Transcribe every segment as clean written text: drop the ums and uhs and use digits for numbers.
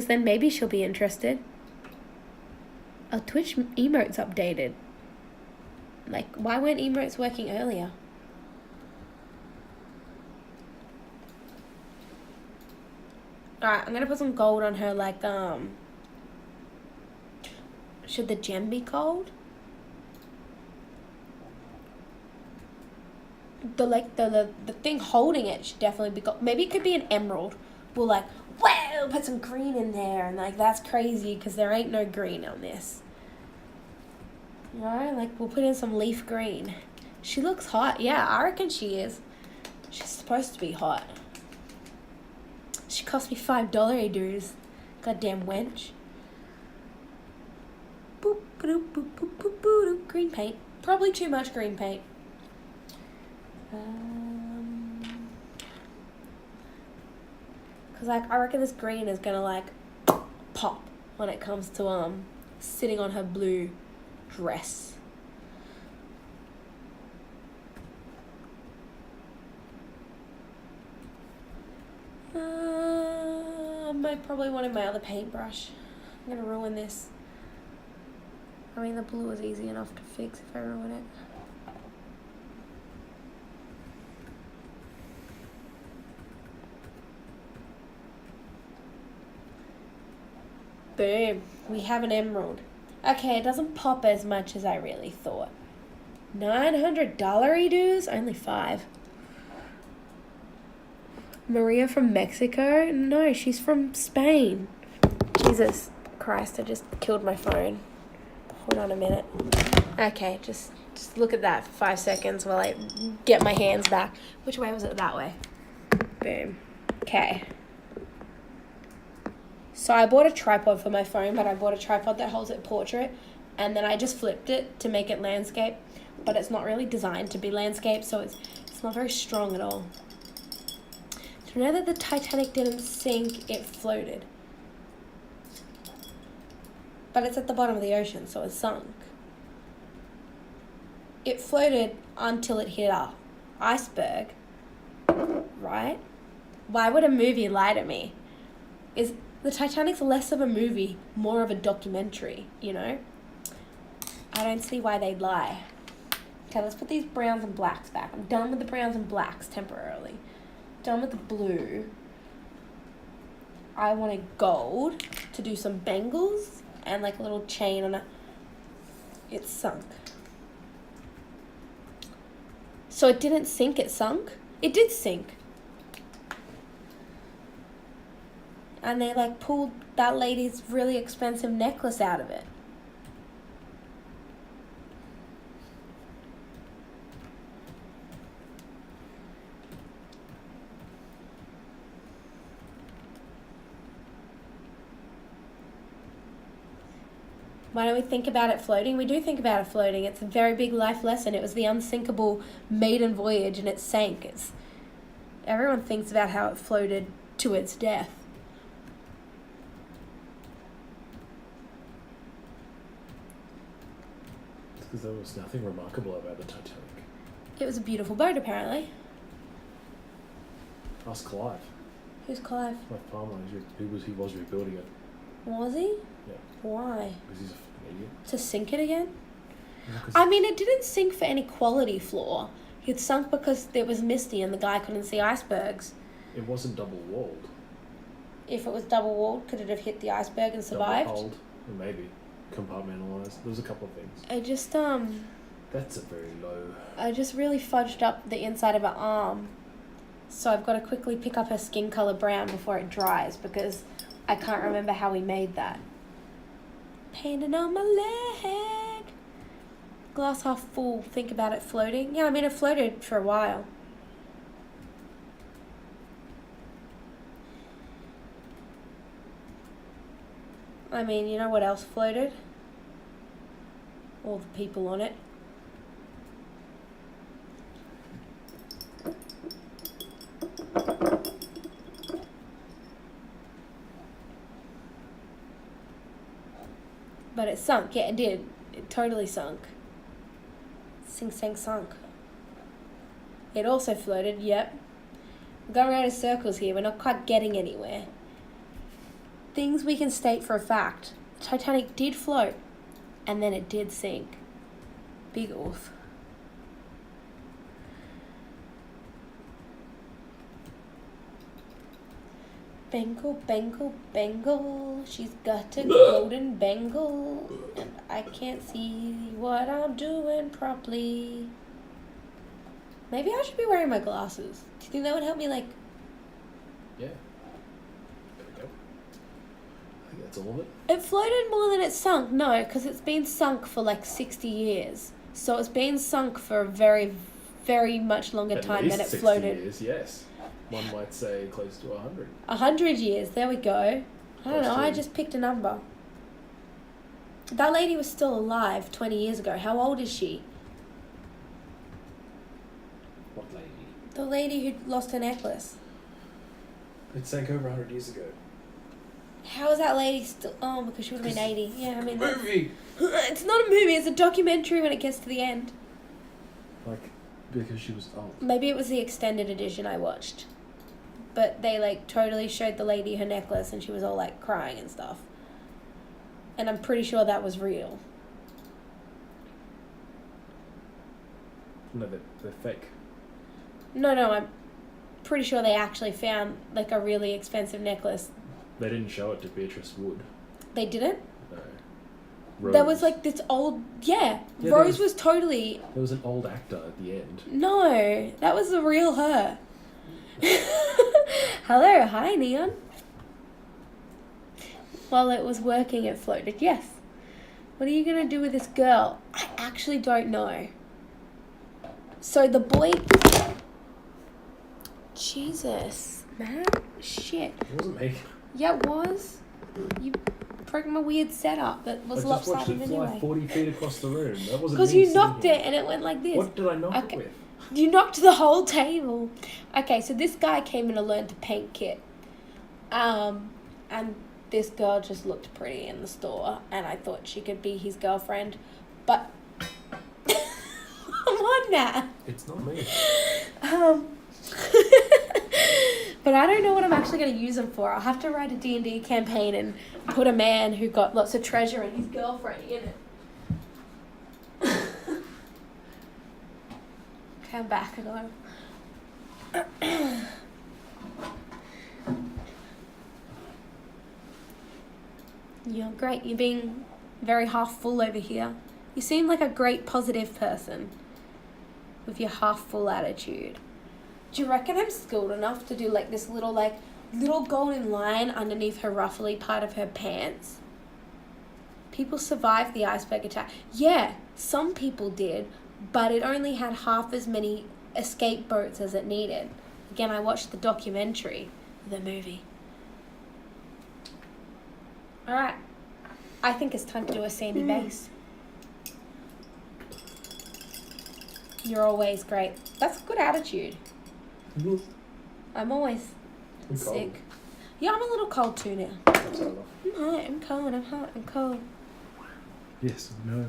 then maybe she'll be interested. Oh, Twitch emotes updated. Like, why weren't emotes working earlier? Alright, I'm gonna put some gold on her, like, should the gem be gold? The thing holding it should definitely be gold. Maybe it could be an emerald. We'll, like, whoa, put some green in there, and, like, that's crazy, because there ain't no green on this. Alright, like, we'll put in some leaf green. She looks hot. Yeah, I reckon she is. She's supposed to be hot. She cost me $5 dues. Goddamn wench. Boop, boop, boop, boop, boop, boop, boop. Green paint. Probably too much green paint. Cause like I reckon this green is gonna like pop when it comes to sitting on her blue dress. I probably wanted my other paintbrush. I'm gonna ruin this. I mean, the blue is easy enough to fix if I ruin it. Boom. We have an emerald. Okay, it doesn't pop as much as I really thought. $900 dues? Only 5. Maria from Mexico? No, she's from Spain. Jesus Christ, I just killed my phone. Hold on a minute. Okay, just look at that for 5 seconds while I get my hands back. Which way was it? That way. Boom. Okay. So I bought a tripod for my phone, but I bought a tripod that holds it portrait, and then I just flipped it to make it landscape, but it's not really designed to be landscape, so it's not very strong at all. Do you know that the Titanic didn't sink, it floated? But it's at the bottom of the ocean, so it sunk. It floated until it hit a iceberg, right? Why would a movie lie to me? The Titanic's less of a movie, more of a documentary, you know? I don't see why they'd lie. Okay, let's put these browns and blacks back. I'm done with the browns and blacks temporarily. Done with the blue. I want a gold to do some bangles and like a little chain on it. It's sunk. So it didn't sink, it sunk? It did sink. And they like pulled that lady's really expensive necklace out of it. Why don't we think about it floating? We do think about it floating. It's a very big life lesson. It was the unsinkable maiden voyage and it sank. Everyone thinks about how it floated to its death. Because there was nothing remarkable about the Titanic. It was a beautiful boat, apparently. Ask Clive. Who's Clive? Clive Palmer. He was rebuilding it. Was he? Yeah. Why? Because he's a fucking idiot. To sink it again? Yeah, I mean, it didn't sink for any quality flaw. It sunk because it was misty and the guy couldn't see icebergs. It wasn't double walled. If it was double walled, could it have hit the iceberg and survived? Double hulled, maybe. Compartmentalized. There was a couple of things. That's a very low. I just really fudged up the inside of her arm. So I've got to quickly pick up her skin color brown before it dries because I can't remember how we made that. Painted on my leg. Glass half full. Think about it floating. Yeah, I mean, it floated for a while. I mean, you know what else floated? All the people on it. But it sunk. Yeah, it did. It totally sunk. Sink, sank, sunk. It also floated, yep. We're going around in circles here. We're not quite getting anywhere. things we can state for a fact. Titanic did float, and then it did sink. Big oof. Bangle, bangle, bangle. She's got a golden bangle, and I can't see what I'm doing properly. Maybe I should be wearing my glasses. Do you think that would help me, like... Yeah. There we go. I think that's all of it. It floated more than it sunk. No, because it's been sunk for like 60 years. So it's been sunk for a very, very much longer time than it floated. 60 years, yes. One might say close to 100. 100 years, there we go. I don't know, I just picked a number. That lady was still alive 20 years ago. How old is she? What lady? The lady who lost her necklace. It sank over 100 years ago. How is that lady still... Oh, because she would have been 80. Yeah, I mean... Movie! It's not a movie, it's a documentary when it gets to the end. Like, because she was old. Maybe it was the extended edition I watched. But they, like, totally showed the lady her necklace and she was all, like, crying and stuff. And I'm pretty sure that was real. No, they're fake. No, I'm pretty sure they actually found, like, a really expensive necklace. They didn't show it to Beatrice Wood. They didn't? No. Rose. There was, like, this old... Yeah, Rose was totally... There was an old actor at the end. No, that was the real her. Hello, hi, Neon. While it was working, it floated. Yes. What are you going to do with this girl? I actually don't know. So the boy... Jesus, man. Shit. It wasn't me. Yeah, it was. You broke my weird setup that was lopsided anyway. I just watched it fly 40 feet across the room. That wasn't because you knocked it and it went like this. What did I knock it with? You knocked the whole table. Okay, so this guy came in a learn to paint kit. And this girl just looked pretty in the store and I thought she could be his girlfriend. But come on now. It's not me. But I don't know what I'm actually going to use them for. I'll have to write a D&D campaign and put a man who got lots of treasure and his girlfriend in it. Okay, I'm back. I got You're great. You're being very half full over here. You seem like a great positive person with your half full attitude. Do you reckon I'm skilled enough to do like this little golden line underneath her ruffly part of her pants? People survived the iceberg attack. Yeah, some people did, but it only had half as many escape boats as it needed. Again, I watched the documentary, the movie. Alright, I think it's time to do a sandy base. You're always great. That's a good attitude. Mm-hmm. I'm always sick. Cold. Yeah, I'm a little cold too now. I'm hot, I'm cold, I'm hot, I'm cold. Yes, no.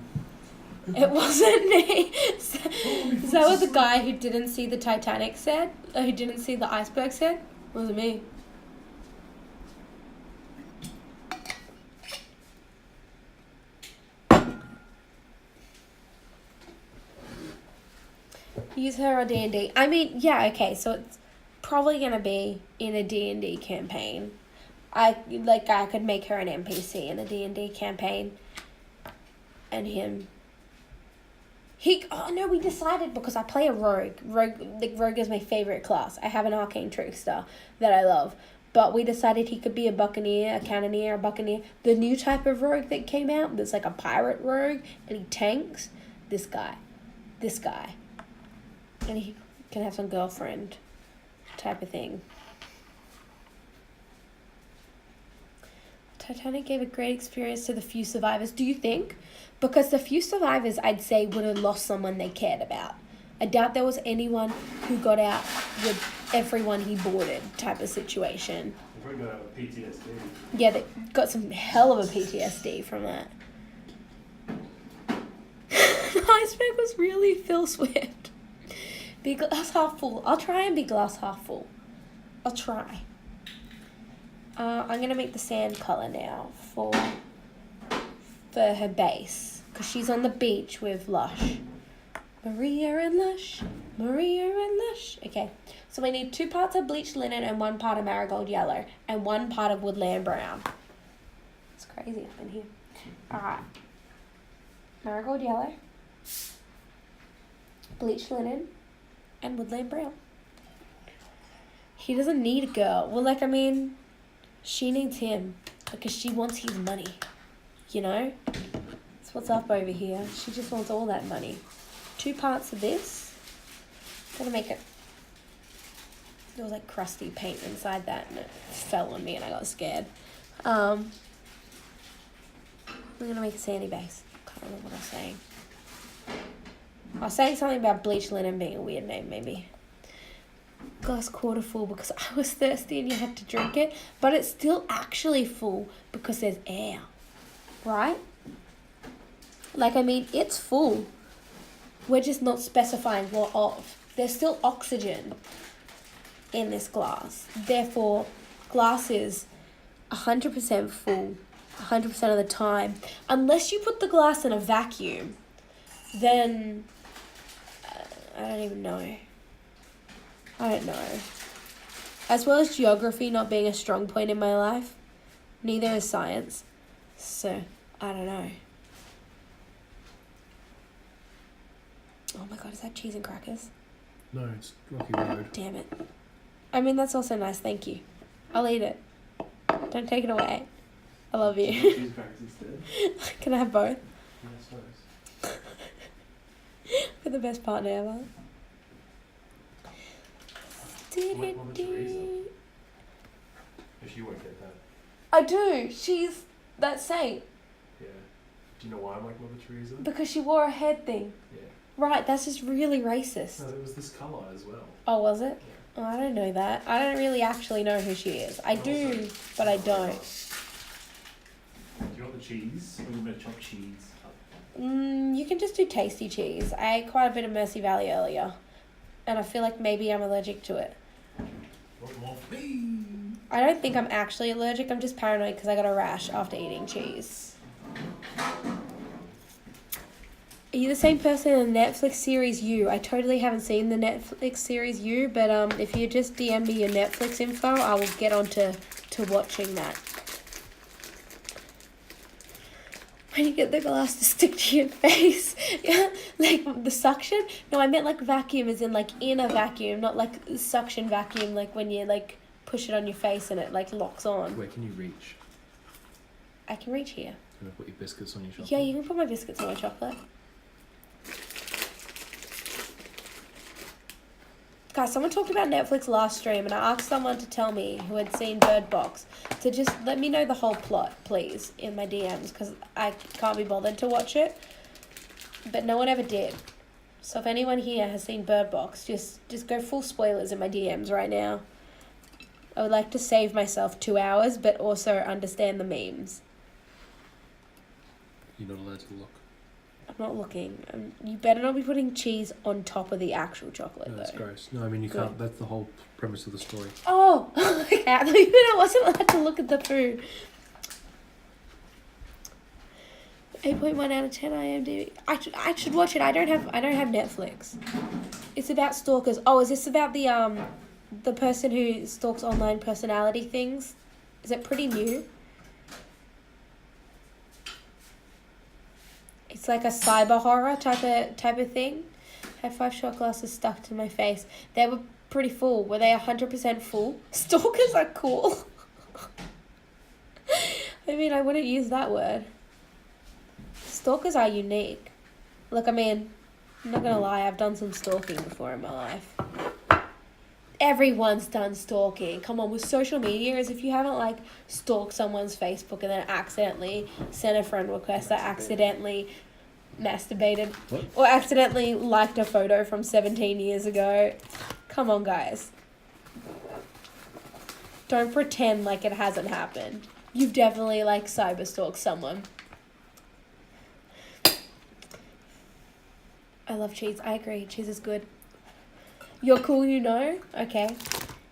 It wasn't me. Is that what the guy who didn't see the Titanic said? Or who didn't see the iceberg said? It wasn't me. Use her or D&D. I mean, yeah, okay, so it's probably going to be in a D&D campaign. I could make her an NPC in a D&D campaign. And him... Oh, no, we decided because I play a rogue. Rogue is my favorite class. I have an arcane trickster that I love. But we decided he could be a buccaneer, a cannoneer, a buccaneer. The new type of rogue that came out, there's like a pirate rogue, and he tanks. This guy. And he can have some girlfriend type of thing. Titanic gave a great experience to the few survivors. Do you think? Because the few survivors, I'd say, would have lost someone they cared about. I doubt there was anyone who got out with everyone he boarded type of situation. They probably got out with PTSD. Yeah, they got some hell of a PTSD from that. The iceberg was really Phil Swift. Be glass half full. I'll try and be glass half full. I'll try. I'm going to make the sand colour now for her base. Because she's on the beach with Lush. Maria and Lush. Maria and Lush. Okay. So we need 2 parts of bleached linen and 1 part of marigold yellow. And 1 part of woodland brown. It's crazy up in here. Alright. Marigold yellow. Bleached linen. And woodland brown. He doesn't need a girl. Well, like, I mean, she needs him. Because she wants his money. You know? That's what's up over here. She just wants all that money. 2 parts of this. Gotta make it. There was like crusty paint inside that and it fell on me and I got scared. We're gonna make a sandy base. Can't remember what I was saying. I was saying something about bleached linen being a weird name, maybe. Glass quarter full because I was thirsty and you had to drink it, but it's still actually full because there's air, right? Like, I mean, it's full. We're just not specifying what of. There's still oxygen in this glass. Therefore, glass is 100% full 100% of the time. Unless you put the glass in a vacuum, then I don't even know. I don't know. As well as geography not being a strong point in my life, neither is science. So, I don't know. Oh my god, is that cheese and crackers? No, it's Rocky Road. Damn it. I mean, that's also nice, thank you. I'll eat it. Don't take it away. I love you. Cheese and crackers instead. Can I have both? Yeah, I suppose. We're the best partner ever. What Mother Teresa? If you won't get that. I do. She's that saint. Yeah. Do you know why I'm like Mother Teresa? Because she wore a head thing. Yeah. Right, that's just really racist. No, there was this colour as well. Oh, was it? Yeah. Oh, I don't know that. I don't really actually know who she is. I do, but I don't. Do you want the cheese? Or you want to chop cheese up? You can just do tasty cheese. I ate quite a bit of Mercy Valley earlier. And I feel like maybe I'm allergic to it. Want more for me? I don't think I'm actually allergic. I'm just paranoid because I got a rash after eating cheese. Are you the same person in the Netflix series You? I totally haven't seen the Netflix series You, but if you just DM me your Netflix info, I will get on to watching that. When you get the glass to stick to your face. Yeah, like the suction? No, I meant like vacuum as in like in a vacuum, not like suction vacuum, like when you like push it on your face and it like locks on. Where can you reach? I can reach here. Can I put your biscuits on your chocolate? Yeah, you can put my biscuits on my chocolate. Guys, someone talked about Netflix last stream and I asked someone to tell me who had seen Bird Box to just let me know the whole plot, please, in my DMs because I can't be bothered to watch it. But no one ever did. So if anyone here has seen Bird Box, just go full spoilers in my DMs right now. I would like to save myself 2 hours, but also understand the memes. You're not allowed to look. I'm not looking. You better not be putting cheese on top of the actual chocolate, No, though. that's gross. No, I mean, you can't. That's the whole premise of the story. Oh! Okay, I thought I wasn't allowed to look at the food. 8.1 out of 10 IMDb. I should watch it. I don't have Netflix. It's about stalkers. Oh, is this about the person who stalks online personality things? Is it pretty new? It's like a cyber horror type of thing. I had 5 shot glasses stuck to my face. They were pretty full. Were they 100% full? Stalkers are cool. I mean, I wouldn't use that word. Stalkers are unique. Look, I mean, I'm not gonna lie, I've done some stalking before in my life. Everyone's done stalking. Come on, with social media, as if you haven't like stalked someone's Facebook and then accidentally sent a friend request or accidentally masturbated or accidentally liked a photo from 17 years ago. Come on, guys. Don't pretend like it hasn't happened. You've definitely like cyber stalked someone. I love cheese. I agree. Cheese is good. You're cool, you know? Okay.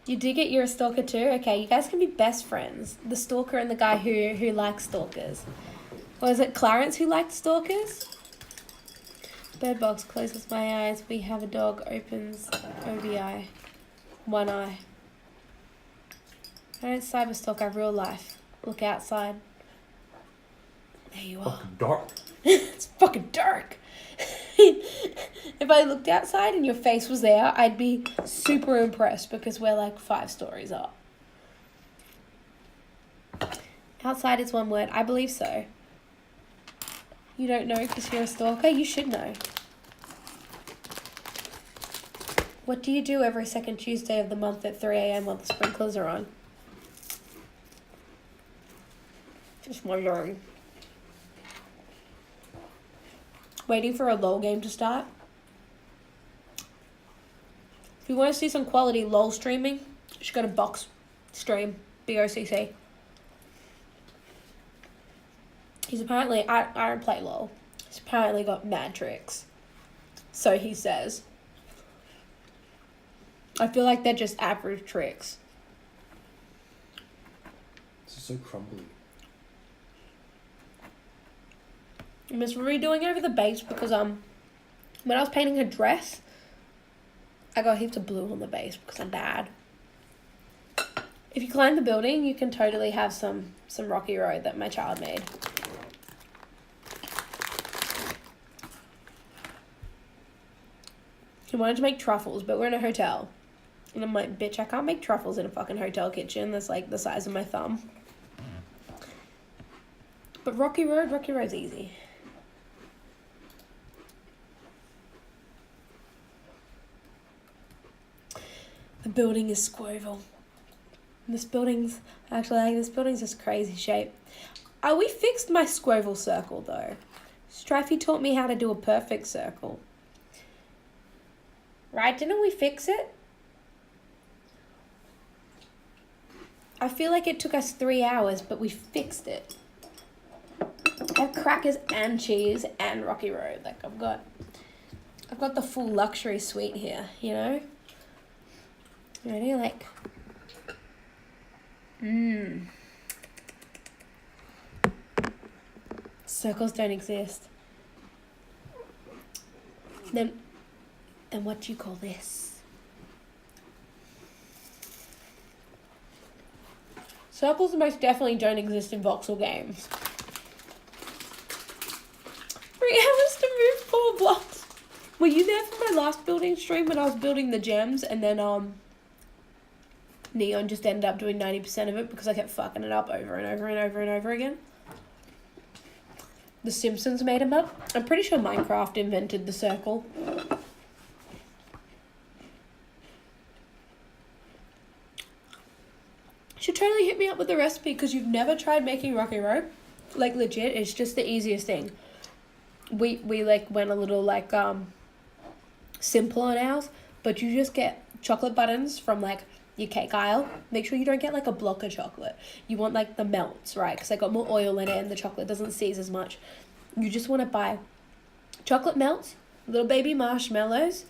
You do get you're a stalker too? Okay, you guys can be best friends. The stalker and the guy who likes stalkers. Or is it Clarence who liked stalkers? Bird box closes my eyes. We have a dog, opens OBI. One eye. I don't cyber stalk, I have real life. Look outside. There you are. Fucking dark. It's fucking dark. If I looked outside and your face was there, I'd be super impressed because we're like 5 stories up. Outside is one word. I believe so. You don't know because you're a stalker? You should know. What do you do every second Tuesday of the month at 3 a.m. while the sprinklers are on? Just wondering. Waiting for a LOL game to start. If you want to see some quality LOL streaming, you should go to Box Stream, BOCC. He's apparently, I don't play LOL. He's apparently got mad tricks. So he says. I feel like they're just average tricks. This is so crumbly. I'm just redoing over the base because when I was painting her dress, I got heaps of blue on the base because I'm bad. If you climb the building, you can totally have some rocky road that my child made. He wanted to make truffles, but we're in a hotel. And I'm like, bitch, I can't make truffles in a fucking hotel kitchen that's like the size of my thumb. But Rocky Road's easy. The building is Squoville. This building's just crazy shape. We fixed my Squoville circle though. Strifey taught me how to do a perfect circle. Right, didn't we fix it? I feel like it took us 3 hours, but we fixed it. I have crackers and cheese and Rocky Road. Like I've got the full luxury suite here, you know? Ready? Like, circles don't exist. Then what do you call this? Circles most definitely don't exist in voxel games. 3 hours to move 4 blocks. Were you there for my last building stream when I was building the gems and then Neon just ended up doing 90% of it because I kept fucking it up over and over and over and over again? The Simpsons made him up. I'm pretty sure Minecraft invented the circle. You should totally hit me up with the recipe because you've never tried making Rocky Road. Like legit, it's just the easiest thing. We like went a little like simple on ours, but you just get chocolate buttons from like your cake aisle. Make sure you don't get like a block of chocolate. You want like the melts, right? Because they got more oil in it and the chocolate doesn't seize as much. You just want to buy chocolate melts, little baby marshmallows.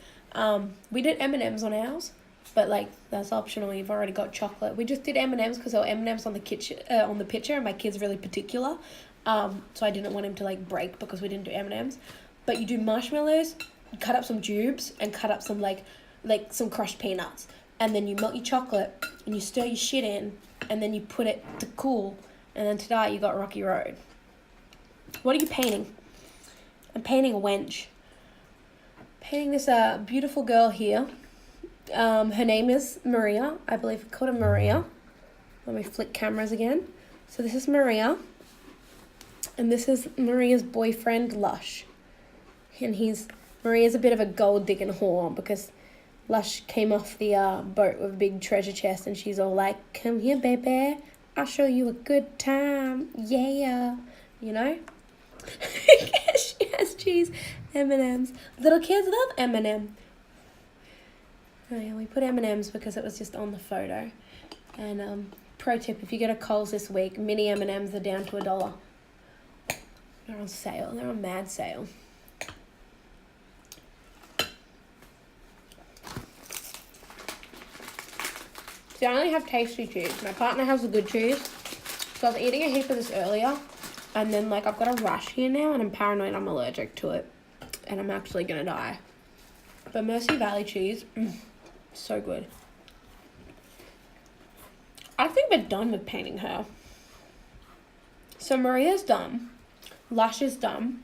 We did M&Ms on ours, but like that's optional. You've already got chocolate. We just did M&Ms because there were M&Ms on the picture, and my kid's really particular. So I didn't want him to like break because we didn't do M&Ms. But you do marshmallows, you cut up some jubes, and cut up some like some crushed peanuts. And then you melt your chocolate, and you stir your shit in, and then you put it to cool. And then ta-da, you got Rocky Road. What are you painting? I'm painting a wench. Painting this beautiful girl here. Her name is Maria. I believe we called her Maria. Let me flick cameras again. So this is Maria. And this is Maria's boyfriend, Lush. And Maria's a bit of a gold digging whore because Lush came off the boat with a big treasure chest and she's all like, come here, baby. I'll show you a good time. Yeah. You know? She has cheese. M&Ms. Little kids love M&M. Oh yeah, we put M&Ms because it was just on the photo. And pro tip, if you go to Coles this week, mini M&Ms are down to $1. They're on sale. They're on mad sale. See, I only have tasty cheese. My partner has the good cheese. So I was eating a heap of this earlier. And then, like, I've got a rash here now. And I'm paranoid I'm allergic to it. And I'm actually going to die. But Mercy Valley cheese, so good. I think we're done with painting her. So Maria's done. Lush is done.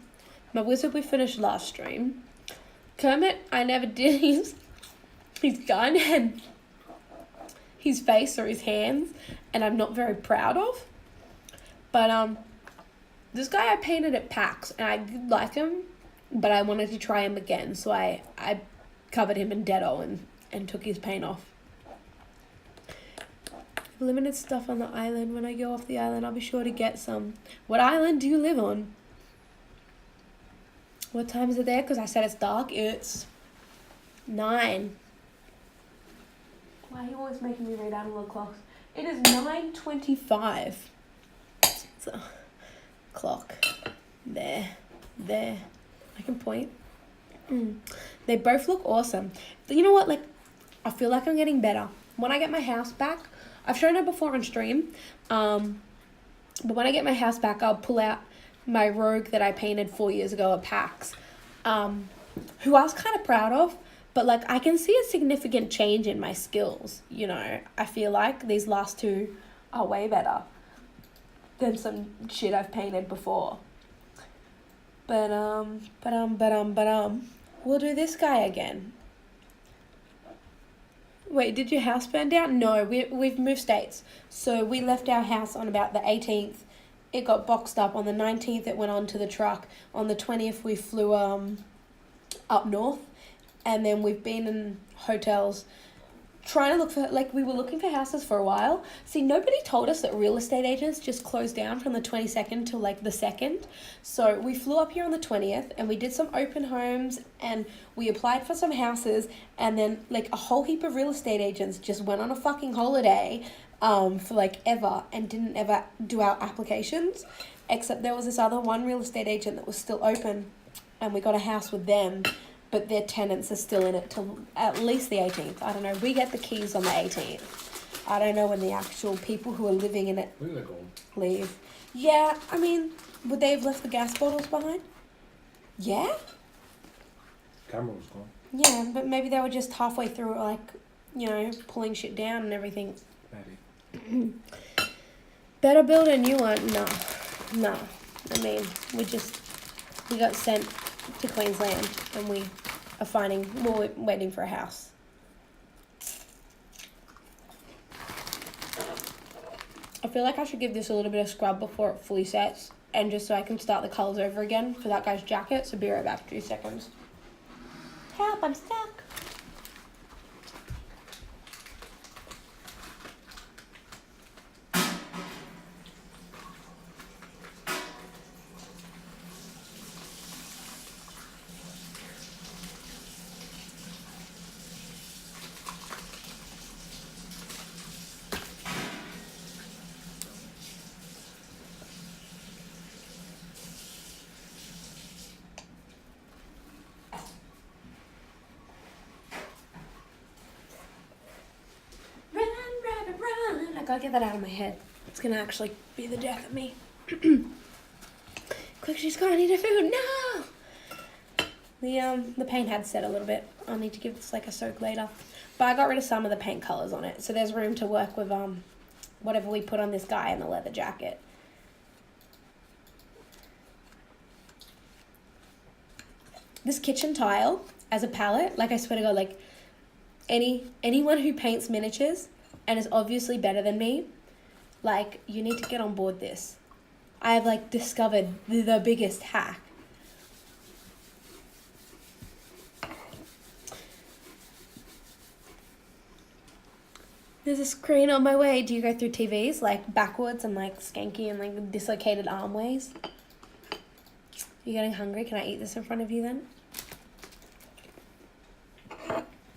My wizard we finished last stream. Kermit, I never did his gun and his face or his hands, and I'm not very proud of. But this guy I painted at PAX, and I did like him, but I wanted to try him again, so I covered him in Dettol and took his paint off. Limited stuff on the island. When I go off the island, I'll be sure to get some. What island do you live on? What time is it there? Because I said it's dark. It's 9. Why are you always making me read analog clocks? It is 9:25. So, clock. There. I can point. They both look awesome. But you know what? Like, I feel like I'm getting better. When I get my house back, I've shown it before on stream, but when I get my house back, I'll pull out my rogue that I painted 4 years ago at PAX, who I was kind of proud of, but like I can see a significant change in my skills, you know. I feel like these last two are way better than some shit I've painted before. But we'll do this guy again. Wait, did your house burn down? No, we've moved states. So we left our house on about the 18th. It got boxed up. On the 19th, it went onto the truck. On the 20th, we flew up north. And then we've been in hotels trying to look for, like, we were looking for houses for a while. See, nobody told us that real estate agents just closed down from the 22nd to, like, the 2nd. So we flew up here on the 20th, and we did some open homes, and we applied for some houses, and then, like, a whole heap of real estate agents just went on a fucking holiday for, like, ever, and didn't ever do our applications, except there was this other one real estate agent that was still open, and we got a house with them, but their tenants are still in it till at least the 18th. I don't know. We get the keys on the 18th. I don't know when the actual people who are living in it leave. Yeah, I mean, would they have left the gas bottles behind? Yeah? Camera was gone. Yeah, but maybe they were just halfway through, like, you know, pulling shit down and everything. Maybe. Better build a new one? No. I mean, we got sent to Queensland and we're waiting for a house. I feel like I should give this a little bit of scrub before it fully sets, and just so I can start the colours over again for that guy's jacket. So be right back, 2 seconds. Help, I'm stuck. I gotta get that out of my head. It's gonna actually be the death of me. Quick, she's gonna need her food. No! The paint had set a little bit. I'll need to give this like a soak later. But I got rid of some of the paint colours on it. So there's room to work with whatever we put on this guy in the leather jacket. This kitchen tile as a palette, like I swear to God, like anyone who paints miniatures and is obviously better than me, like, you need to get on board this. I have, like, discovered the biggest hack. There's a screen on my way. Do you go through TVs, like, backwards and, like, skanky and, like, dislocated arm ways? You getting hungry? Can I eat this in front of you then?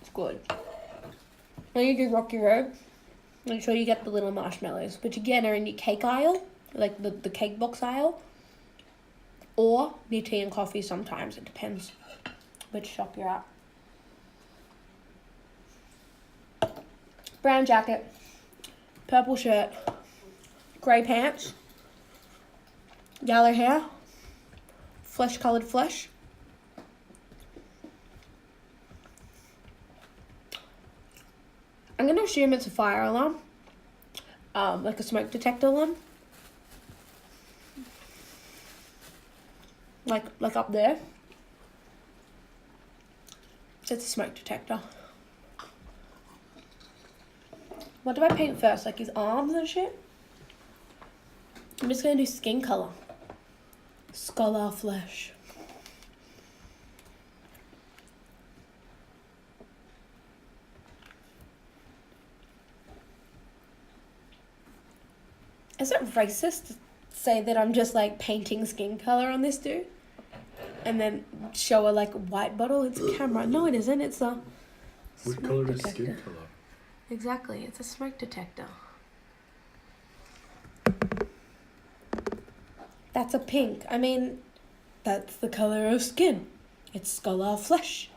It's good. When you do Rocky Road, make sure you get the little marshmallows, which again are in your cake aisle, like the cake box aisle, or near tea and coffee sometimes. It depends which shop you're at. Brown jacket. purple shirt, grey pants, yellow hair, flesh-coloured flesh. I'm going to assume it's a fire alarm, like a smoke detector alarm. Like up there. It's a smoke detector. What do I paint first? Like his arms and shit? I'm just going to do skin colour. Scholar flesh. Is it racist to say that I'm just like painting skin colour on this dude? And then show a like white bottle? It's a camera. No, it isn't. It's a What colour is skin colour? Exactly. It's a smoke detector. That's a pink. I mean, that's the colour of skin. It's scholar flesh.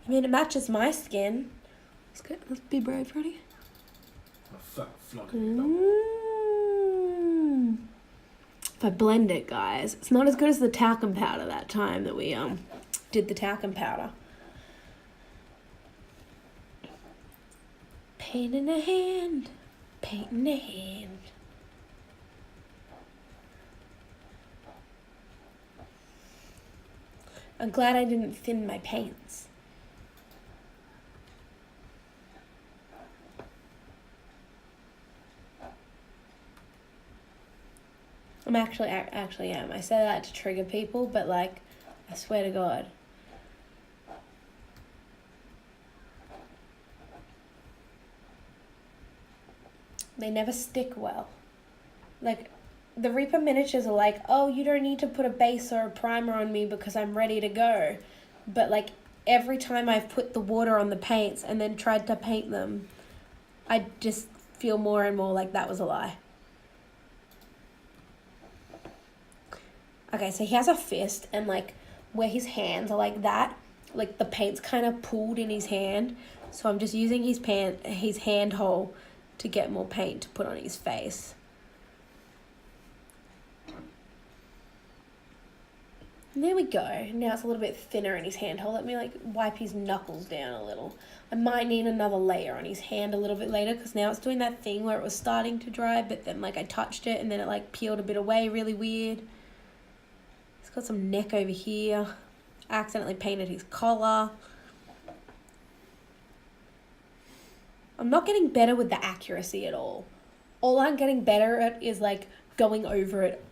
I mean, it matches my skin. Let's be brave, ready? If I blend it, guys, it's not as good as the talcum powder that time that we did the talcum powder. Paint in a hand, paint in a hand. I'm glad I didn't thin my paints. I actually am. I say that to trigger people, but like, I swear to God. They never stick well. Like, the Reaper miniatures are like, oh, you don't need to put a base or a primer on me because I'm ready to go. But like, every time I've put the water on the paints and then tried to paint them, I just feel more and more like that was a lie. Okay, so he has a fist, and like where his hands are like that, like the paint's kind of pooled in his hand. So I'm just using his hand hole to get more paint to put on his face. And there we go. Now it's a little bit thinner in his hand hole. Let me like wipe his knuckles down a little. I might need another layer on his hand a little bit later because now it's doing that thing where it was starting to dry, but then like I touched it and then it like peeled a bit away, really weird. He's got some neck over here. I accidentally painted his collar. I'm not getting better with the accuracy at all. All I'm getting better at is like going over it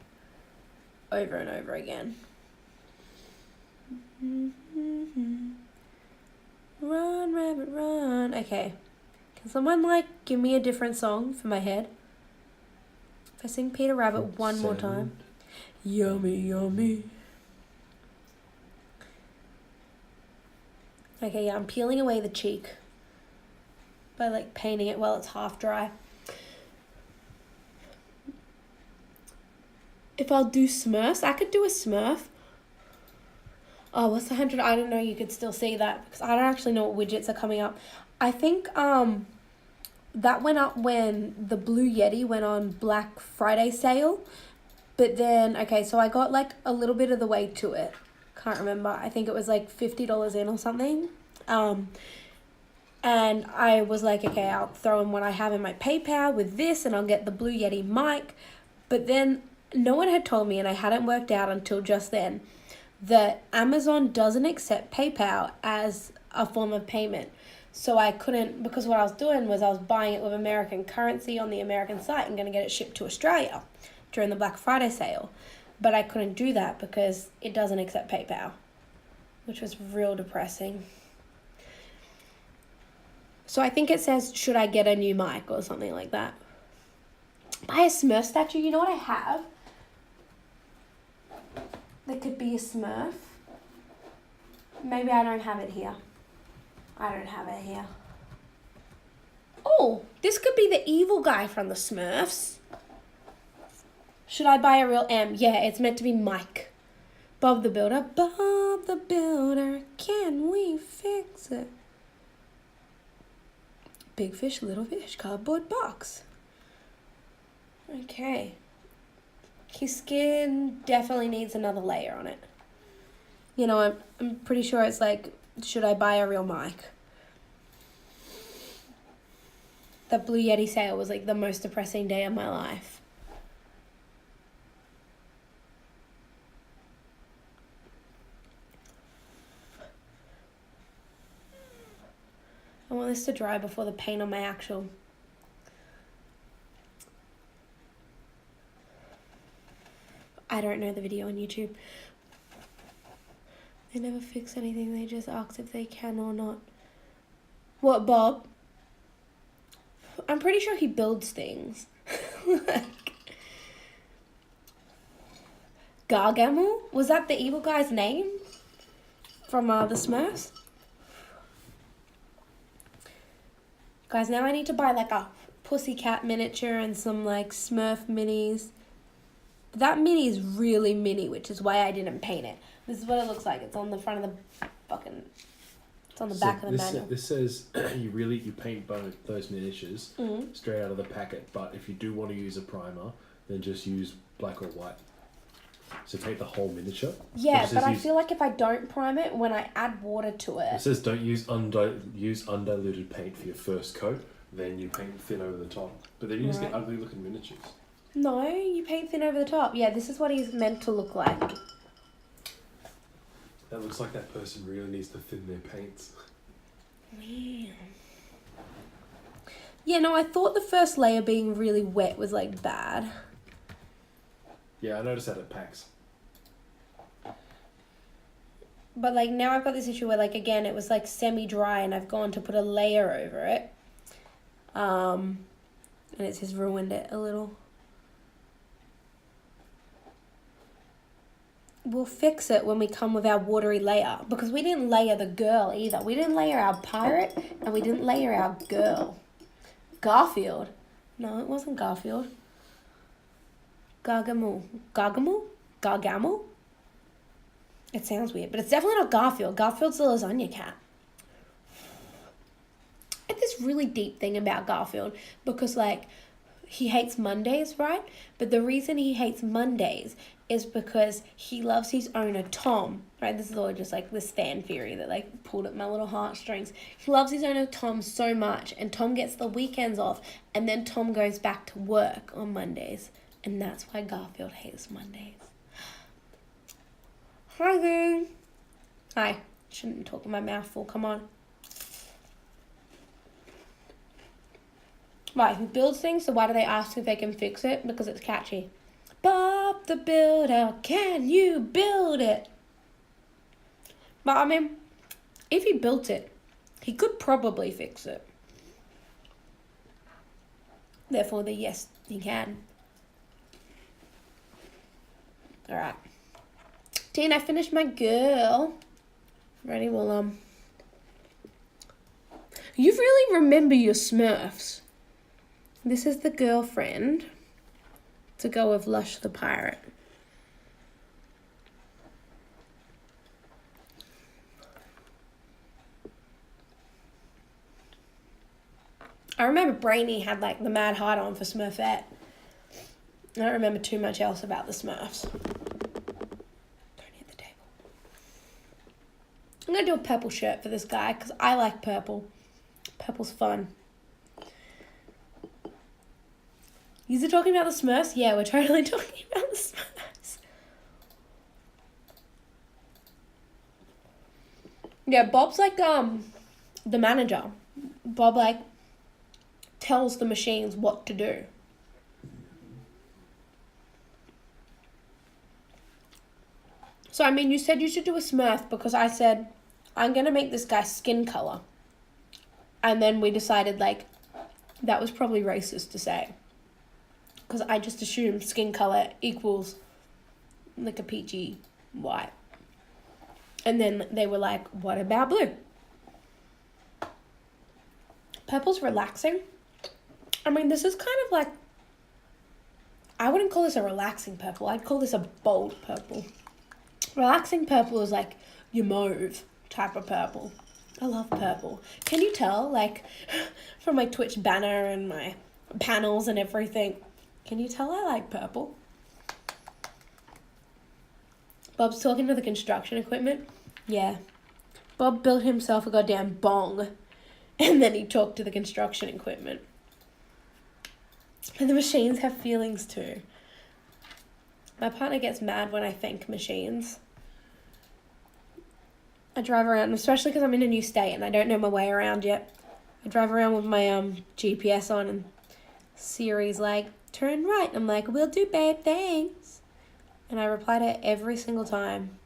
over and over again. Run, rabbit, run. Okay. Can someone like give me a different song for my head? If I sing Peter Rabbit one more time. Yummy, yummy. Okay, yeah, I'm peeling away the cheek by like painting it while it's half dry. If I'll do Smurfs, I could do a Smurf. Oh, what's the 100? I didn't know you could still see that because I don't actually know what widgets are coming up. I think that went up when the Blue Yeti went on Black Friday sale. But then, okay, so I got like a little bit of the way to it. Can't remember. I think it was like $50 in or something. And I was like, okay, I'll throw in what I have in my PayPal with this and I'll get the Blue Yeti mic. But then no one had told me, and I hadn't worked out until just then, that Amazon doesn't accept PayPal as a form of payment. So I couldn't, because what I was doing was I was buying it with American currency on the American site and going to get it shipped to Australia during the Black Friday sale. But I couldn't do that because it doesn't accept PayPal, which was real depressing. So I think it says, should I get a new mic or something like that? Buy a Smurf statue. You know what I have? There could be a Smurf. Maybe I don't have it here. I don't have it here. Oh, this could be the evil guy from the Smurfs. Should I buy a real M? Yeah, it's meant to be Mike. Bob the Builder. Bob the Builder, can we fix it? Big fish, little fish, cardboard box. Okay. His skin definitely needs another layer on it. You know, I'm pretty sure it's like, should I buy a real mic? That Blue Yeti sale was like the most depressing day of my life. I want this to dry before the paint on my actual... I don't know the video on YouTube. They never fix anything, they just ask if they can or not. What, Bob? I'm pretty sure he builds things. Like, Gargamel? Was that the evil guy's name? From the Smurfs? Guys, now I need to buy like a pussycat miniature and some like Smurf minis. That mini is really mini, which is why I didn't paint it. This is what it looks like. It's on the front of the fucking... It's on the back of the manual. This says you paint both those miniatures straight out of the packet, but if you do want to use a primer, then just use black or white. So paint the whole miniature. Yeah, but I feel like if I don't prime it, when I add water to it... It says don't use undiluted paint for your first coat, then you paint thin over the top. But then you just get ugly looking miniatures. No, you paint thin over the top. Yeah, this is what he's meant to look like. That looks like that person really needs to thin their paints. Man. Yeah, no, I thought the first layer being really wet was like bad. Yeah, I noticed that at PAX. But like now I've got this issue where like again it was like semi-dry and I've gone to put a layer over it. And it's just ruined it a little. We'll fix it when we come with our watery layer. Because we didn't layer the girl either. We didn't layer our pirate and we didn't layer our girl. Garfield. No, it wasn't Garfield. Gargamel. Gargamel? Gargamel? It sounds weird, but it's definitely not Garfield. Garfield's the lasagna cat. I have this really deep thing about Garfield because, like, he hates Mondays, right? But the reason he hates Mondays is because he loves his owner, Tom, right? This is all just, like, this fan theory that, like, pulled at my little heartstrings. He loves his owner, Tom, so much, and Tom gets the weekends off, and then Tom goes back to work on Mondays, and that's why Garfield hates Mondays. Hi, Goon. Hi. Shouldn't talk with my mouth full. Come on. Right, he builds things, so why do they ask if they can fix it? Because it's catchy. Bob the Builder, can you build it? But, I mean, if he built it, he could probably fix it. Therefore, the yes, he can. Alright. Dean, I finished my girl. Ready? Well, you really remember your Smurfs. This is the girlfriend to go with Lush the pirate. I remember Brainy had like the mad heart on for Smurfette. I don't remember too much else about the Smurfs. Don't hit the table. I'm going to do a purple shirt for this guy because I like purple. Purple's fun. You're talking about the Smurfs? Yeah, we're totally talking about the Smurfs. Yeah, Bob's like the manager. Bob like tells the machines what to do. So I mean, you said you should do a Smurf because I said I'm gonna make this guy's skin color, and then we decided like that was probably racist to say. Because I just assumed skin colour equals like a peachy white. And then they were like, what about blue? Purple's relaxing. I mean, this is kind of like... I wouldn't call this a relaxing purple. I'd call this a bold purple. Relaxing purple is like your mauve type of purple. I love purple. Can you tell, like, from my Twitch banner and my panels and everything, can you tell I like purple? Bob's talking to the construction equipment. Yeah. Bob built himself a goddamn bong, and then he talked to the construction equipment. And the machines have feelings too. My partner gets mad when I thank machines. I drive around, especially because I'm in a new state and I don't know my way around yet. I drive around with my GPS on, and Siri's like, turn right. I'm like, will do, babe, thanks. And I reply to her every single time.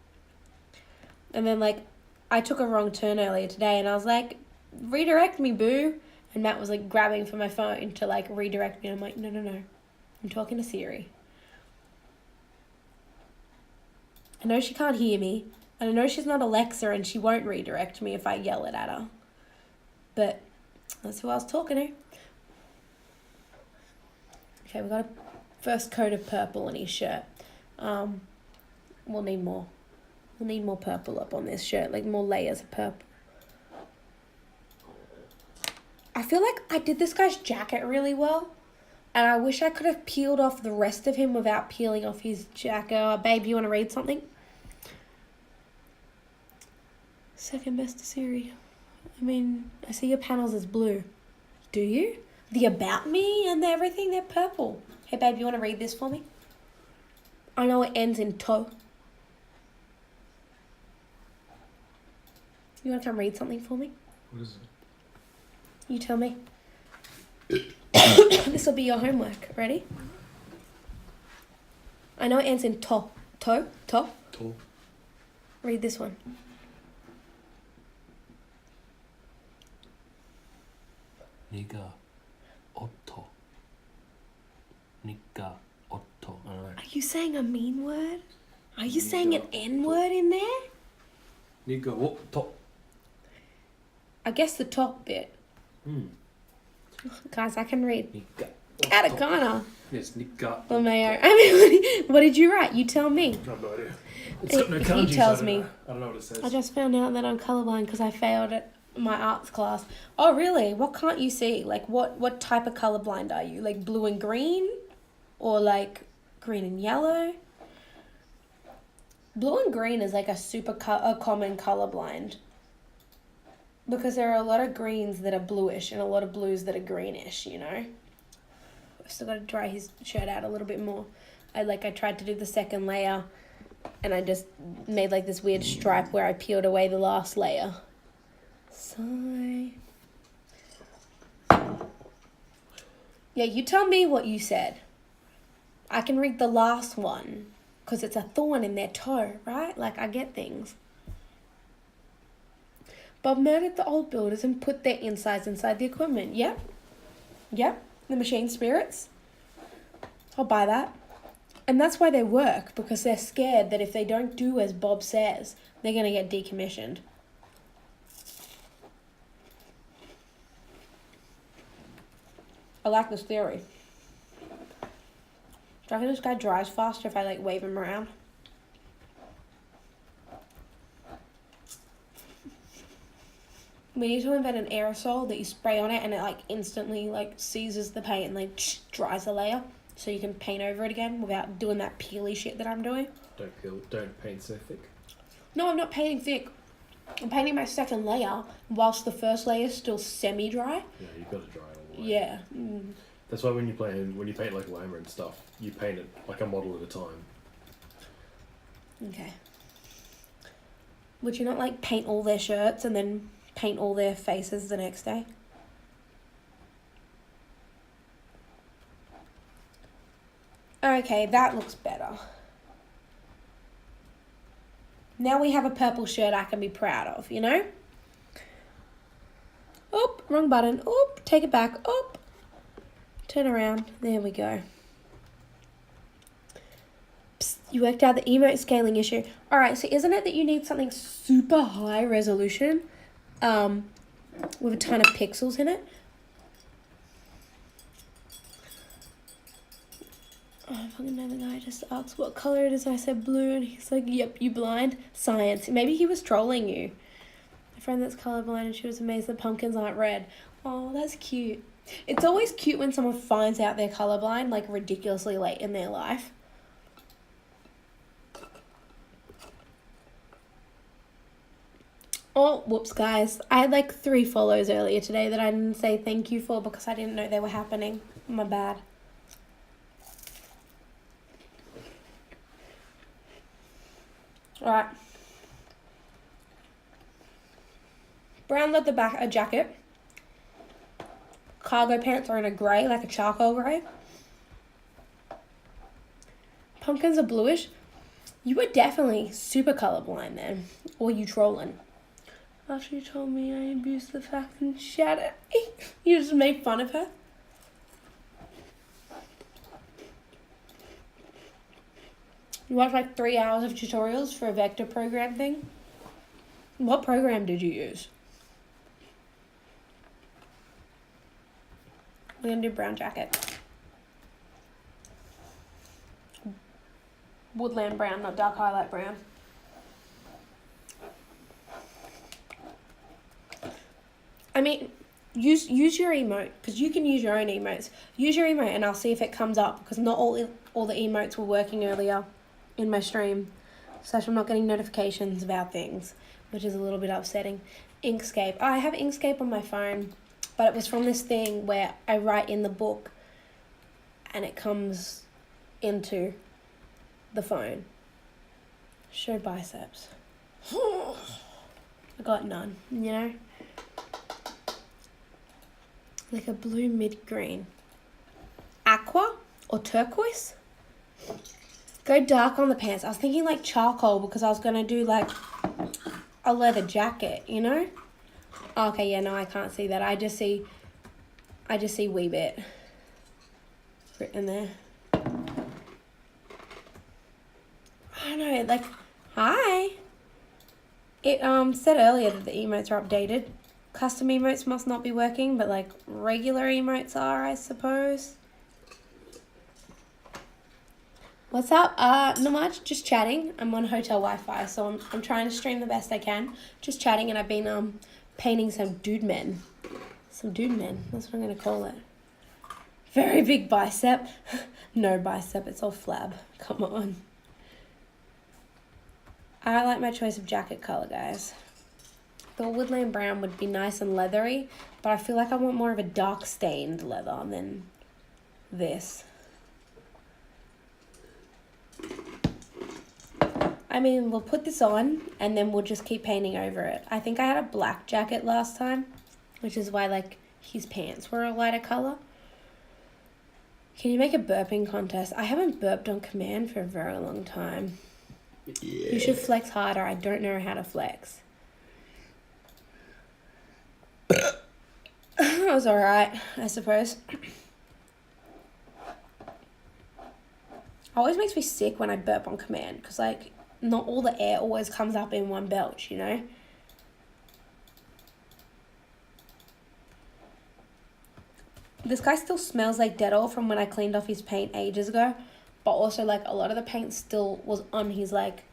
And then, like, I took a wrong turn earlier today and I was like, redirect me, boo. And Matt was like grabbing for my phone to like redirect me. I'm like, no. I'm talking to Siri. I know she can't hear me. And I know she's not Alexa and she won't redirect me if I yell it at her. But that's who I was talking to. Okay, we got a first coat of purple on his shirt. We'll need more. We'll need more purple up on this shirt, like more layers of purple. I feel like I did this guy's jacket really well, and I wish I could have peeled off the rest of him without peeling off his jacket. Oh, babe, you want to read something? Second best to Siri. I mean, I see your panels as blue. Do you? The about me and everything, they're purple. Hey, babe, you want to read this for me? I know it ends in toe. You want to come read something for me? What is it? You tell me. This will be your homework. Ready? I know it ends in to. To? To? To. Read this one. Niga. Otto. Niga. Otto. Are you saying a mean word? Are you saying an N word in there? Niga. Otto. I guess the top bit. Guys, I can read. Niga. Katakana. Yes, Niga. LeMayo. I mean, what did you write? You tell me. I have no idea. It's got no kanji, He tells so me. I don't know what it says. I just found out that I'm colourblind because I failed at my arts class. Oh, really? What can't you see? Like, what type of colourblind are you? Like blue and green? Or like green and yellow? Blue and green is like a common colourblind. Because there are a lot of greens that are bluish and a lot of blues that are greenish, you know? I've still got to dry his shirt out a little bit more. I tried to do the second layer and I just made like this weird stripe where I peeled away the last layer. Sigh. Yeah, you tell me what you said. I can read the last one because it's a thorn in their toe, right? Like, I get things. Bob murdered the old builders and put their insides inside the equipment. Yep. The machine spirits. I'll buy that. And that's why they work, because they're scared that if they don't do as Bob says, they're going to get decommissioned. I like this theory. Do you reckon this guy dries faster if I like wave him around? We need to invent an aerosol that you spray on it and it like instantly like seizes the paint and like dries the layer so you can paint over it again without doing that peely shit that I'm doing. Don't paint so thick. No, I'm not painting thick. I'm painting my second layer whilst the first layer is still semi-dry. Yeah, you've got to dry it all the way. Yeah. That's why when you paint like Lama and stuff, you paint it like a model at a time. Okay. Would you not like paint all their shirts and then paint all their faces the next day? Okay, that looks better. Now we have a purple shirt I can be proud of, you know? Oop, wrong button. Oop, take it back. Oop. Turn around. There we go. Psst, you worked out the emote scaling issue. Alright, so isn't it that you need something super high resolution? With a ton of pixels in it? Oh, I fucking know the guy just asked what color it is. I said blue, and he's like, yep, you blind? Science. Maybe he was trolling you. I A friend that's colorblind and she was amazed the pumpkins aren't red. Oh, that's cute. It's always cute when someone finds out they're colorblind, like ridiculously late in their life. Oh, whoops, guys. I had like 3 follows earlier today that I didn't say thank you for because I didn't know they were happening. My bad. Alright. Brown's at the back, a jacket. Cargo pants are in a grey, like a charcoal grey. Pumpkins are bluish. You were definitely super colourblind then. Or you trolling. After you told me I abused the fact and shouted at me. You just made fun of her. You watched like 3 hours of tutorials for a vector program thing. What program did you use? We're gonna do brown jacket. Woodland brown, not dark highlight brown. I mean, use your emote, because you can use your own emotes. Use your emote and I'll see if it comes up, because not all the emotes were working earlier in my stream. So I'm not getting notifications about things, which is a little bit upsetting. Inkscape. I have Inkscape on my phone, but it was from this thing where I write in the book and it comes into the phone. Show biceps. I got none, you know? Like a blue mid-green. Aqua or turquoise? Go dark on the pants. I was thinking like charcoal because I was going to do like a leather jacket, you know? Okay, yeah, no, I can't see that. I just see wee bit written there. I don't know, like, hi. It said earlier that the emotes are updated. Custom emotes must not be working, but like regular emotes are, I suppose. What's up? Not much, just chatting. I'm on hotel Wi-Fi, so I'm trying to stream the best I can. Just chatting, and I've been painting some dude men. Some dude men, that's what I'm gonna call it. Very big bicep. No bicep, it's all flab. Come on. I like my choice of jacket colour, guys. The woodland brown would be nice and leathery, but I feel like I want more of a dark stained leather than this. I mean, we'll put this on and then we'll just keep painting over it. I think I had a black jacket last time, which is why like his pants were a lighter colour. Can you make a burping contest? I haven't burped on command for a very long time. Yeah. You should flex harder. I don't know how to flex. That was alright, I suppose. Always makes me sick when I burp on command, because like not all the air always comes up in one belch, you know? This guy still smells like Dettol from when I cleaned off his paint ages ago, but also like a lot of the paint still was on his like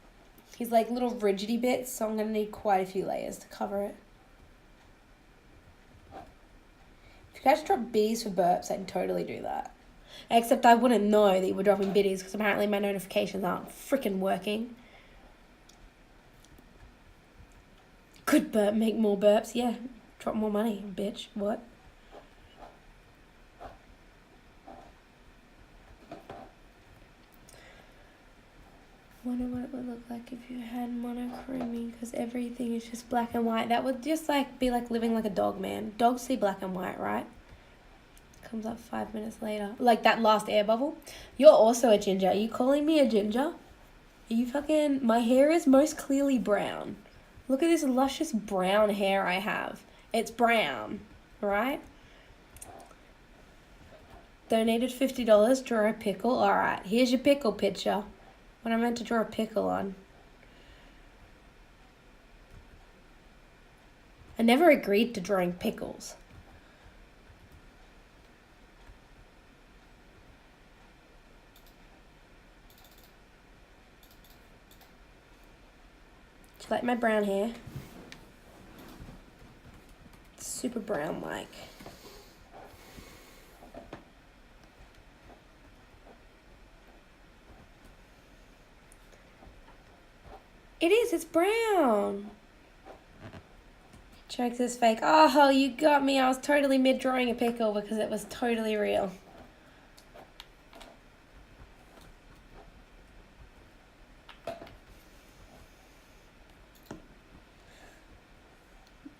little rigidy bits, so I'm gonna need quite a few layers to cover it. If you guys drop biddies for burps, I'd totally do that. Except I wouldn't know that you were dropping biddies because apparently my notifications aren't freaking working. Could burp make more burps? Yeah. Drop more money, bitch. What? Wonder what it would look like if you had monochroming, because everything is just black and white. That would just like be like living like a dog, man. Dogs see black and white, right? Comes up 5 minutes later. Like that last air bubble. You're also a ginger. Are you calling me a ginger? Are you fucking... My hair is most clearly brown. Look at this luscious brown hair I have. It's brown, right? Donated $50. Draw a pickle. Alright, here's your pickle picture. What I meant to draw a pickle on. I never agreed to drawing pickles. Do you like my brown hair? super brown like. It is, it's brown. Jokes is fake. Oh, you got me. I was totally mid-drawing a pickle because it was totally real.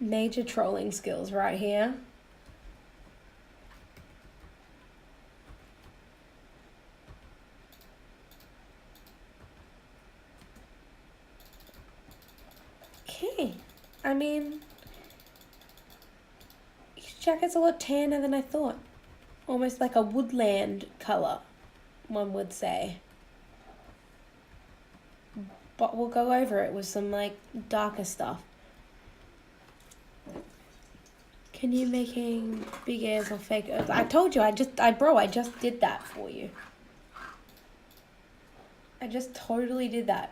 Major trolling skills right here. Okay. I mean, his jacket's a lot tanner than I thought. Almost like a woodland colour, one would say. But we'll go over it with some like darker stuff. Can you making big ears or fake ears? I told you, I just did that for you. I just totally did that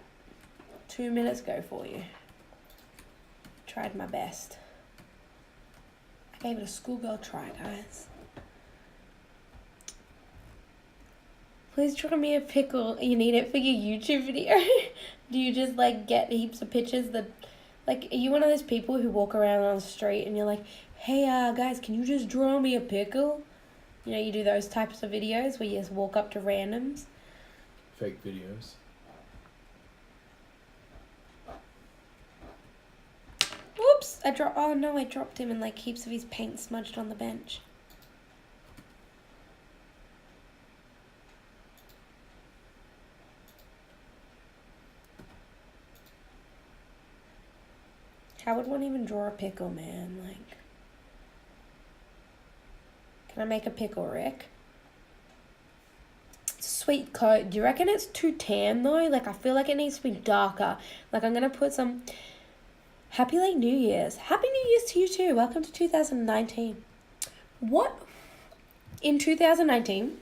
2 minutes ago for you. Tried my best. I gave it a schoolgirl try, guys. Please draw me a pickle. You need it for your YouTube video? Do you just like get heaps of pictures that, like, are you one of those people who walk around on the street and you're like, hey, guys, can you just draw me a pickle? You know, you do those types of videos where you just walk up to randoms. Fake videos. Whoops! I dropped him and like heaps of his paint smudged on the bench. How would one even draw a pickle, man? Like, can I make a pickle, Rick? It's a sweet coat. Do you reckon it's too tan, though? Like, I feel like it needs to be darker. Like, I'm going to put some... Happy late New Year's. Happy New Year's to you, too. Welcome to 2019. What? In 2019,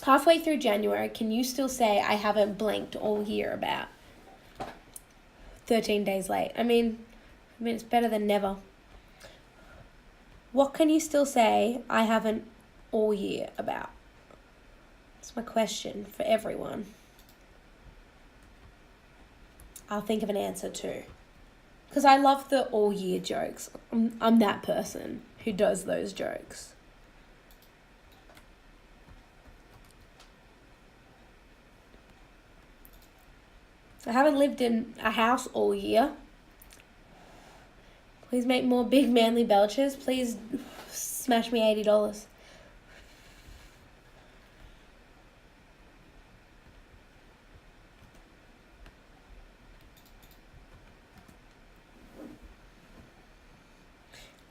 halfway through January, can you still say I haven't blinked all year about 13 days late? I mean, it's better than never. What can you still say I haven't all year about? That's my question for everyone. I'll think of an answer too. Because I love the all year jokes. I'm that person who does those jokes. I haven't lived in a house all year. Please make more big manly belches. Please smash me $80.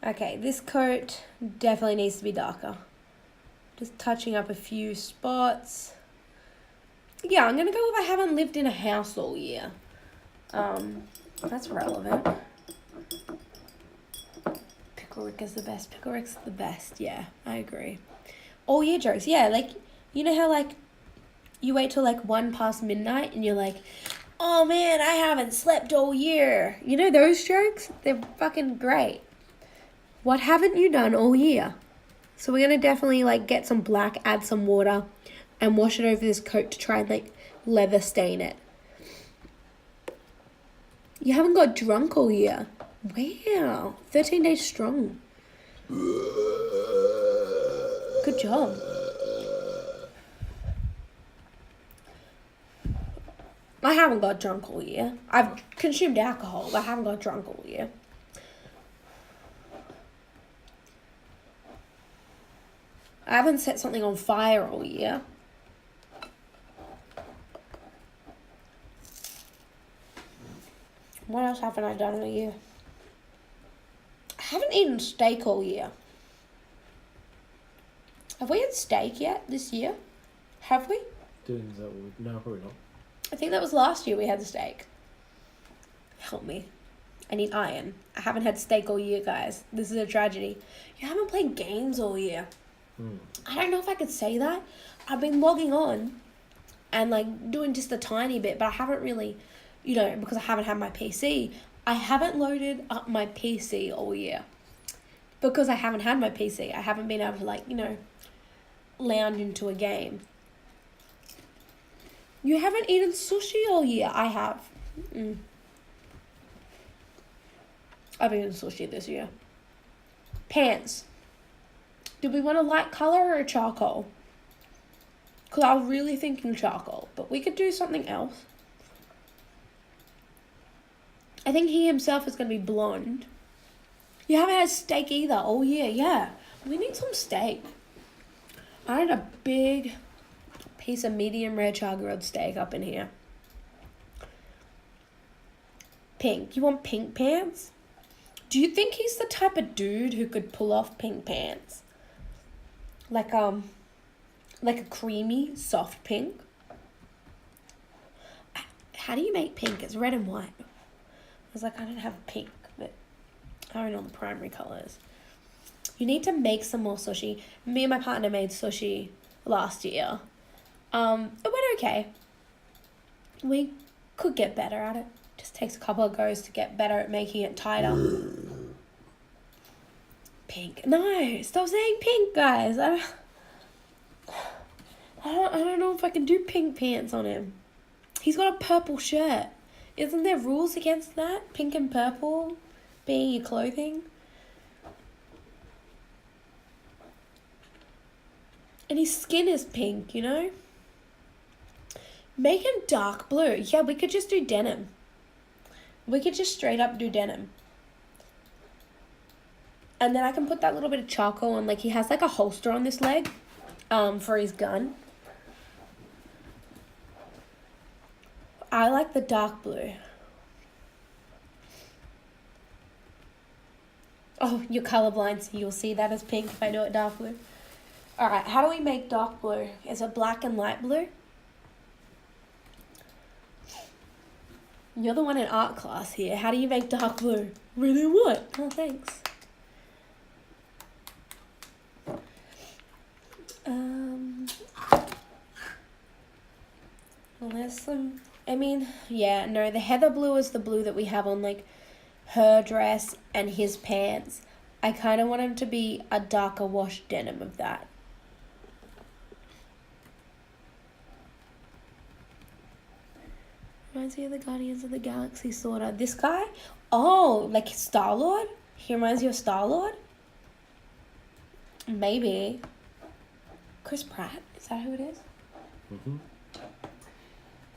Okay, this coat definitely needs to be darker. Just touching up a few spots. Yeah, I'm going to go with I haven't lived in a house all year. That's relevant. Pickle Rick is the best. Pickle Rick's the best. Yeah, I agree. All year jokes. Yeah, like, you know how, like, you wait till, like, 1 past midnight and you're like, oh, man, I haven't slept all year. You know those jokes? They're fucking great. What haven't you done all year? So we're going to definitely, like, get some black, add some water, and wash it over this coat to try and, like, leather stain it. You haven't got drunk all year. Wow. 13 days strong. Good job. I haven't got drunk all year. I've consumed alcohol, but I haven't got drunk all year. I haven't set something on fire all year. What else haven't I done all year? I haven't eaten steak all year. Have we had steak yet this year? Have we? No, probably not. I think that was last year we had the steak. Help me. I need iron. I haven't had steak all year, guys. This is a tragedy. You haven't played games all year. I don't know if I could say that. I've been logging on and like doing just a tiny bit, but I haven't really, you know, because I haven't had my PC. I haven't loaded up my PC all year. because I haven't had my PC. I haven't been able to, like, you know, lounge into a game. You haven't eaten sushi all year. I have. I've eaten sushi this year. Pants. Do we want a light colour or a charcoal? Because I was really thinking charcoal, but we could do something else. I think he himself is going to be blonde. You haven't had steak either all year. Yeah. We need some steak. I had a big piece of medium rare char-grilled steak up in here. Pink. You want pink pants? Do you think he's the type of dude who could pull off pink pants? Like a creamy, soft pink? How do you make pink? It's red and white. I was like, I don't have pink, but I don't know the primary colours. You need to make some more sushi. Me and my partner made sushi last year. It went okay. We could get better at it. Just takes a couple of goes to get better at making it tighter. Pink. No, stop saying pink, guys. I don't know if I can do pink pants on him. He's got a purple shirt. Isn't there rules against that? Pink and purple being your clothing? And his skin is pink, you know? Make him dark blue. Yeah, we could just do denim. We could just straight up do denim. And then I can put that little bit of charcoal on. Like, he has like a holster on this leg for his gun. I like the dark blue. Oh, you're colorblind, so you'll see that as pink if I do it dark blue. Alright, how do we make dark blue? Is it black and light blue? You're the one in art class here. How do you make dark blue? Really what? Oh, thanks. Well, there's some... I mean, yeah, no, the heather blue is the blue that we have on, like, her dress and his pants. I kind of want him to be a darker wash denim of that. Reminds me of the Guardians of the Galaxy, sort of. This guy? Oh, like Star-Lord? He reminds you of Star-Lord? Maybe. Chris Pratt? Is that who it is? Mm-hmm.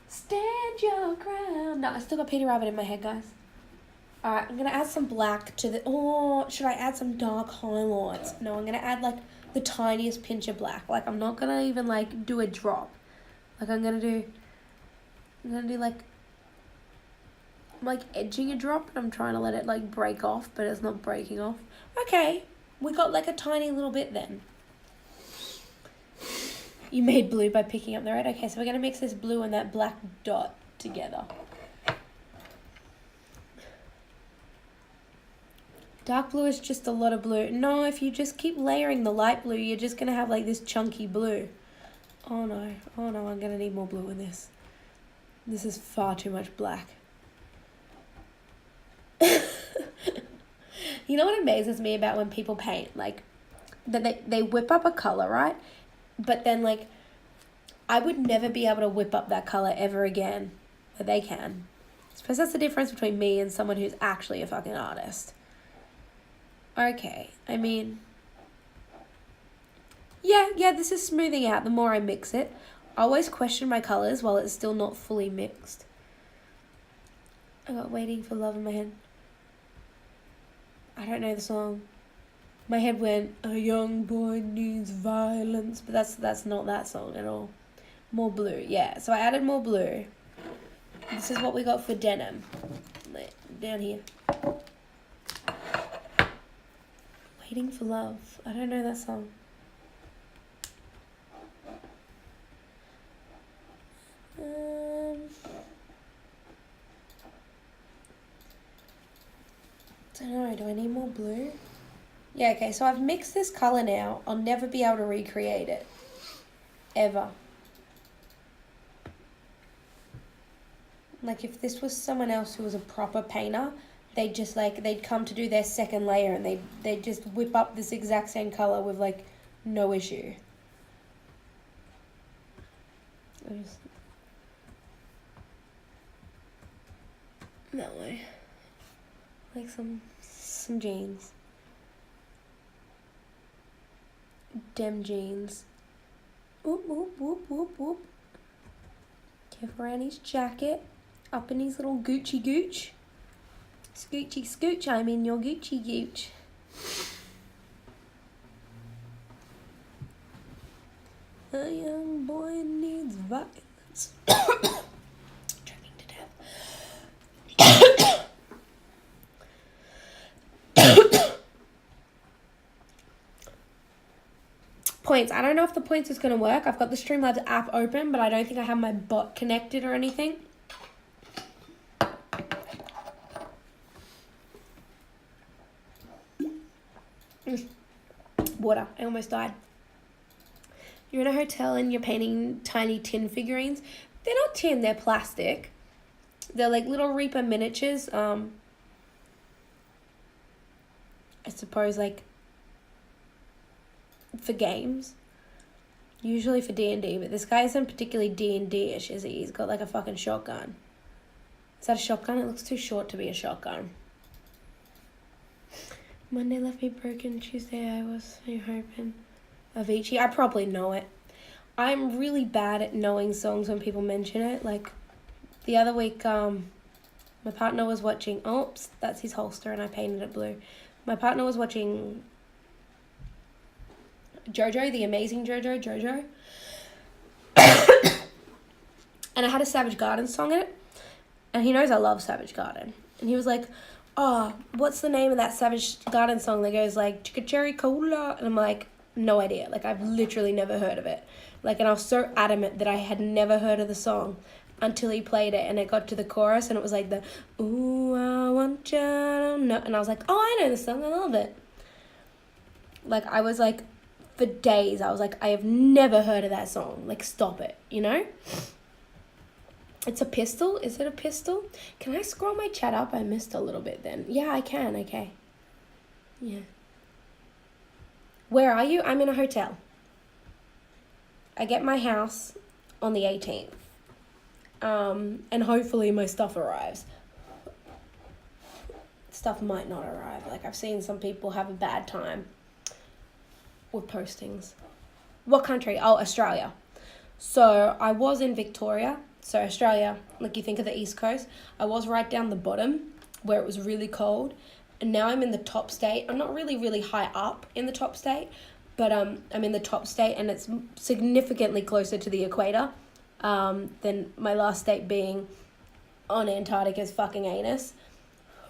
Stand your ground. No, I still got Peter Rabbit in my head, guys. Alright, I'm going to add some black to the... Oh, should I add some dark highlights? No, I'm going to add, like, the tiniest pinch of black. Like, I'm not going to even, like, do a drop. Like, I'm going to do, like... I'm, like, edging a drop, and I'm trying to let it, like, break off, but it's not breaking off. Okay, we got, like, a tiny little bit then. You made blue by picking up the red. Okay, so we're going to mix this blue and that black dot together. Dark blue is just a lot of blue. No, if you just keep layering the light blue, you're just going to have, like, this chunky blue. Oh, no. Oh, no, I'm going to need more blue in this. This is far too much black. You know what amazes me about when people paint? Like, that they whip up a colour, right? But then, like, I would never be able to whip up that colour ever again. But they can. I suppose that's the difference between me and someone who's actually a fucking artist. Okay, I mean... Yeah, this is smoothing out the more I mix it. I always question my colours while it's still not fully mixed. I got Waiting for Love in my head. I don't know the song. My head went, a young boy needs violence, but that's not that song at all. More blue, yeah. So I added more blue. This is what we got for denim. Down here. Waiting for Love. I don't know that song. Don't know, do I need more blue? Yeah, okay, so I've mixed this colour now. I'll never be able to recreate it. Ever. Like, if this was someone else who was a proper painter, they'd just like, they'd come to do their second layer and they'd just whip up this exact same color with like no issue. That way. Like some jeans. Dem jeans. Whoop, whoop, whoop, whoop, whoop. Kev around his jacket. Up in his little Gucci gooch. Scoochy scooch, I'm in your Gucci gooch. A young boy needs violence. Choking to death. Points. I don't know if the points is going to work. I've got the Streamlabs app open, but I don't think I have my bot connected or anything. Water. I almost died. You're in a hotel and you're painting tiny tin figurines. They're not tin, they're plastic. They're like little Reaper miniatures. I suppose like for games. Usually for D&D, but this guy isn't particularly D&D-ish, is he? He's got like a fucking shotgun. Is that a shotgun? It looks too short to be a shotgun. Monday left me broken. Tuesday I was hoping. Avicii. I probably know it. I'm really bad at knowing songs when people mention it. Like the other week, my partner was watching. Oops, that's his holster, and I painted it blue. My partner was watching JoJo, the amazing JoJo. And I had a Savage Garden song in it, and he knows I love Savage Garden, and he was like, "Oh, what's the name of that Savage Garden song that goes like Chicka Cherry Cola?" And I'm like, no idea. Like, I've literally never heard of it. Like, and I was so adamant that I had never heard of the song until he played it, and it got to the chorus, and it was like the, ooh, I want you to know. And I was like, oh, I know this song. I love it. Like, I was like, for days, I was like, I have never heard of that song. Like, stop it, you know? It's a pistol? Is it a pistol? Can I scroll my chat up? I missed a little bit then. Yeah, I can. Okay. Yeah. Where are you? I'm in a hotel. I get my house on the 18th. And hopefully my stuff arrives. Stuff might not arrive. Like, I've seen some people have a bad time with postings. What country? Oh, Australia. So I was in Victoria. So Australia, like you think of the East Coast. I was right down the bottom where it was really cold. And now I'm in the top state. I'm not really high up in the top state, but I'm in the top state, and it's significantly closer to the equator than my last state being on Antarctica's fucking anus.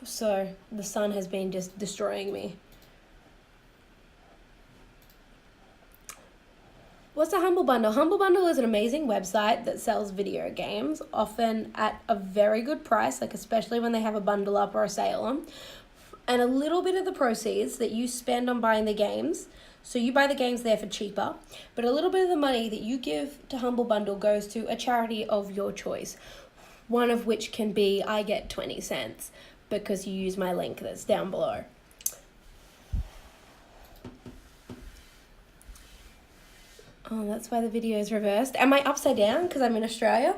So the sun has been just destroying me. What's a Humble Bundle? Humble Bundle is an amazing website that sells video games, often at a very good price, like especially when they have a bundle up or a sale on. And a little bit of the proceeds that you spend on buying the games, so you buy the games there for cheaper, but a little bit of the money that you give to Humble Bundle goes to a charity of your choice, one of which can be I get 20 cents because you use my link that's down below. Oh, that's why the video is reversed. Am I upside down because I'm in Australia?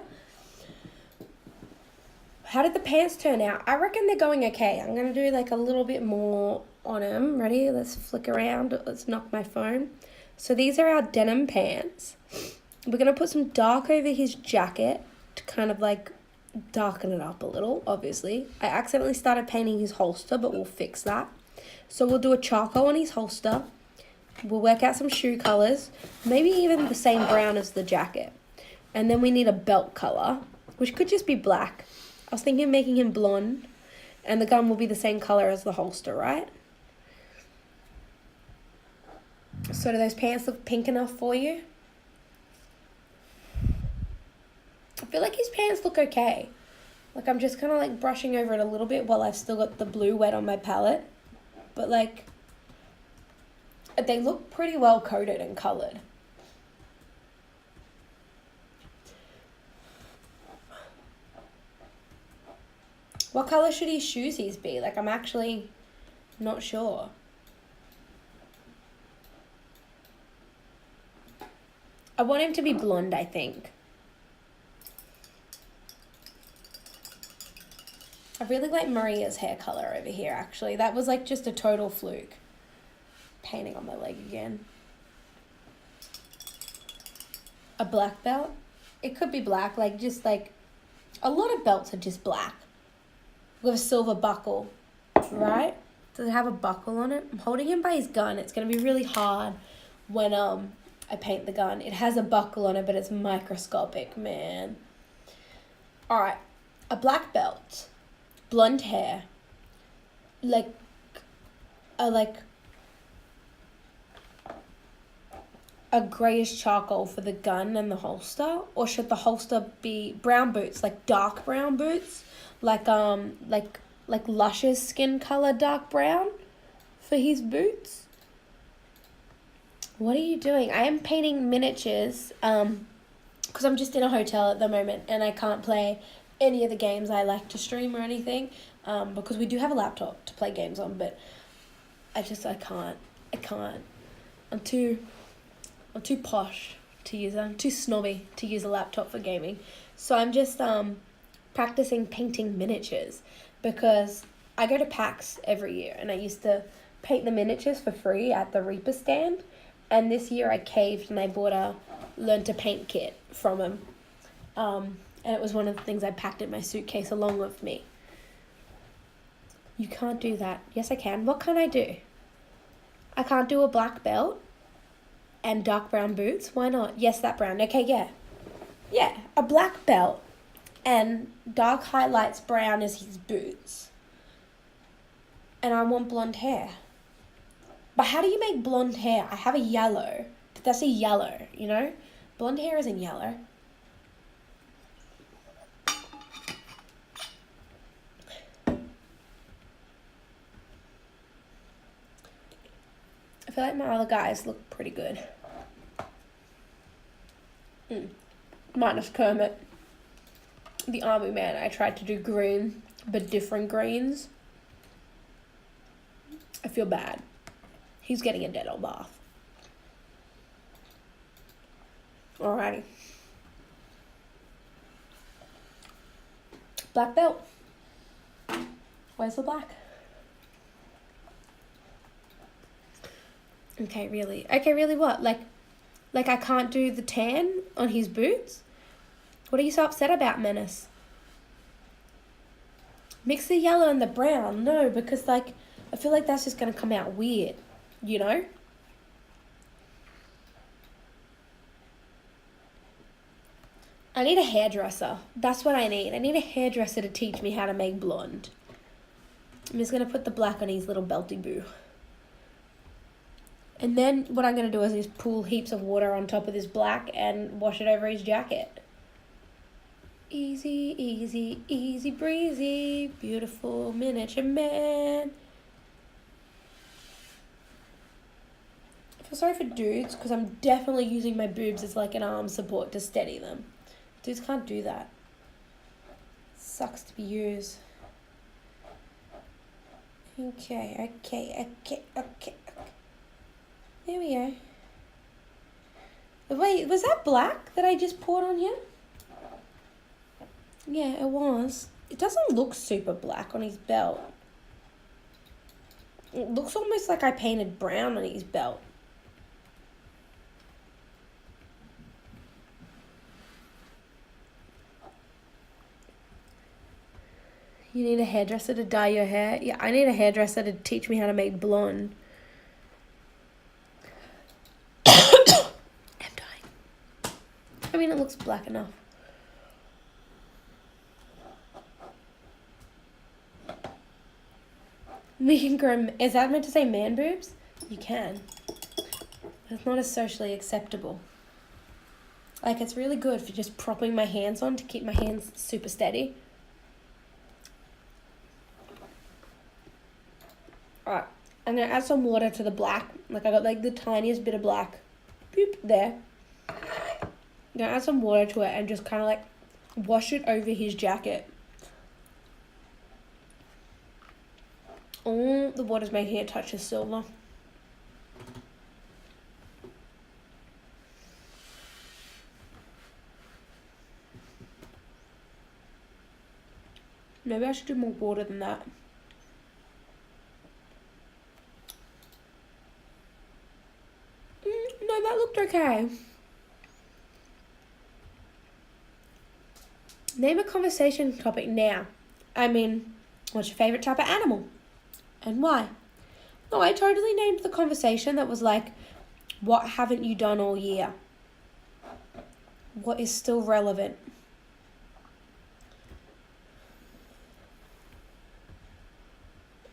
How did the pants turn out? I reckon they're going okay. I'm going to do like a little bit more on them. Ready? Let's flick around. Let's knock my phone. So these are our denim pants. We're going to put some dark over his jacket to kind of like darken it up a little, obviously. I accidentally started painting his holster, but we'll fix that. So we'll do a charcoal on his holster. We'll work out some shoe colors. Maybe even the same brown as the jacket. And then we need a belt color, which could just be black. I was thinking of making him blonde, and the gun will be the same color as the holster, right? So do those pants look pink enough for you? I feel like his pants look okay. Like, I'm just kind of like brushing over it a little bit while I've still got the blue wet on my palette. But like, they look pretty well coated and colored. What colour should his shoesies be? Like, I'm actually not sure. I want him to be blonde, I think. I really like Maria's hair colour over here, actually. That was like just a total fluke. Painting on my leg again. A black belt? It could be black, like just like... A lot of belts are just black. With a silver buckle, right? Does it have a buckle on it? I'm holding him by his gun. It's going to be really hard when I paint the gun. It has a buckle on it, but it's microscopic, man. Alright, a black belt. Blonde hair. Like a greyish charcoal for the gun and the holster, or should the holster be brown boots, like dark brown boots, like Lush's skin color dark brown for his boots? What are you doing? I am painting miniatures because I'm just in a hotel at the moment and I can't play any of the games I like to stream or anything because we do have a laptop to play games on, but I can't. I'm too posh to use it. I'm too snobby to use a laptop for gaming. So I'm just practicing painting miniatures because I go to PAX every year and I used to paint the miniatures for free at the Reaper stand. And this year I caved and I bought a Learn to Paint kit from him. And it was one of the things I packed in my suitcase along with me. You can't do that. Yes, I can. What can I do? I can't do a black belt and dark brown boots. Why not? Yes, that brown. Okay, yeah. Yeah, a black belt and dark highlights brown as his boots. And I want blonde hair. But how do you make blonde hair? I have a yellow, but that's a yellow, you know? Blonde hair isn't yellow. I feel like my other guys look pretty good. Minus Kermit. The army man, I tried to do green, but different greens. I feel bad. He's getting a Dettol bath. Alrighty. Black belt. Where's the black? Okay, really? Okay, really what? Like I can't do the tan on his boots? What are you so upset about, Menace? Mix the yellow and the brown. No, because like, I feel like that's just going to come out weird, you know? I need a hairdresser. That's what I need. I need a hairdresser to teach me how to make blonde. I'm just going to put the black on his little belty boo. And then what I'm going to do is just pour heaps of water on top of this black and wash it over his jacket. Easy, easy, easy breezy, beautiful miniature man. I feel sorry for dudes because I'm definitely using my boobs as like an arm support to steady them. Dudes can't do that. Sucks to be used. Okay. There we go. Wait, was that black that I just poured on him? Yeah, it was. It doesn't look super black on his belt. It looks almost like I painted brown on his belt. You need a hairdresser to dye your hair? Yeah, I need a hairdresser to teach me how to make blonde. I'm dying. I mean, it looks black enough. We can grow... Is that meant to say man boobs? You can. It's not as socially acceptable. Like, it's really good for just propping my hands on to keep my hands super steady. Alright. I'm going to add some water to the black. Like, I got, like, the tiniest bit of black. Boop, there. I'm going to add some water to it and just kind of, like, wash it over his jacket. Oh, the water's making it touch the silver. Maybe I should do more water than that. No, that looked okay. Name a conversation topic now. I mean, what's your favourite type of animal? And why? No, I totally named the conversation that was like, what haven't you done all year? What is still relevant?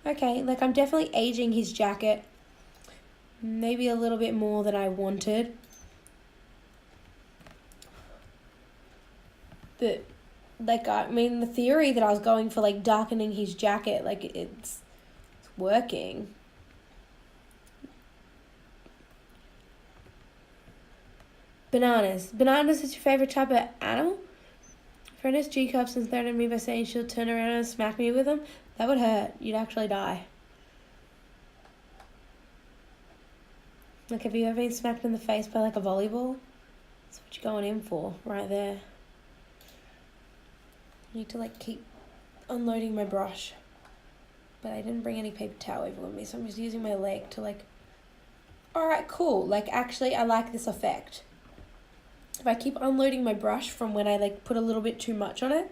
Okay, like I'm definitely aging his jacket. Maybe a little bit more than I wanted. But, like, I mean, the theory that I was going for, like, darkening his jacket, like, it's working. Bananas. Bananas is your favourite type of animal? Friend has G cups and threatened me by saying she'll turn around and smack me with them. That would hurt. You'd actually die. Like, have you ever been smacked in the face by, like, a volleyball? That's what you're going in for, right there. I need to, like, keep unloading my brush. But I didn't bring any paper towel over with me, so I'm just using my leg to, like... Alright, cool. Like, actually, I like this effect. If I keep unloading my brush from when I, like, put a little bit too much on it,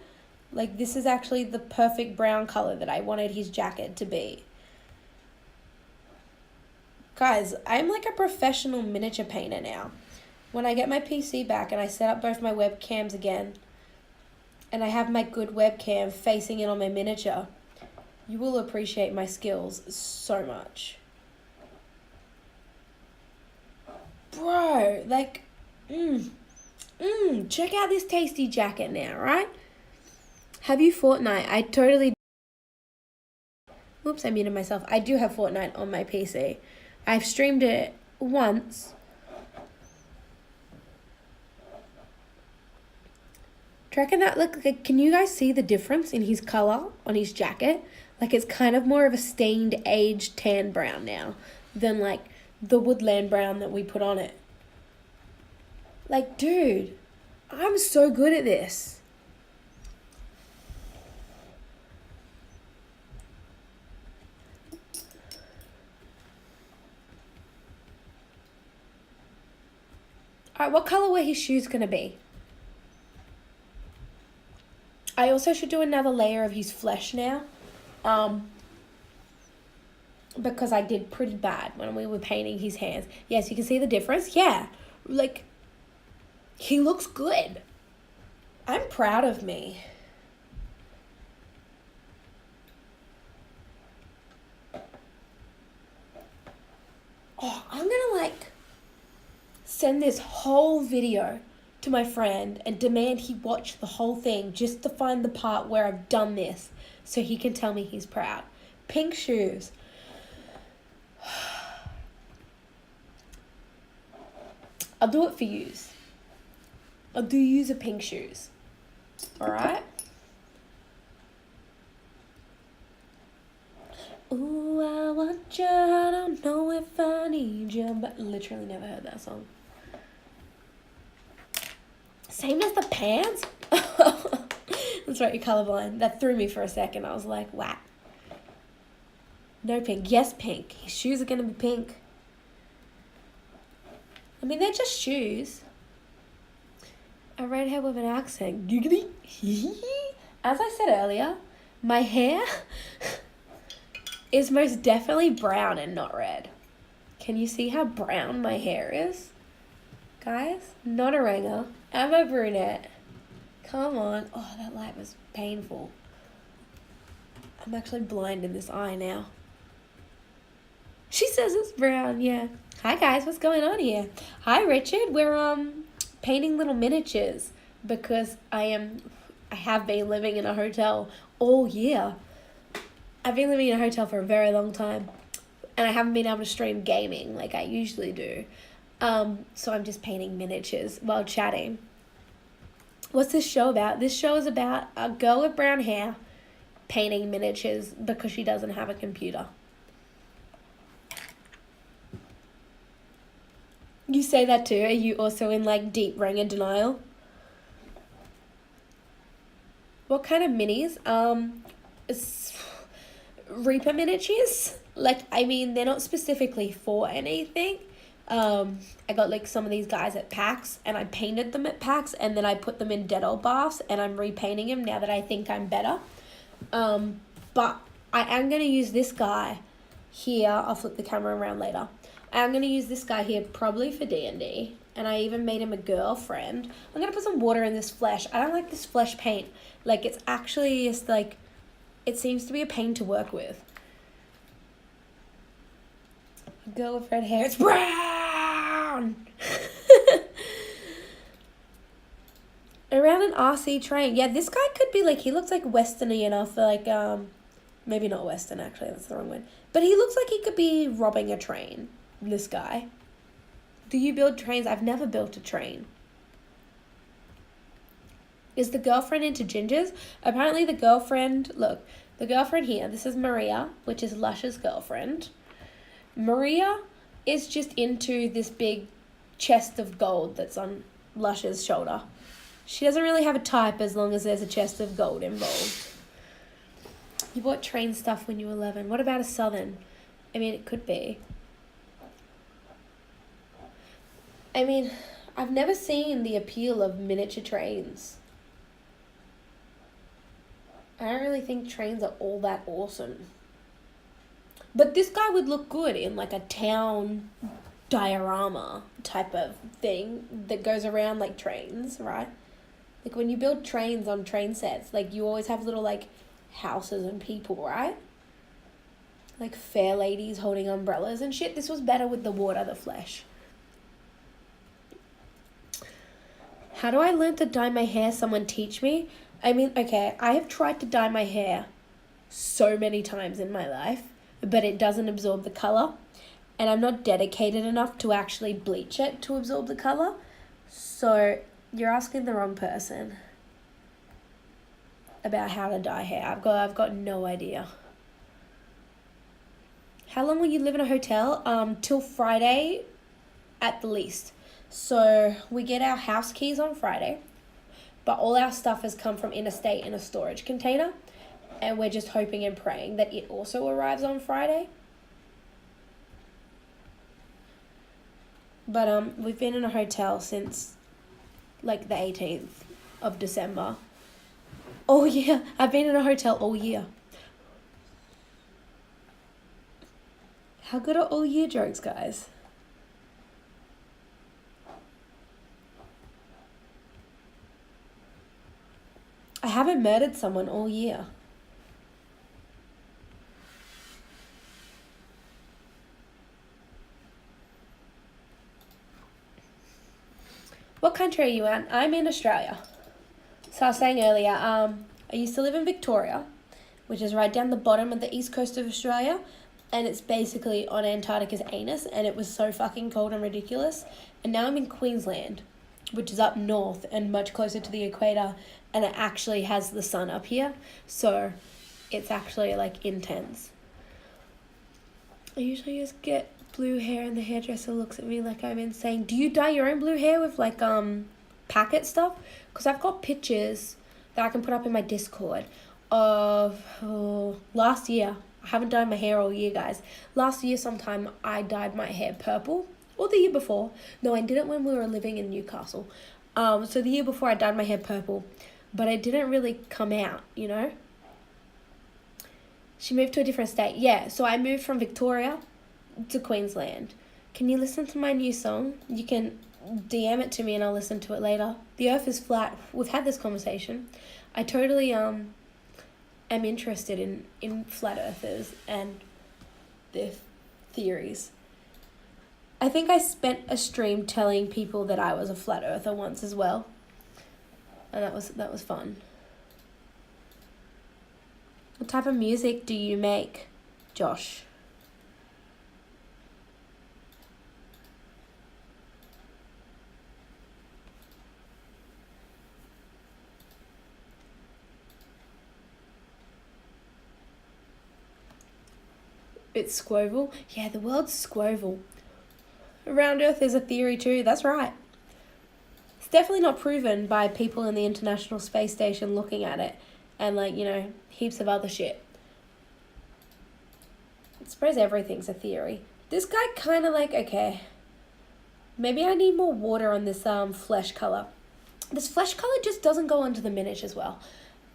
like, this is actually the perfect brown colour that I wanted his jacket to be. Guys, I'm like a professional miniature painter now. When I get my PC back and I set up both my webcams again, and I have my good webcam facing in on my miniature, you will appreciate my skills so much. Bro, like, check out this tasty jacket now, right? Have you Fortnite? I totally... Whoops, I muted myself. I do have Fortnite on my PC. I've streamed it once. Do you reckon that, like, can you guys see the difference in his colour on his jacket? Like, it's kind of more of a stained, aged tan brown now than, like, the woodland brown that we put on it. Like, dude, I'm so good at this. Alright, what colour were his shoes going to be? I also should do another layer of his flesh now. Because I did pretty bad when we were painting his hands. Yes, you can see the difference. Yeah, like, he looks good. I'm proud of me. Oh, I'm gonna, like, send this whole video to my friend and demand he watch the whole thing just to find the part where I've done this so he can tell me he's proud. Pink shoes. I'll do it for yous. I'll do yous a pink shoes. Alright? Ooh, I want you, I don't know if I need you, but literally never heard that song. Same as the pants? That's right, you're colorblind. That threw me for a second. I was like, wow. No pink. Yes, pink. His shoes are going to be pink. I mean, they're just shoes. A redhead with an accent. Giggity. As I said earlier, my hair is most definitely brown and not red. Can you see how brown my hair is? Guys, not a ringer. I'm a brunette. Come on. Oh, that light was painful. I'm actually blind in this eye now. She says it's brown, yeah. Hi guys, what's going on here? Hi Richard, we're painting little miniatures because I have been living in a hotel all year. I've been living in a hotel for a very long time and I haven't been able to stream gaming like I usually do. So I'm just painting miniatures while chatting. What's this show about? This show is about a girl with brown hair painting miniatures because she doesn't have a computer. You say that too? Are you also in like deep Ranger denial? What kind of minis? Reaper miniatures. Like, I mean, they're not specifically for anything. I got like some of these guys at PAX, and I painted them at PAX, and then I put them in Dettol baths, and I'm repainting them now that I think I'm better. But I am going to use this guy here. I'll flip the camera around later. I am going to use this guy here probably for D&D, and I even made him a girlfriend. I'm going to put some water in this flesh. I don't like this flesh paint. Like, it's actually just like, it seems to be a pain to work with. A girl with red hair. It's brown! Around an RC train. Yeah, this guy could be like, he looks like Western-y enough for like, maybe not Western actually, that's the wrong word. But he looks like he could be robbing a train, this guy. Do you build trains? I've never built a train. Is the girlfriend into gingers? Apparently the girlfriend, look, the girlfriend here, this is Maria, which is Lush's girlfriend. Maria is just into this big chest of gold that's on Lush's shoulder. She doesn't really have a type as long as there's a chest of gold involved. You bought train stuff when you were 11. What about a Southern? I mean, it could be. I mean, I've never seen the appeal of miniature trains. I don't really think trains are all that awesome. But this guy would look good in like a town diorama type of thing that goes around like trains, right? Like when you build trains on train sets, like you always have little like houses and people, right? Like fair ladies holding umbrellas and shit. This was better with the water, the flesh. How do I learn to dye my hair? Someone teach me? I mean, okay, I have tried to dye my hair so many times in my life, but it doesn't absorb the color. And I'm not dedicated enough to actually bleach it to absorb the color. So you're asking the wrong person about how to dye hair. I've got no idea. How long will you live in a hotel? Till Friday at the least. So we get our house keys on Friday, but all our stuff has come from interstate in a storage container, and we're just hoping and praying that it also arrives on Friday. But we've been in a hotel since like the 18th of December. Oh yeah, I've been in a hotel all year. How good are all year jokes, guys? I haven't murdered someone all year. What country are you in? I'm in Australia. So I was saying earlier, I used to live in Victoria, which is right down the bottom of the east coast of Australia, and it's basically on Antarctica's anus, and it was so fucking cold and ridiculous. And now I'm in Queensland, which is up north and much closer to the equator, and it actually has the sun up here, so it's actually like intense. I usually just get blue hair and the hairdresser looks at me like I'm insane. Do you dye your own blue hair with like packet stuff? Because I've got pictures that I can put up in my Discord of last year. I haven't dyed my hair all year, guys. Last year sometime I dyed my hair purple, or the year before. No, I did it when we were living in Newcastle. So the year before I dyed my hair purple, but it didn't really come out, you know? She moved to a different state. Yeah, so I moved from Victoria to Queensland. Can you listen to my new song? You can DM it to me and I'll listen to it later. The earth is flat. We've had this conversation. I totally am interested in flat earthers and their theories. I think I spent a stream telling people that I was a flat earther once as well. And that was fun. What type of music do you make, Josh? It's squoval. Yeah, the world's squoval. Around Earth is a theory too. That's right. It's definitely not proven by people in the International Space Station looking at it, and like, you know, heaps of other shit. I suppose everything's a theory. This guy kind of like, okay, maybe I need more water on this flesh color. This flesh color just doesn't go onto the miniatures well.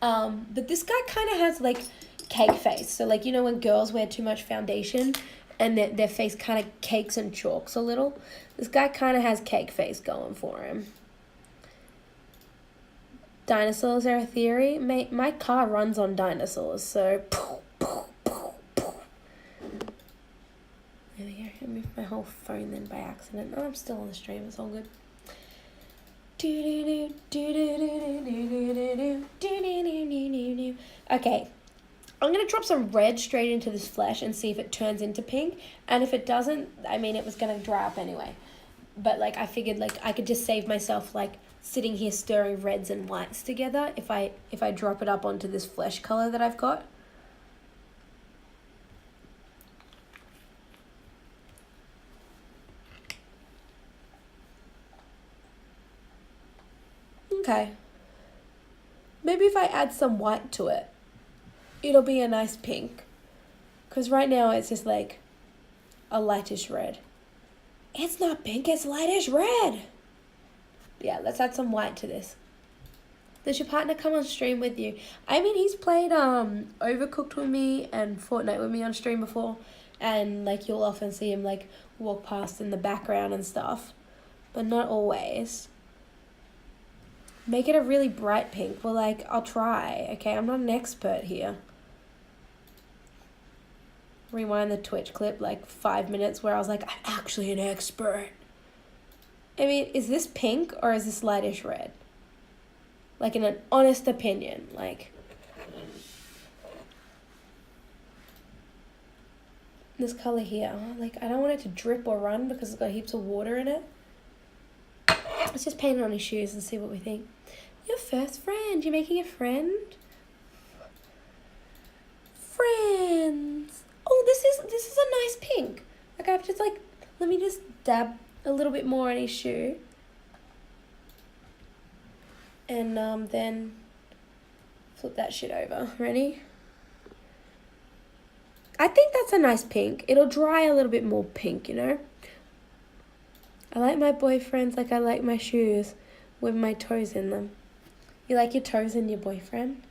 But this guy kind of has like cake face. So like, you know, when girls wear too much foundation and their face kind of cakes and chalks a little. This guy kind of has cake face going for him. Dinosaurs are a theory. My car runs on dinosaurs, so... There we go. I moved my whole phone then by accident. Oh, I'm still on the stream. It's all good. Okay. I'm going to drop some red straight into this flesh and see if it turns into pink. And if it doesn't, I mean, it was going to dry up anyway. But, like, I figured, like, I could just save myself, like, sitting here stirring reds and whites together if I drop it up onto this flesh color that I've got. Okay. Maybe if I add some white to it, it'll be a nice pink. Because right now it's just like a lightish red. It's not pink, it's lightish red. Yeah, let's add some white to this. Does your partner come on stream with you? I mean, he's played Overcooked with me and Fortnite with me on stream before. And like, you'll often see him like walk past in the background and stuff. But not always. Make it a really bright pink. Well, like, I'll try. Okay, I'm not an expert here. Rewind the Twitch clip like 5 minutes where I was like, I'm actually an expert. I mean, is this pink or is this lightish red? Like, in an honest opinion, like... This color here, like, I don't want it to drip or run because it's got heaps of water in it. Let's just paint it on his shoes and see what we think. Your first friend, you're making a friend? Friends! Oh, this is a nice pink. Okay, I've just like, let me just dab a little bit more on his shoe. And then flip that shit over. Ready? I think that's a nice pink. It'll dry a little bit more pink, you know? I like my boyfriends like I like my shoes with my toes in them. You like your toes in your boyfriend?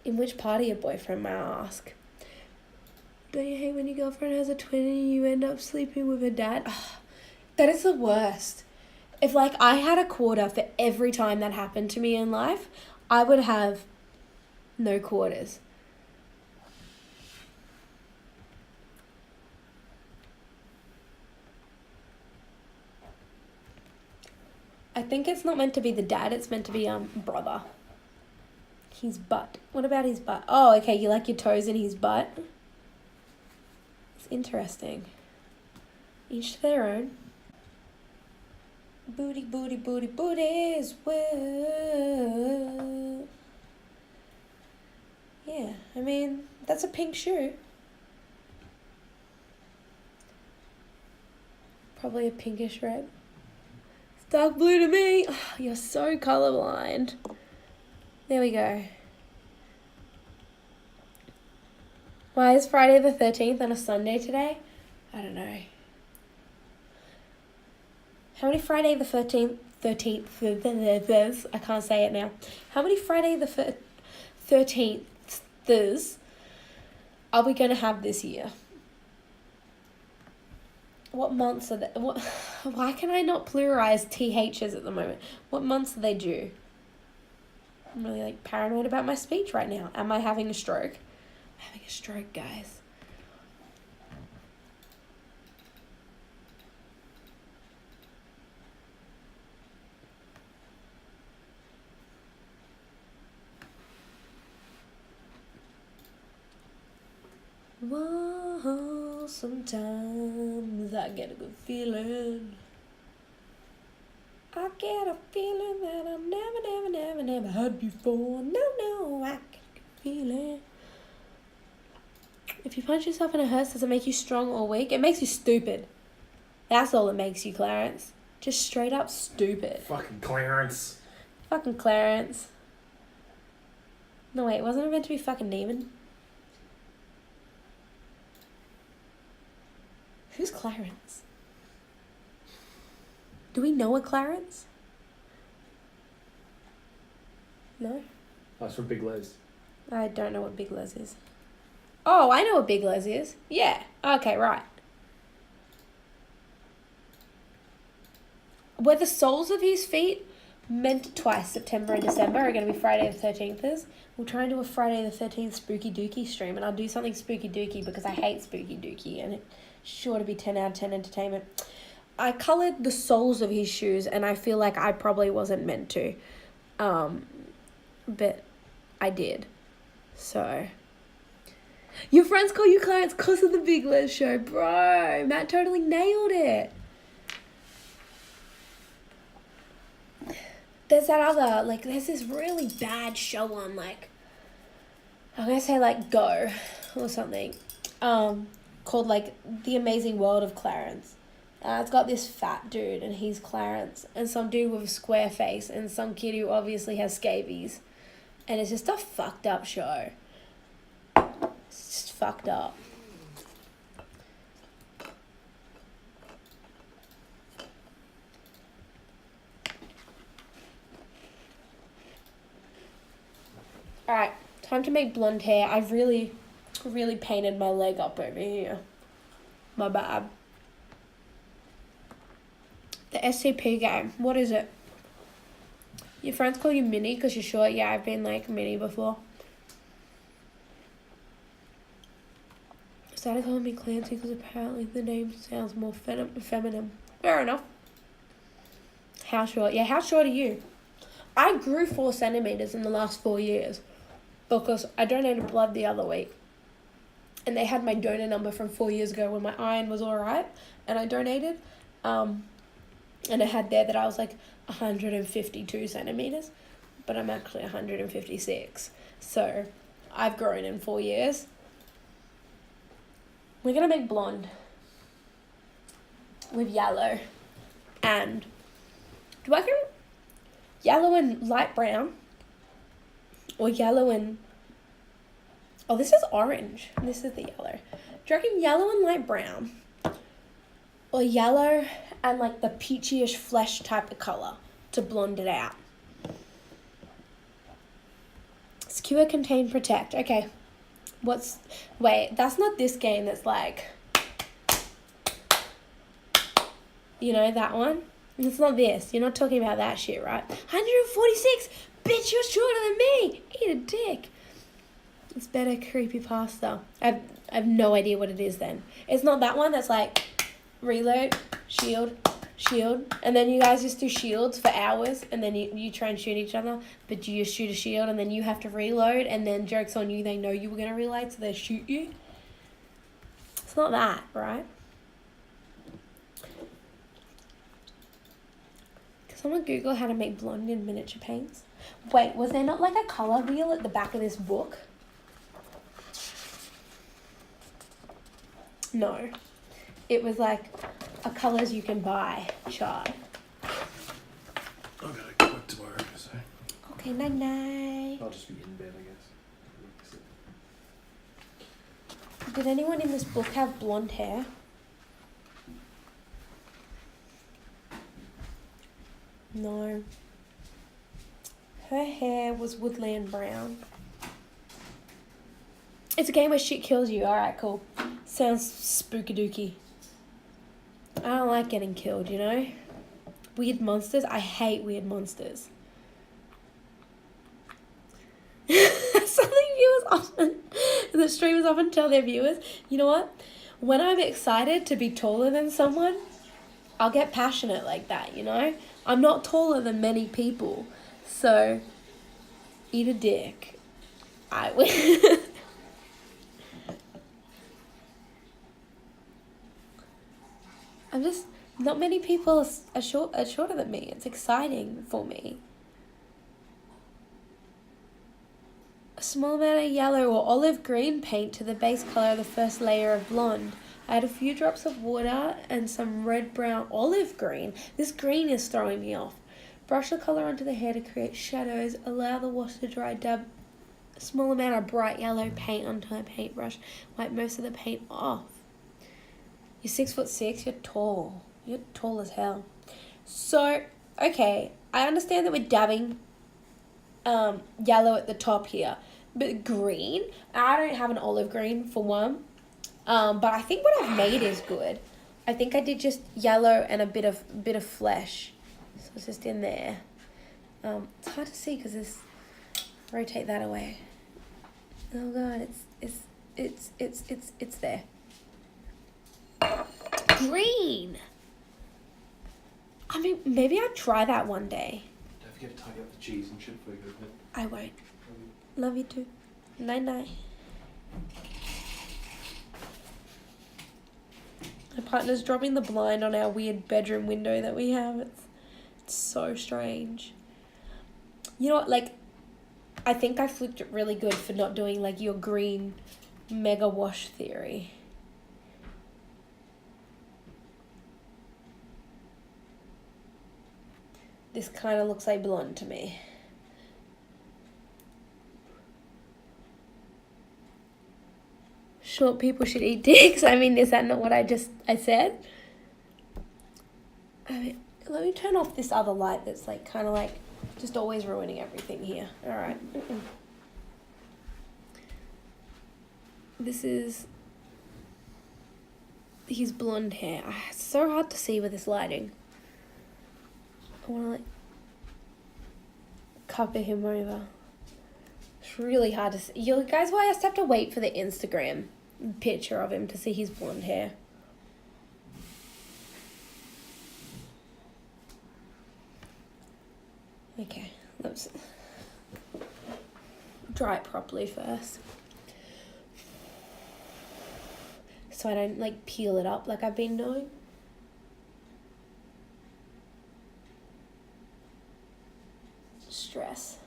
In which part of your boyfriend, may I ask? Don't you hate when your girlfriend has a twin and you end up sleeping with her dad? Oh, that is the worst. If, like, I had a quarter for every time that happened to me in life, I would have no quarters. I think it's not meant to be the dad, it's meant to be brother. His butt. What about his butt? Oh, okay, you like your toes in his butt? It's interesting. Each to their own. Booty, booty, booty, booties. Whoa. Yeah, I mean, that's a pink shoe. Probably a pinkish red. It's dark blue to me. Oh, you're so colorblind. There we go. Why is Friday the 13th on a Sunday today? I don't know. How many Friday the 13th, I can't say it now. How many Friday the 13th are we going to have this year? What months are they? Why can I not pluralize THs at the moment? What months are they due? I'm really like paranoid about my speech right now. Am I having a stroke? I'm having a stroke, guys. Whoa, sometimes I get a good feeling. I get a feeling that I've never had before. No, I get a good feeling. If you punch yourself and it hurts, does it make you strong or weak? It makes you stupid. That's all it makes you, Clarence. Just straight up stupid. Fucking Clarence. Fucking Clarence. No, wait, wasn't it meant to be fucking Neiman? Who's Clarence? Do we know a Clarence? No? That's from Big Les. I don't know what Big Les is. Oh, I know what Big Les is. Yeah. Okay, right. Were the soles of his feet meant twice, September and December, are going to be Friday the 13th. We'll try and do a Friday the 13th spooky dookie stream, and I'll do something spooky dookie because I hate spooky dookie, and it's sure to be 10 out of 10 entertainment. I coloured the soles of his shoes, and I feel like I probably wasn't meant to. But I did. So... Your friends call you Clarence because of the Big Les show. Bro, Matt totally nailed it. There's that other, like, there's this really bad show on, like, I'm going to say, like, Go or something, called, like, The Amazing World of Clarence. It's got this fat dude, and he's Clarence, and some dude with a square face, and some kid who obviously has scabies. And it's just a fucked up show. It's just fucked up. Alright, time to make blonde hair. I've really painted my leg up over here. My bad. The SCP game. What is it? Your friends call you Minnie because you're short? Yeah, I've been like Minnie before. Started calling me Clancy because apparently the name sounds more feminine. Fair enough. How short? Yeah, how short are you? I grew 4 centimeters in the last 4 years because I donated blood the other week. And they had my donor number from 4 years ago when my iron was alright. And I donated. And it had there that I was like 152 centimeters. But I'm actually 156. So I've grown in 4 years. We're going to make blonde with yellow and, do I reckon yellow and light brown or yellow and, oh, this is orange. This is the yellow. Do you reckon yellow and light brown or yellow and like the peachy-ish flesh type of colour to blonde it out? Secure, contain, protect. Okay. Wait, that's not this game that's like, you know, that one? It's not this. You're not talking about that shit, right? 146! Bitch, you're shorter than me! Eat a dick. It's better creepypasta. I have no idea what it is then. It's not that one that's like, reload, shield, and then you guys just do shields for hours, and then you try and shoot each other, but you just shoot a shield, and then you have to reload, and then joke's on you, they know you were going to reload, so they shoot you. It's not that, right? Can someone Google how to make blonde in miniature paints? Wait, was there not like a colour wheel at the back of this book? No. It was like a colours you can buy chart. I gotta go work tomorrow, so. Okay, night-night. I'll just be in bed, I guess. Did anyone in this book have blonde hair? No. Her hair was woodland brown. It's a game where shit kills you. Alright, cool. Sounds spooky-dooky. I don't like getting killed, you know? Weird monsters? I hate weird monsters. Something the streamers often tell their viewers, you know what? When I'm excited to be taller than someone, I'll get passionate like that, you know? I'm not taller than many people, so eat a dick. I will. I'm just, not many people are shorter than me. It's exciting for me. small amount of yellow or olive green paint to the base color of the first layer of blonde. Add a few drops of water and some red, brown, olive green. This green is throwing me off. Brush the color onto the hair to create shadows. Allow the wash to dry. Dab a small amount of bright yellow paint onto a paintbrush. Wipe most of the paint off. You're 6'6", you're tall. You're tall as hell. So, okay, I understand that we're dabbing yellow at the top here. But green, I don't have an olive green for one. But I think what I've made is good. I think I did just yellow and a bit of flesh. So it's just in there. It's hard to see because this. Rotate that away. Oh god, it's there. Green. I mean, maybe I'll try that one day. Don't forget to tidy up the cheese and shit before you go to bed. I won't. Love you too. Night. My partner's dropping the blind on our weird bedroom window that we have. It's so strange. You know what, like, I think I flipped it really good for not doing, like, your green mega wash theory. This kind of looks like blonde to me. Short people should eat dicks. I mean, is that not what I said? I mean, let me turn off this other light that's like kind of like just always ruining everything here. All right. This is his blonde hair. It's so hard to see with this lighting. I want to like cover him over. It's really hard to see. You guys will just have to wait for the Instagram picture of him to see his blonde hair. Okay, let's dry it properly first. So I don't like peel it up like I've been doing. Stress.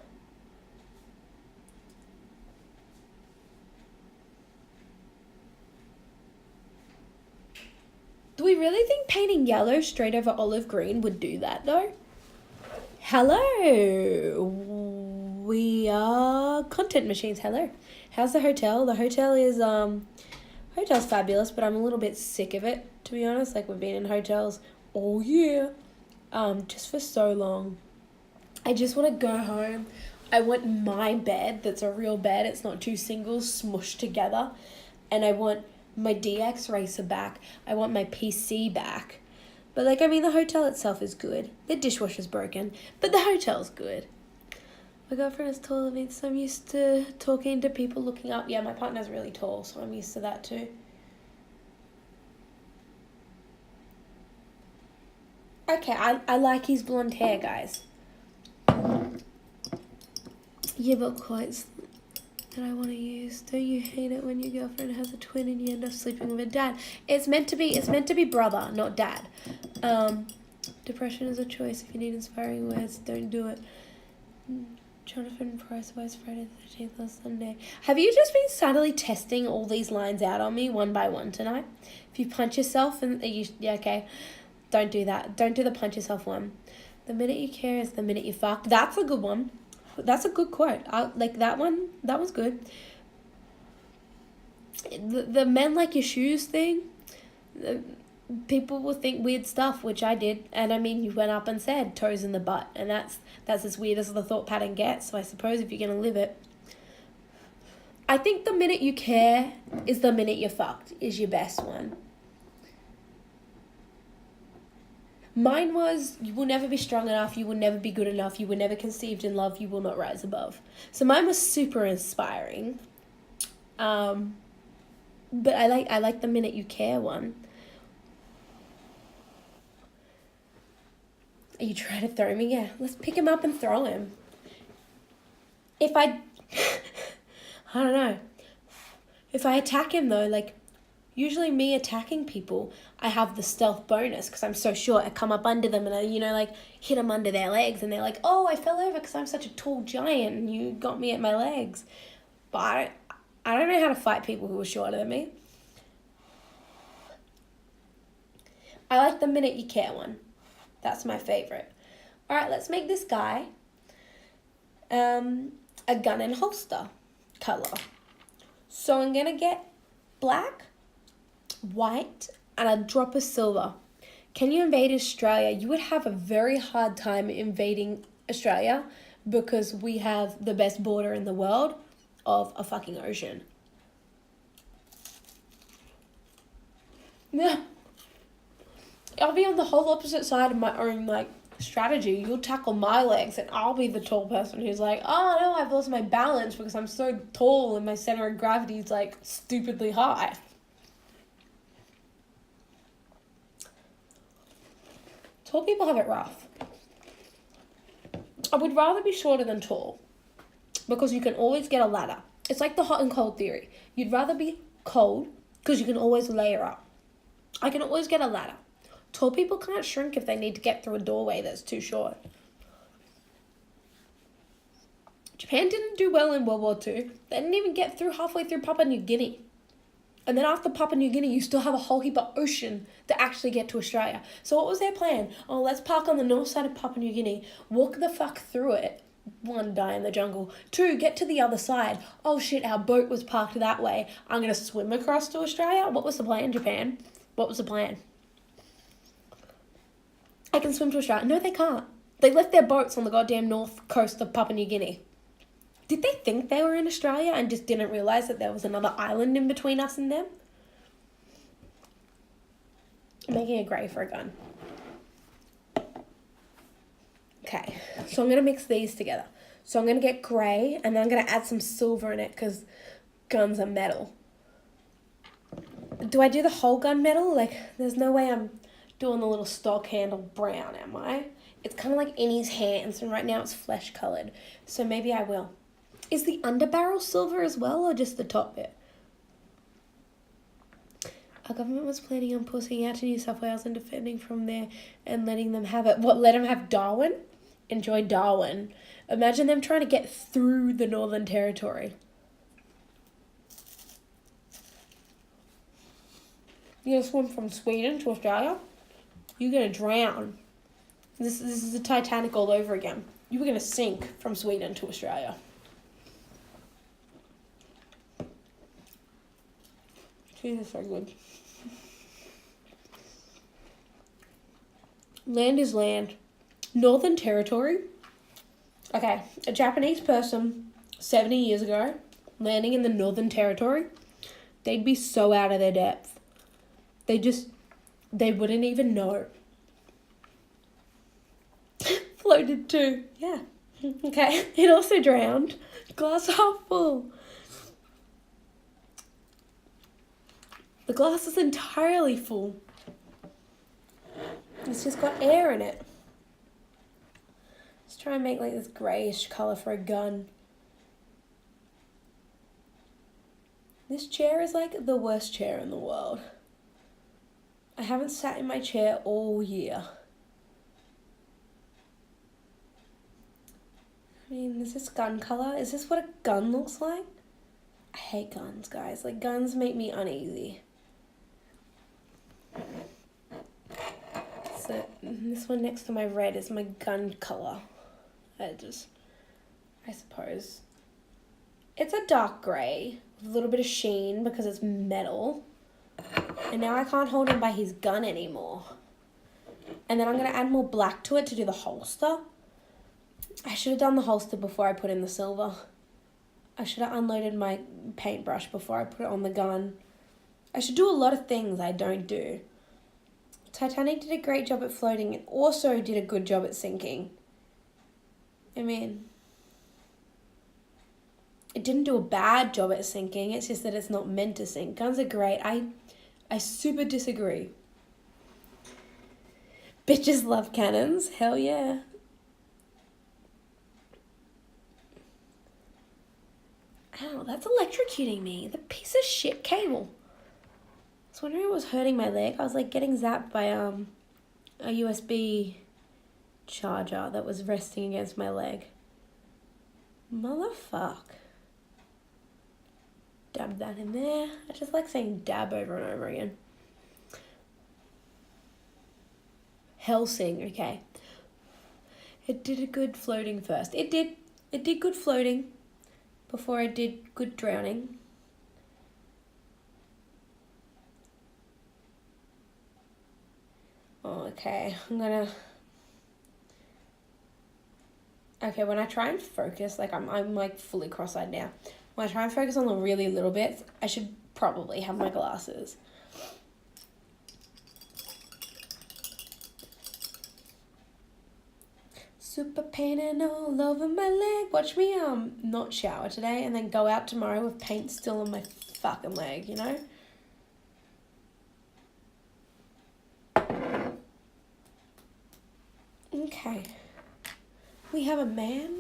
Do we really think painting yellow straight over olive green would do that though? Hello, we are content machines. Hello, how's the hotel? The hotel is hotel's fabulous, but I'm a little bit sick of it, to be honest. Like, we've been in hotels all year, just for so long. I just want to go home. I want my bed that's a real bed. It's not two singles smushed together, and I want my DX Racer back. I want my PC back. But, like, I mean, the hotel itself is good. The dishwasher's broken, but the hotel's good. My girlfriend is taller than me, so I'm used to talking to people looking up. Yeah, my partner's really tall, so I'm used to that too. Okay, I like his blonde hair, guys. Yearbook quotes that I want to use. Don't you hate it when your girlfriend has a twin and you end up sleeping with a dad? It's meant to be brother, not dad. Depression is a choice. If you need inspiring words, don't do it. Jonathan Price was Friday the 13th last Sunday. Have you just been subtly testing all these lines out on me one by one tonight? If you punch yourself and yeah, okay. Don't do that. Don't do the punch yourself one. The minute you care is the minute you fuck. That's a good one. That's a good quote. I like that one. That was good. The men like your shoes thing, people will think weird stuff, which I did. And I mean, you went up and said toes in the butt. And that's as weird as the thought pattern gets. So I suppose if you're going to live it. I think the minute you care is the minute you're fucked is your best one. Mine was, you will never be strong enough, you will never be good enough, you were never conceived in love, you will not rise above. So mine was super inspiring. But I like the minute you care one. Are you trying to throw me? Yeah, let's pick him up and throw him. If I don't know. If I attack him though, like, usually me attacking people, I have the stealth bonus because I'm so short. I come up under them and I, like, hit them under their legs and they're like, oh, I fell over because I'm such a tall giant and you got me at my legs. But I don't know how to fight people who are shorter than me. I like the Minute You Care one. That's my favourite. Alright, let's make this guy a gun and holster colour. So I'm going to get black, white, and a drop of silver. Can you invade Australia? You would have a very hard time invading Australia because we have the best border in the world of a fucking ocean. Yeah. I'll be on the whole opposite side of my own, like, strategy. You'll tackle my legs and I'll be the tall person who's like, oh no, I've lost my balance because I'm so tall and my center of gravity is, like, stupidly high. Tall people have it rough. I would rather be shorter than tall because you can always get a ladder. It's like the hot and cold theory. You'd rather be cold because you can always layer up. I can always get a ladder. Tall people can't shrink if they need to get through a doorway that's too short. Japan didn't do well in World War II. They didn't even get through halfway through Papua New Guinea. And then after Papua New Guinea, you still have a whole heap of ocean to actually get to Australia. So what was their plan? Oh, let's park on the north side of Papua New Guinea, walk the fuck through it. 1, die in the jungle. 2, get to the other side. Oh shit, our boat was parked that way. I'm going to swim across to Australia? What was the plan, Japan? What was the plan? I can swim to Australia. No, they can't. They left their boats on the goddamn north coast of Papua New Guinea. Did they think they were in Australia and just didn't realise that there was another island in between us and them? I'm making a grey for a gun. Okay, so I'm going to mix these together. So I'm going to get grey and then I'm going to add some silver in it because guns are metal. Do I do the whole gun metal? Like, there's no way I'm doing the little stock handle brown, am I? It's kind of like Annie's hands, and right now it's flesh coloured. So maybe I will. Is the underbarrel silver as well, or just the top bit? Our government was planning on pushing out to New South Wales and defending from there and letting them have it. What, let them have Darwin? Enjoy Darwin. Imagine them trying to get through the Northern Territory. You're gonna swim from Sweden to Australia? You're gonna drown. This is the Titanic all over again. You were gonna sink from Sweden to Australia. Cheese is so good. Land is land. Northern Territory. Okay, a Japanese person 70 years ago landing in the Northern Territory, they'd be so out of their depth. They wouldn't even know. Floated too. Yeah. Okay. It also drowned. Glass half full. The glass is entirely full. It's just got air in it. Let's try and make like this greyish colour for a gun. This chair is like the worst chair in the world. I haven't sat in my chair all year. I mean, is this gun colour? Is this what a gun looks like? I hate guns, guys. Like, guns make me uneasy. So, this one next to my red is my gun colour. I suppose. It's a dark grey with a little bit of sheen because it's metal. And now I can't hold him by his gun anymore. And then I'm going to add more black to it to do the holster. I should have done the holster before I put in the silver. I should have unloaded my paintbrush before I put it on the gun. I should do a lot of things I don't do. Titanic did a great job at floating and also did a good job at sinking. I mean, it didn't do a bad job at sinking. It's just that it's not meant to sink. Guns are great. I super disagree. Bitches love cannons. Hell yeah. Ow, that's electrocuting me. The piece of shit cable. I was wondering if it was hurting my leg. I was like getting zapped by a USB charger that was resting against my leg. Motherfuck. Dab that in there. I just like saying dab over and over again. Helsing, okay. It did a good floating first. It did good floating before it did good drowning. Oh, okay, okay, when I try and focus, like I'm like fully cross-eyed now. When I try and focus on the really little bits, I should probably have my glasses. Super painting all over my leg. Watch me not shower today and then go out tomorrow with paint still on my fucking leg, you know? Okay. We have a man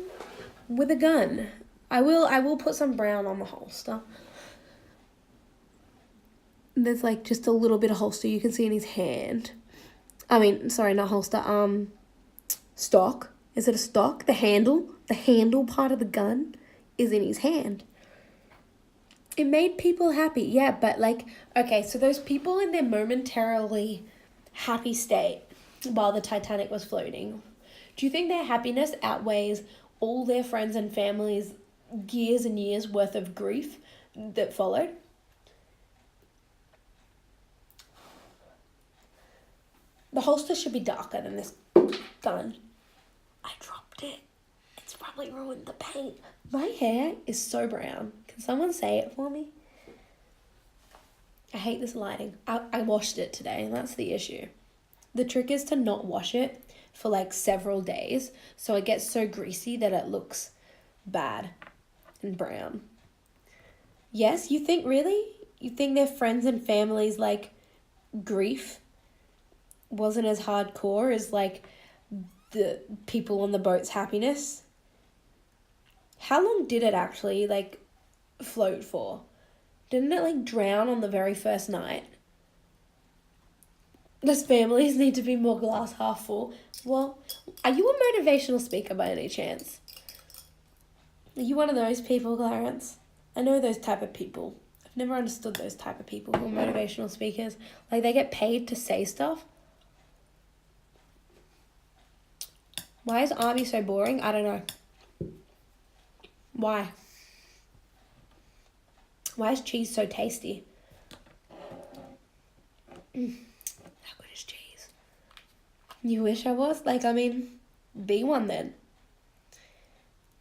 with a gun. I will put some brown on the holster. There's like just a little bit of holster you can see in his hand. I mean, sorry, not holster, stock. Is it a stock? The handle part of the gun is in his hand. It made people happy, yeah, but like, okay, so those people in their momentarily happy state while the Titanic was floating, do you think their happiness outweighs all their friends and families' years and years worth of grief that followed? The holster should be darker than this gun. I dropped it. It's probably ruined the paint. My hair is so brown. Can someone say it for me? I hate this lighting. I washed it today, and that's the issue. The trick is to not wash it for like several days, so it gets so greasy that it looks bad and brown. Yes, you think really? You think their friends and families like grief wasn't as hardcore as like the people on the boat's happiness? How long did it actually like float for? Didn't it like drown on the very first night? Those families need to be more glass half full. Well, are you a motivational speaker by any chance? Are you one of those people, Clarence? I know those type of people. I've never understood those type of people who are motivational speakers. Like, they get paid to say stuff. Why is army so boring? I don't know. Why? Why is cheese so tasty? How good is cheese? You wish I was? Like, I mean, be one then.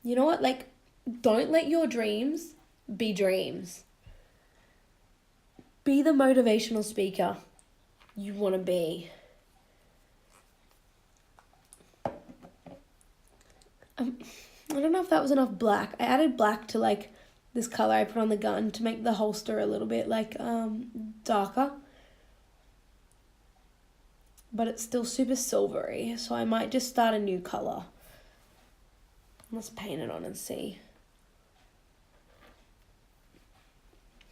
You know what? Like, don't let your dreams be dreams. Be the motivational speaker you want to be. I don't know if that was enough black. I added black to like this color I put on the gun to make the holster a little bit like darker. But it's still super silvery, so I might just start a new color. Let's paint it on and see.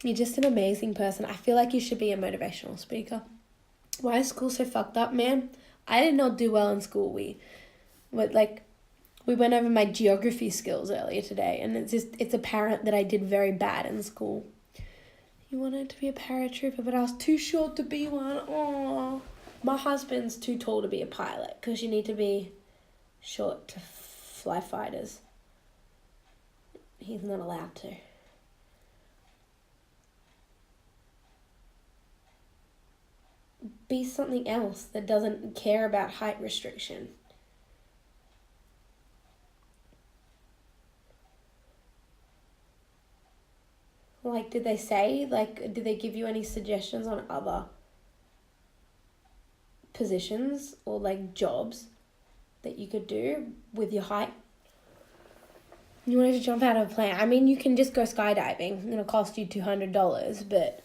You're just an amazing person. I feel like you should be a motivational speaker. Why is school so fucked up, man? I did not do well in school. We went over my geography skills earlier today, and it's apparent that I did very bad in school. You wanted to be a paratrooper, but I was too short to be one. Aww. My husband's too tall to be a pilot, because you need to be short to fly fighters. He's not allowed to. Be something else that doesn't care about height restriction. Like, did they say, like, did they give you any suggestions on other positions or, like, jobs that you could do with your height? You wanted to jump out of a plane. I mean, you can just go skydiving. It'll cost you $200, but...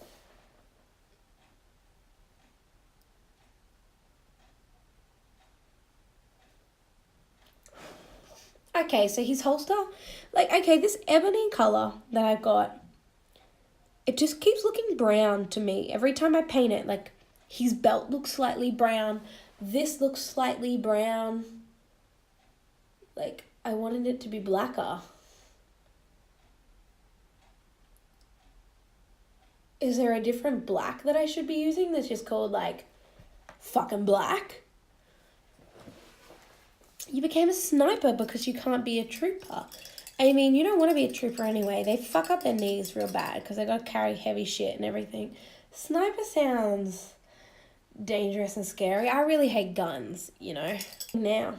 Okay, so his holster, like, okay, this ebony colour that I've got, it just keeps looking brown to me. Every time I paint it, like, his belt looks slightly brown. This looks slightly brown. Like, I wanted it to be blacker. Is there a different black that I should be using that's just called, like, fucking black? You became a sniper because you can't be a trooper. I mean, you don't want to be a trooper anyway. They fuck up their knees real bad because they got to carry heavy shit and everything. Sniper sounds dangerous and scary. I really hate guns, you know. Now,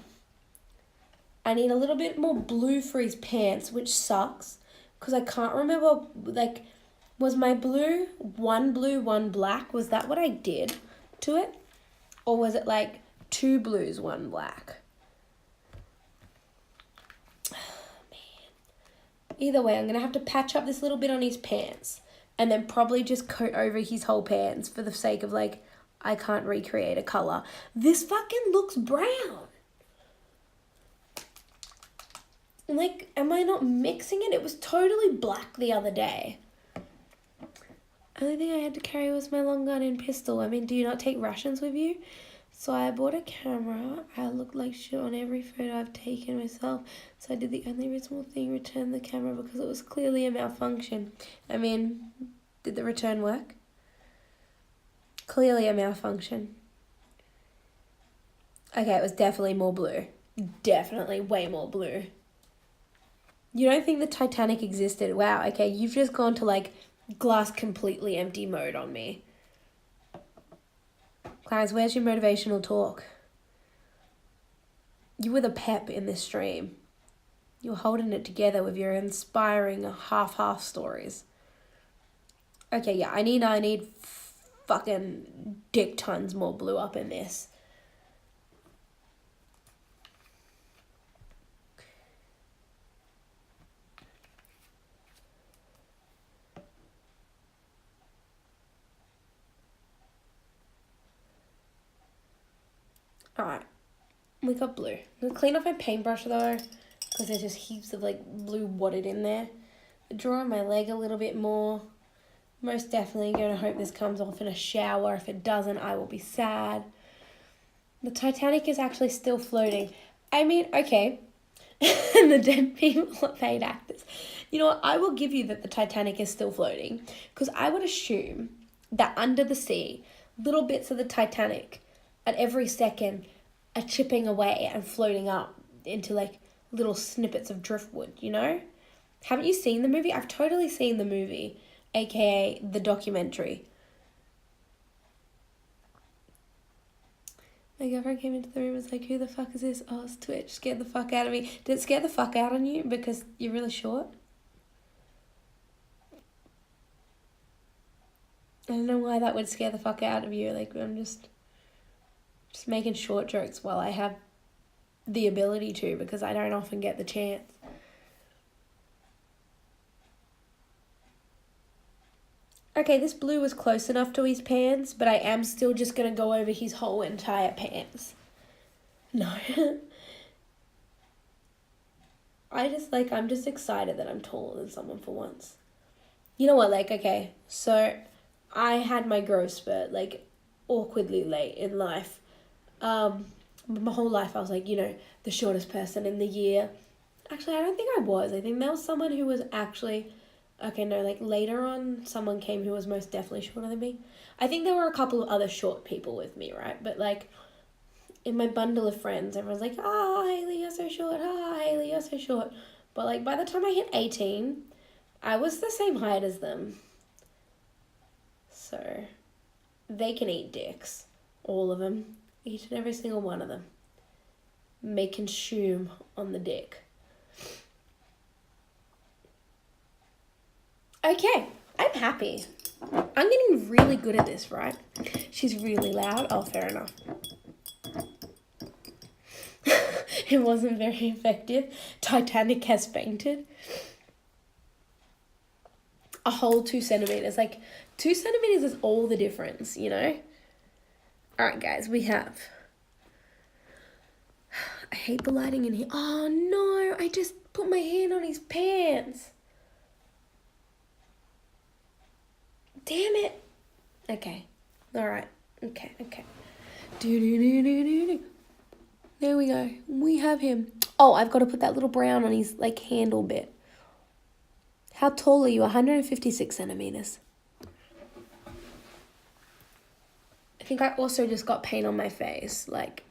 I need a little bit more blue for his pants, which sucks because I can't remember, like, was my blue, one black? Was that what I did to it? Or was it like 2 blues, 1 black? Either way, I'm going to have to patch up this little bit on his pants and then probably just coat over his whole pants for the sake of, like, I can't recreate a colour. This fucking looks brown. Like, am I not mixing it? It was totally black the other day. Only thing I had to carry was my long gun and pistol. I mean, do you not take rations with you? So I bought a camera. I looked like shit on every photo I've taken myself. So I did the only reasonable thing, return the camera because it was clearly a malfunction. I mean, did the return work? Clearly a malfunction. Okay, it was definitely more blue. Definitely way more blue. You don't think the Titanic existed? Wow, okay, you've just gone to, like, glass completely empty mode on me. Guys, where's your motivational talk? You were the pep in this stream. You're holding it together with your inspiring half stories. Okay, yeah, I need fucking dick tons more blue up in this. Alright, we got blue. I'm going to clean off my paintbrush though, because there's just heaps of, like, blue wadded in there. Draw on my leg a little bit more. Most definitely going to hope this comes off in a shower. If it doesn't, I will be sad. The Titanic is actually still floating. I mean, okay. And the dead people are paid actors. You know what? I will give you that the Titanic is still floating, because I would assume that under the sea, little bits of the Titanic at every second are chipping away and floating up into, like, little snippets of driftwood, you know? Haven't you seen the movie? I've totally seen the movie, aka the documentary. My girlfriend came into the room and was like, who the fuck is this? Oh, it's Twitch. Scared the fuck out of me. Did it scare the fuck out on you because you're really short? I don't know why that would scare the fuck out of you. Like, I'm just making short jokes while I have the ability to, because I don't often get the chance. Okay, this blue was close enough to his pants, but I am still just going to go over his whole entire pants. No. I'm just excited that I'm taller than someone for once. You know what, like, okay, so I had my growth spurt, like, awkwardly late in life. My whole life I was, like, you know, the shortest person in the year. Actually, I don't think I was. I think there was someone who was actually... Okay, no, like, later on, someone came who was most definitely shorter than me. I think there were a couple of other short people with me, right? But, like, in my bundle of friends, everyone's like, oh, Hayley, you're so short. Oh, Hayley, you're so short. But, like, by the time I hit 18, I was the same height as them. So, they can eat dicks. All of them. Each and every single one of them. May consume on the dick. Okay, I'm happy. I'm getting really good at this, right? She's really loud. Oh, fair enough. It wasn't very effective. Titanic has fainted. A whole 2 centimeters. Like, 2 centimeters is all the difference, you know? Alright, guys, we have... I hate the lighting in here. Oh, no, I just put my hand on his pants. Damn it. Okay. Alright. Okay. There we go. We have him. Oh, I've got to put that little brown on his, like, handle bit. How tall are you? 156 centimeters. I think I also just got paint on my face. Like,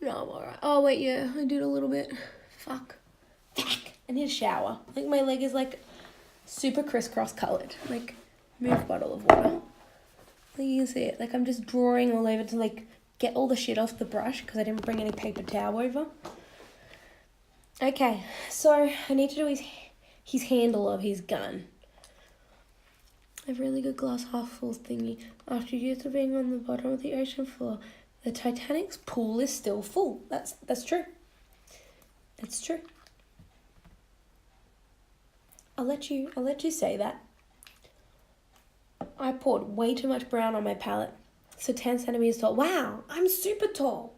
no, I'm alright. Oh, wait, yeah, I did a little bit. Fuck. I need a shower. Like, my leg is, like, super crisscross coloured. Like, move bottle of water. Like, you can see it. Like, I'm just drawing all over to, like, get all the shit off the brush because I didn't bring any paper towel over. Okay, so I need to do his handle of his gun. A really good glass half full thingy. After years of being on the bottom of the ocean floor, the Titanic's pool is still full. That's true. It's true. I'll let you say that. I poured way too much brown on my palette. So 10 centimeters tall. Wow, I'm super tall.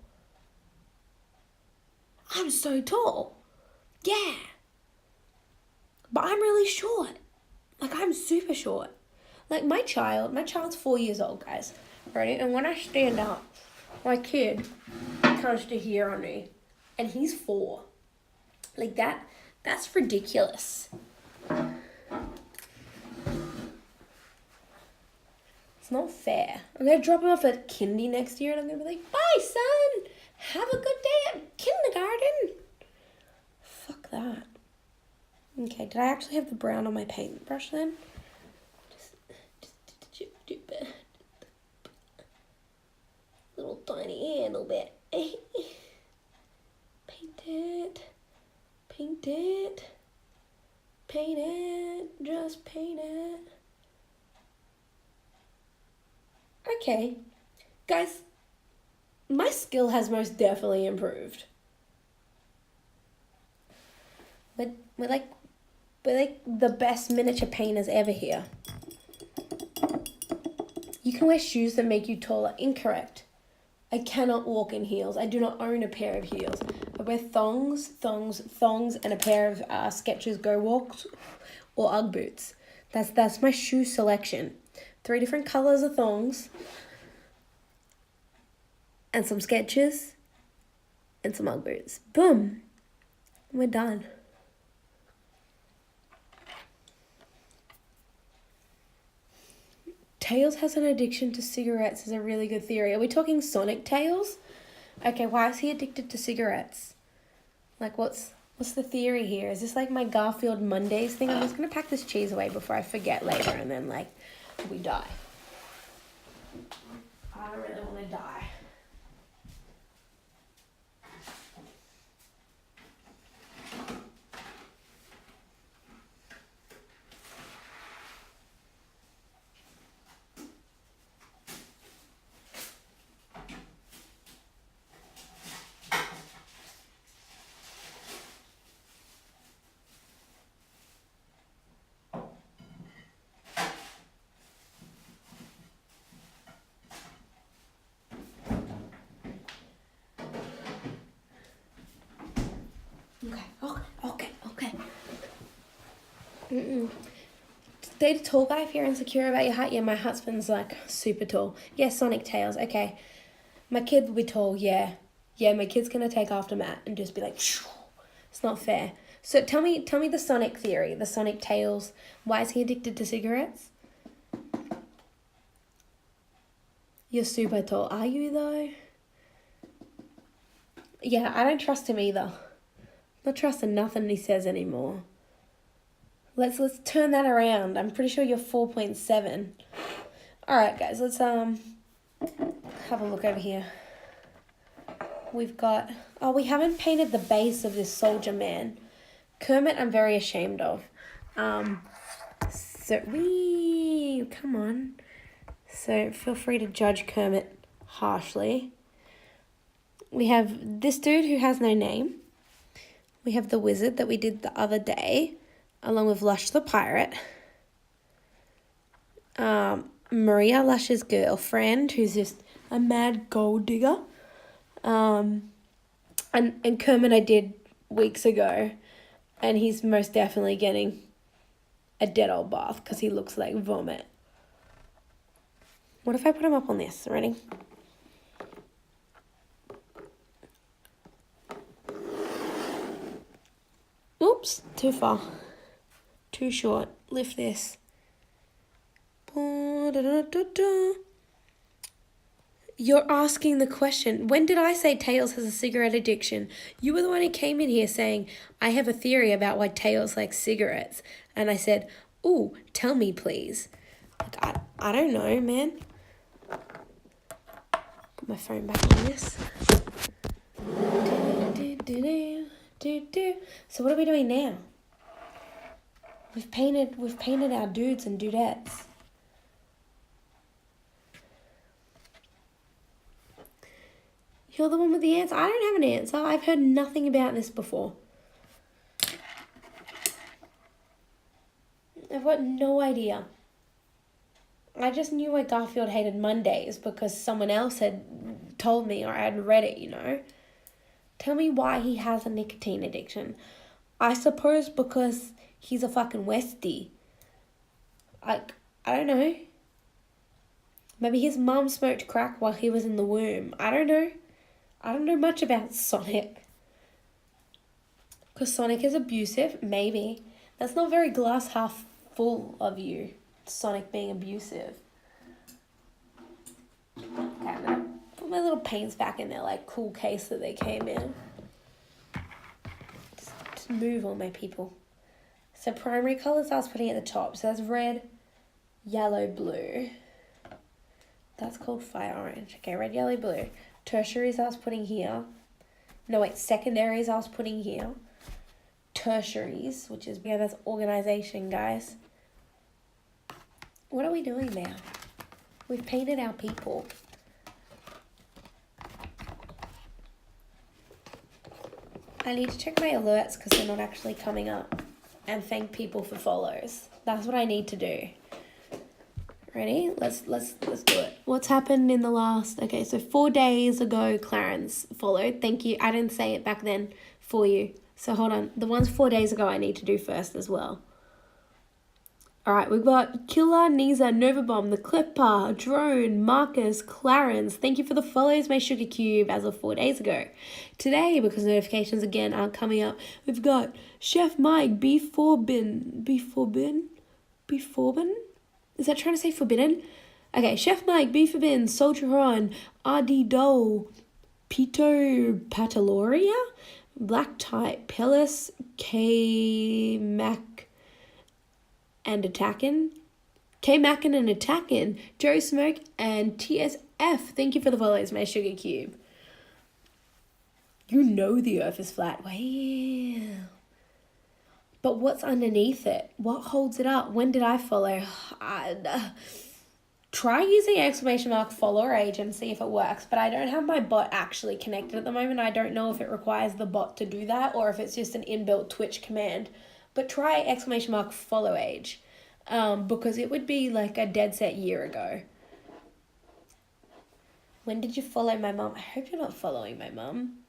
I'm so tall. Yeah. But I'm really short. Like, I'm super short. Like, my child's 4 years old, guys. Ready? And when I stand up, my kid comes to here on me. And he's 4. Like, that's ridiculous. It's not fair. I'm going to drop him off at kindy next year and I'm going to be like, bye, son. Have a good day at kindergarten. Fuck that. Okay, did I actually have the brown on my paintbrush then? Little tiny handle bit. Paint it. Paint it. Paint it. Just paint it. Okay. Guys, my skill has most definitely improved. We're like the best miniature painters ever here. You can wear shoes that make you taller. Incorrect. I cannot walk in heels. I do not own a pair of heels. I wear thongs, and a pair of Skechers Go Walks or Ugg boots. That's my shoe selection. 3 different colours of thongs and some Skechers and some Ugg boots. Boom. We're done. Tails has an addiction to cigarettes is a really good theory. Are we talking Sonic Tails? Okay, why is he addicted to cigarettes? Like, what's the theory here? Is this like my Garfield Mondays thing? I'm just going to pack this cheese away before I forget later and then, like, we die. I don't really want to die. Okay. Date a tall guy if you're insecure about your height. Yeah, my husband's like super tall. Yeah, Sonic Tails. Okay. My kid will be tall. Yeah, my kid's gonna take after Matt and just be like, shoo. It's not fair. So tell me the Sonic theory, the Sonic Tails. Why is he addicted to cigarettes? You're super tall. Are you though? Yeah, I don't trust him either. I'm not trusting nothing he says anymore. Let's turn that around. I'm pretty sure you're 4.7. Alright guys, let's have a look over here. We've got we haven't painted the base of this soldier man. Kermit I'm very ashamed of. Come on. So feel free to judge Kermit harshly. We have this dude who has no name. We have the wizard that we did the other day, along with Lush the pirate. Maria, Lush's girlfriend, who's just a mad gold digger. And Kermit I did weeks ago, and he's most definitely getting a dead old bath because he looks like vomit. What if I put him up on this? Ready? Oops, too far. Too short. Lift this. You're asking the question. When did I say Tails has a cigarette addiction? You were the one who came in here saying, I have a theory about why Tails likes cigarettes. And I said, ooh, tell me please. Like, I don't know, man. Put my phone back on this. So what are we doing now? We've painted our dudes and dudettes. You're the one with the answer. I don't have an answer. I've heard nothing about this before. I've got no idea. I just knew why Garfield hated Mondays because someone else had told me or I had read it, you know. Tell me why he has a nicotine addiction. I suppose because he's a fucking Westie. I don't know. Maybe his mum smoked crack while he was in the womb. I don't know. I don't know much about Sonic. Because Sonic is abusive? Maybe. That's not very glass half full of you. Sonic being abusive. Okay, I'm going to put my little paints back in their like cool case that they came in. Just move on, my people. So primary colours I was putting at the top. So that's red, yellow, blue. That's called fire orange. Okay, red, yellow, blue. Tertiaries I was putting here. No, wait, secondaries I was putting here. Tertiaries, which is, yeah, that's organisation, guys. What are we doing now? We've painted our people. I need to check my alerts because they're not actually coming up. And thank people for follows. That's what I need to do. Ready? Let's do it. What's happened in the last... Okay, so 4 days ago, Clarence followed. Thank you. I didn't say it back then for you. So hold on. The ones 4 days ago I need to do first as well. Alright, we've got Killer, Nisa, Novabomb, The Clipper, Drone, Marcus, Clarence. Thank you for the follows, my Sugar Cube, as of 4 days ago. Today, because notifications again aren't coming up, we've got Chef Mike, B4bin. Is that trying to say forbidden? Okay, Chef Mike, B Forbidden, Soldier On, RD Dole, Pito Pataloria, Black Type, Pellis, K Mac and Attackin', K Mackin and Attackin', Joe Smoke, and TSF. Thank you for the follows, my Sugar Cube. You know the earth is flat. Wow. But what's underneath it? What holds it up? When did I follow? Try using ! follower age and see if it works. But I don't have my bot actually connected at the moment. I don't know if it requires the bot to do that or if it's just an inbuilt Twitch command. But try ! follow age. Because it would be like a dead set year ago. When did you follow my mum? I hope you're not following my mum. !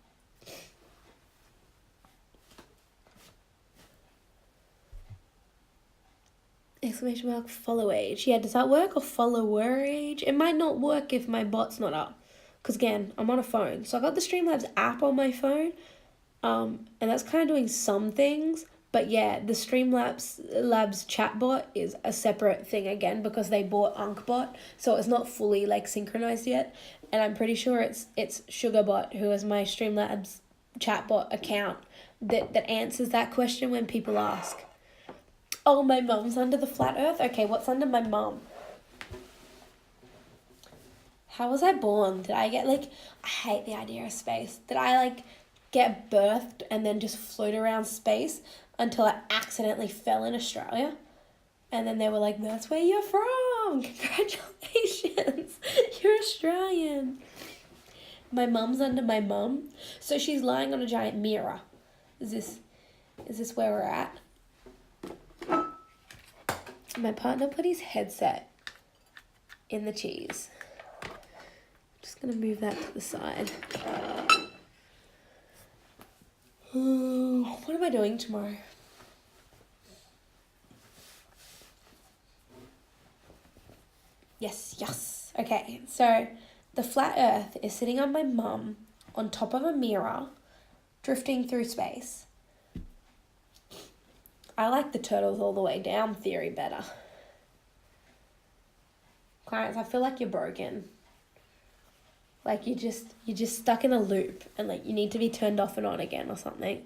follow age. Yeah, does that work? Or follower age? It might not work if my bot's not up. Because again, I'm on a phone. So I got the Streamlabs app on my phone. And that's kind of doing some things. But yeah, the Streamlabs chatbot is a separate thing again because they bought UnkBot. So it's not fully like synchronized yet. And I'm pretty sure it's Sugarbot, who is my Streamlabs chatbot account, that answers that question when people ask. Oh, my mum's under the flat earth? Okay, what's under my mum? How was I born? Did I get, like... I hate the idea of space. Did I, like, get birthed and then just float around space until I accidentally fell in Australia? And then they were like, that's where you're from! Congratulations! You're Australian. My mum's under my mum. So she's lying on a giant mirror. Is this where we're at? My partner put his headset in the cheese. Just going to move that to the side. What am I doing tomorrow? Yes. Okay, so the flat earth is sitting on my mum on top of a mirror, drifting through space. I like the turtles all the way down theory better. Clarence, I feel like you're broken. Like you're just stuck in a loop and like you need to be turned off and on again or something.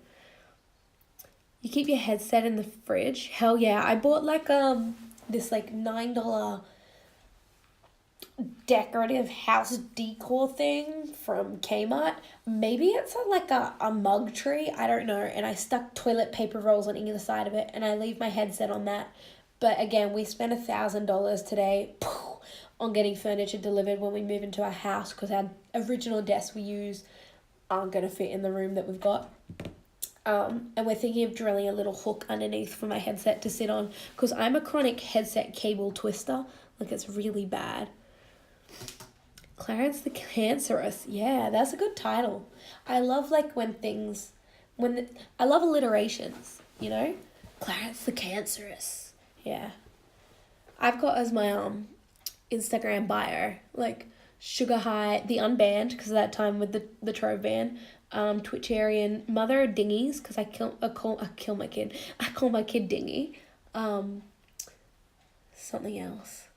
You keep your headset in the fridge. Hell yeah. I bought like this like $9 decorative house decor thing from Kmart. Maybe it's like a mug tree. I don't know. And I stuck toilet paper rolls on either side of it and I leave my headset on that. But again, we spent $1,000 today on getting furniture delivered when we move into our house because our original desks we use aren't going to fit in the room that we've got. And we're thinking of drilling a little hook underneath for my headset to sit on because I'm a chronic headset cable twister. Like, it's really bad. Clarence the Cancerous. Yeah, that's a good title. I love, like, I love alliterations, you know? Clarence the Cancerous. Yeah. I've got as my Instagram bio, like, Sugar High, the Unbanned, because of that time with the Trove ban, Twitcharian, Mother of Dingies, because I call my kid. I call my kid Dingy. Something else.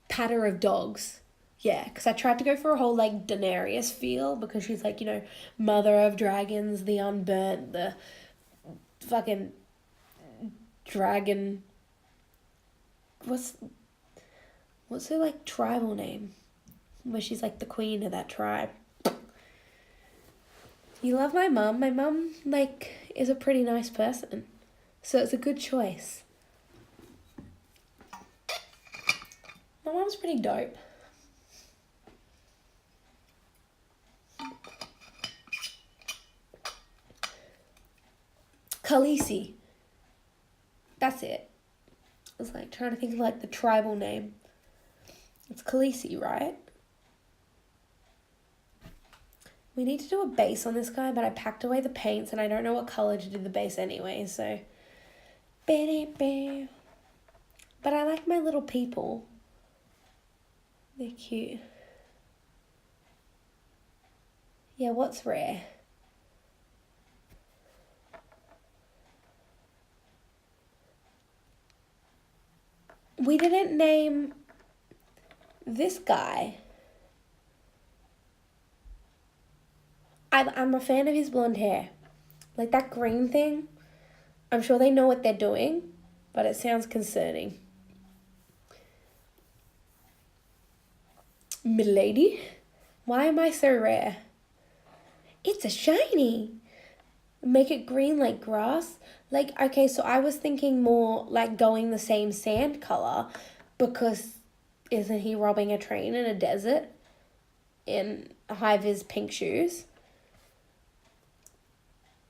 Patter of Dogs. Yeah, because I tried to go for a whole, like, Daenerys feel, because she's, like, you know, Mother of Dragons, the Unburnt, the fucking dragon. What's her, like, tribal name? Where she's, like, the queen of that tribe. You love my mum. My mum, like, is a pretty nice person. So it's a good choice. My mum's pretty dope. Khaleesi. That's it. I was, like, trying to think of, like, the tribal name. It's Khaleesi, right? We need to do a base on this guy, but I packed away the paints and I don't know what colour to do the base anyway, so. But I like my little people. They're cute. Yeah, what's rare? We didn't name this guy. I'm a fan of his blonde hair. Like that green thing, I'm sure they know what they're doing, but it sounds concerning. Milady? Why am I so rare? It's a shiny. Make it green like grass. Like, okay, so I was thinking more like going the same sand color because isn't he robbing a train in a desert in high-vis pink shoes?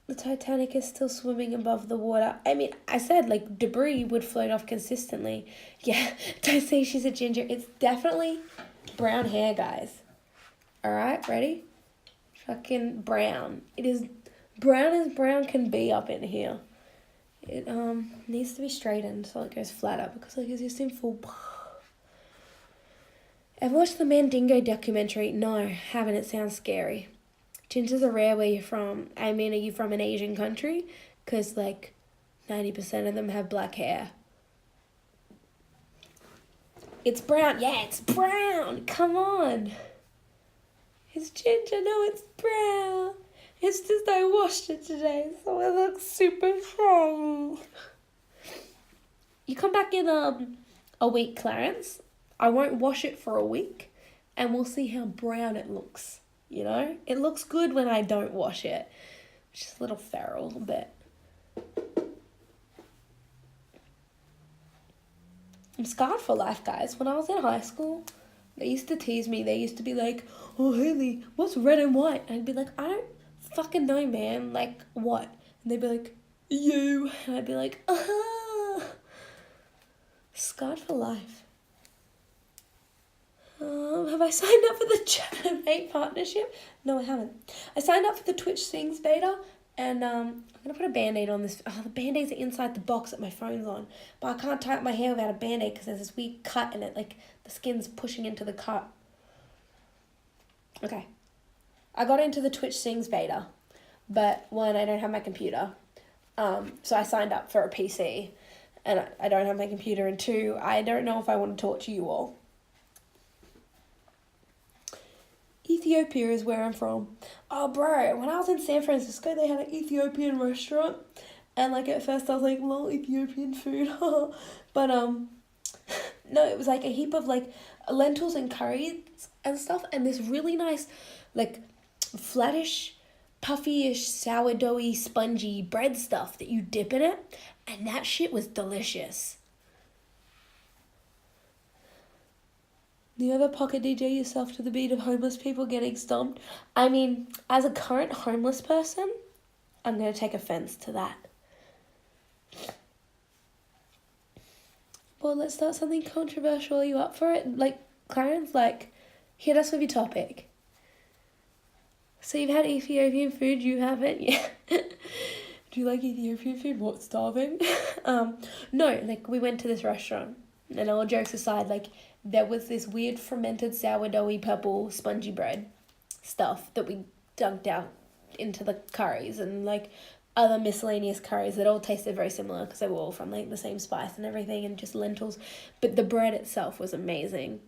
The Titanic is still swimming above the water. I mean, I said, like, debris would float off consistently. Yeah, don't say she's a ginger. It's definitely brown hair, guys. Alright, ready? Fucking brown. It is brown as brown can be up in here. It needs to be straightened so it goes flatter because, like, it's just in full... Ever watched the Mandingo documentary? No, haven't. It sounds scary. Gingers are rare where you're from. I mean, are you from an Asian country? Because, like, 90% of them have black hair. It's brown. Yeah, it's brown. Come on. It's ginger. No, it's brown. It's just I washed it today, so it looks super shiny. You come back in a week, Clarence. I won't wash it for a week, and we'll see how brown it looks. You know? It looks good when I don't wash it. It's just a little feral, but... I'm scarred for life, guys. When I was in high school, they used to tease me. They used to be like, oh, Haley, what's red and white? And I'd be like, I don't fucking know, man. Like, what? And they'd be like, you. And I'd be like, scarred for life. Have I signed up for the Chat-A-Mate partnership? No, I haven't. I signed up for the Twitch Sings beta, and I'm going to put a Band-Aid on this. Oh, the Band-Aids are inside the box that my phone's on. But I can't tie up my hair without a Band-Aid because there's this weird cut in it, like the skin's pushing into the cut. Okay. I got into the Twitch Sings beta, but one, I don't have my computer. So I signed up for a PC, and I don't have my computer, and two, I don't know if I want to talk to you all. Ethiopia is where I'm from. Oh, bro, when I was in San Francisco, they had an Ethiopian restaurant. And, like, at first I was like, lol, Ethiopian food. But, no, it was, like, a heap of, like, lentils and curries and stuff. And this really nice, like, flattish, puffy-ish, sourdoughy, spongy bread stuff that you dip in it. And that shit was delicious. Do you ever pocket DJ yourself to the beat of homeless people getting stomped? I mean, as a current homeless person, I'm going to take offense to that. Well, let's start something controversial. Are you up for it? Like, Clarence, like, hit us with your topic. So you've had Ethiopian food, you haven't? Yeah. Do you like Ethiopian food? What, starving? No, like, we went to this restaurant, and all jokes aside, like, there was this weird fermented sourdoughy purple spongy bread stuff that we dunked out into the curries and like other miscellaneous curries that all tasted very similar because they were all from like the same spice and everything and just lentils. But the bread itself was amazing.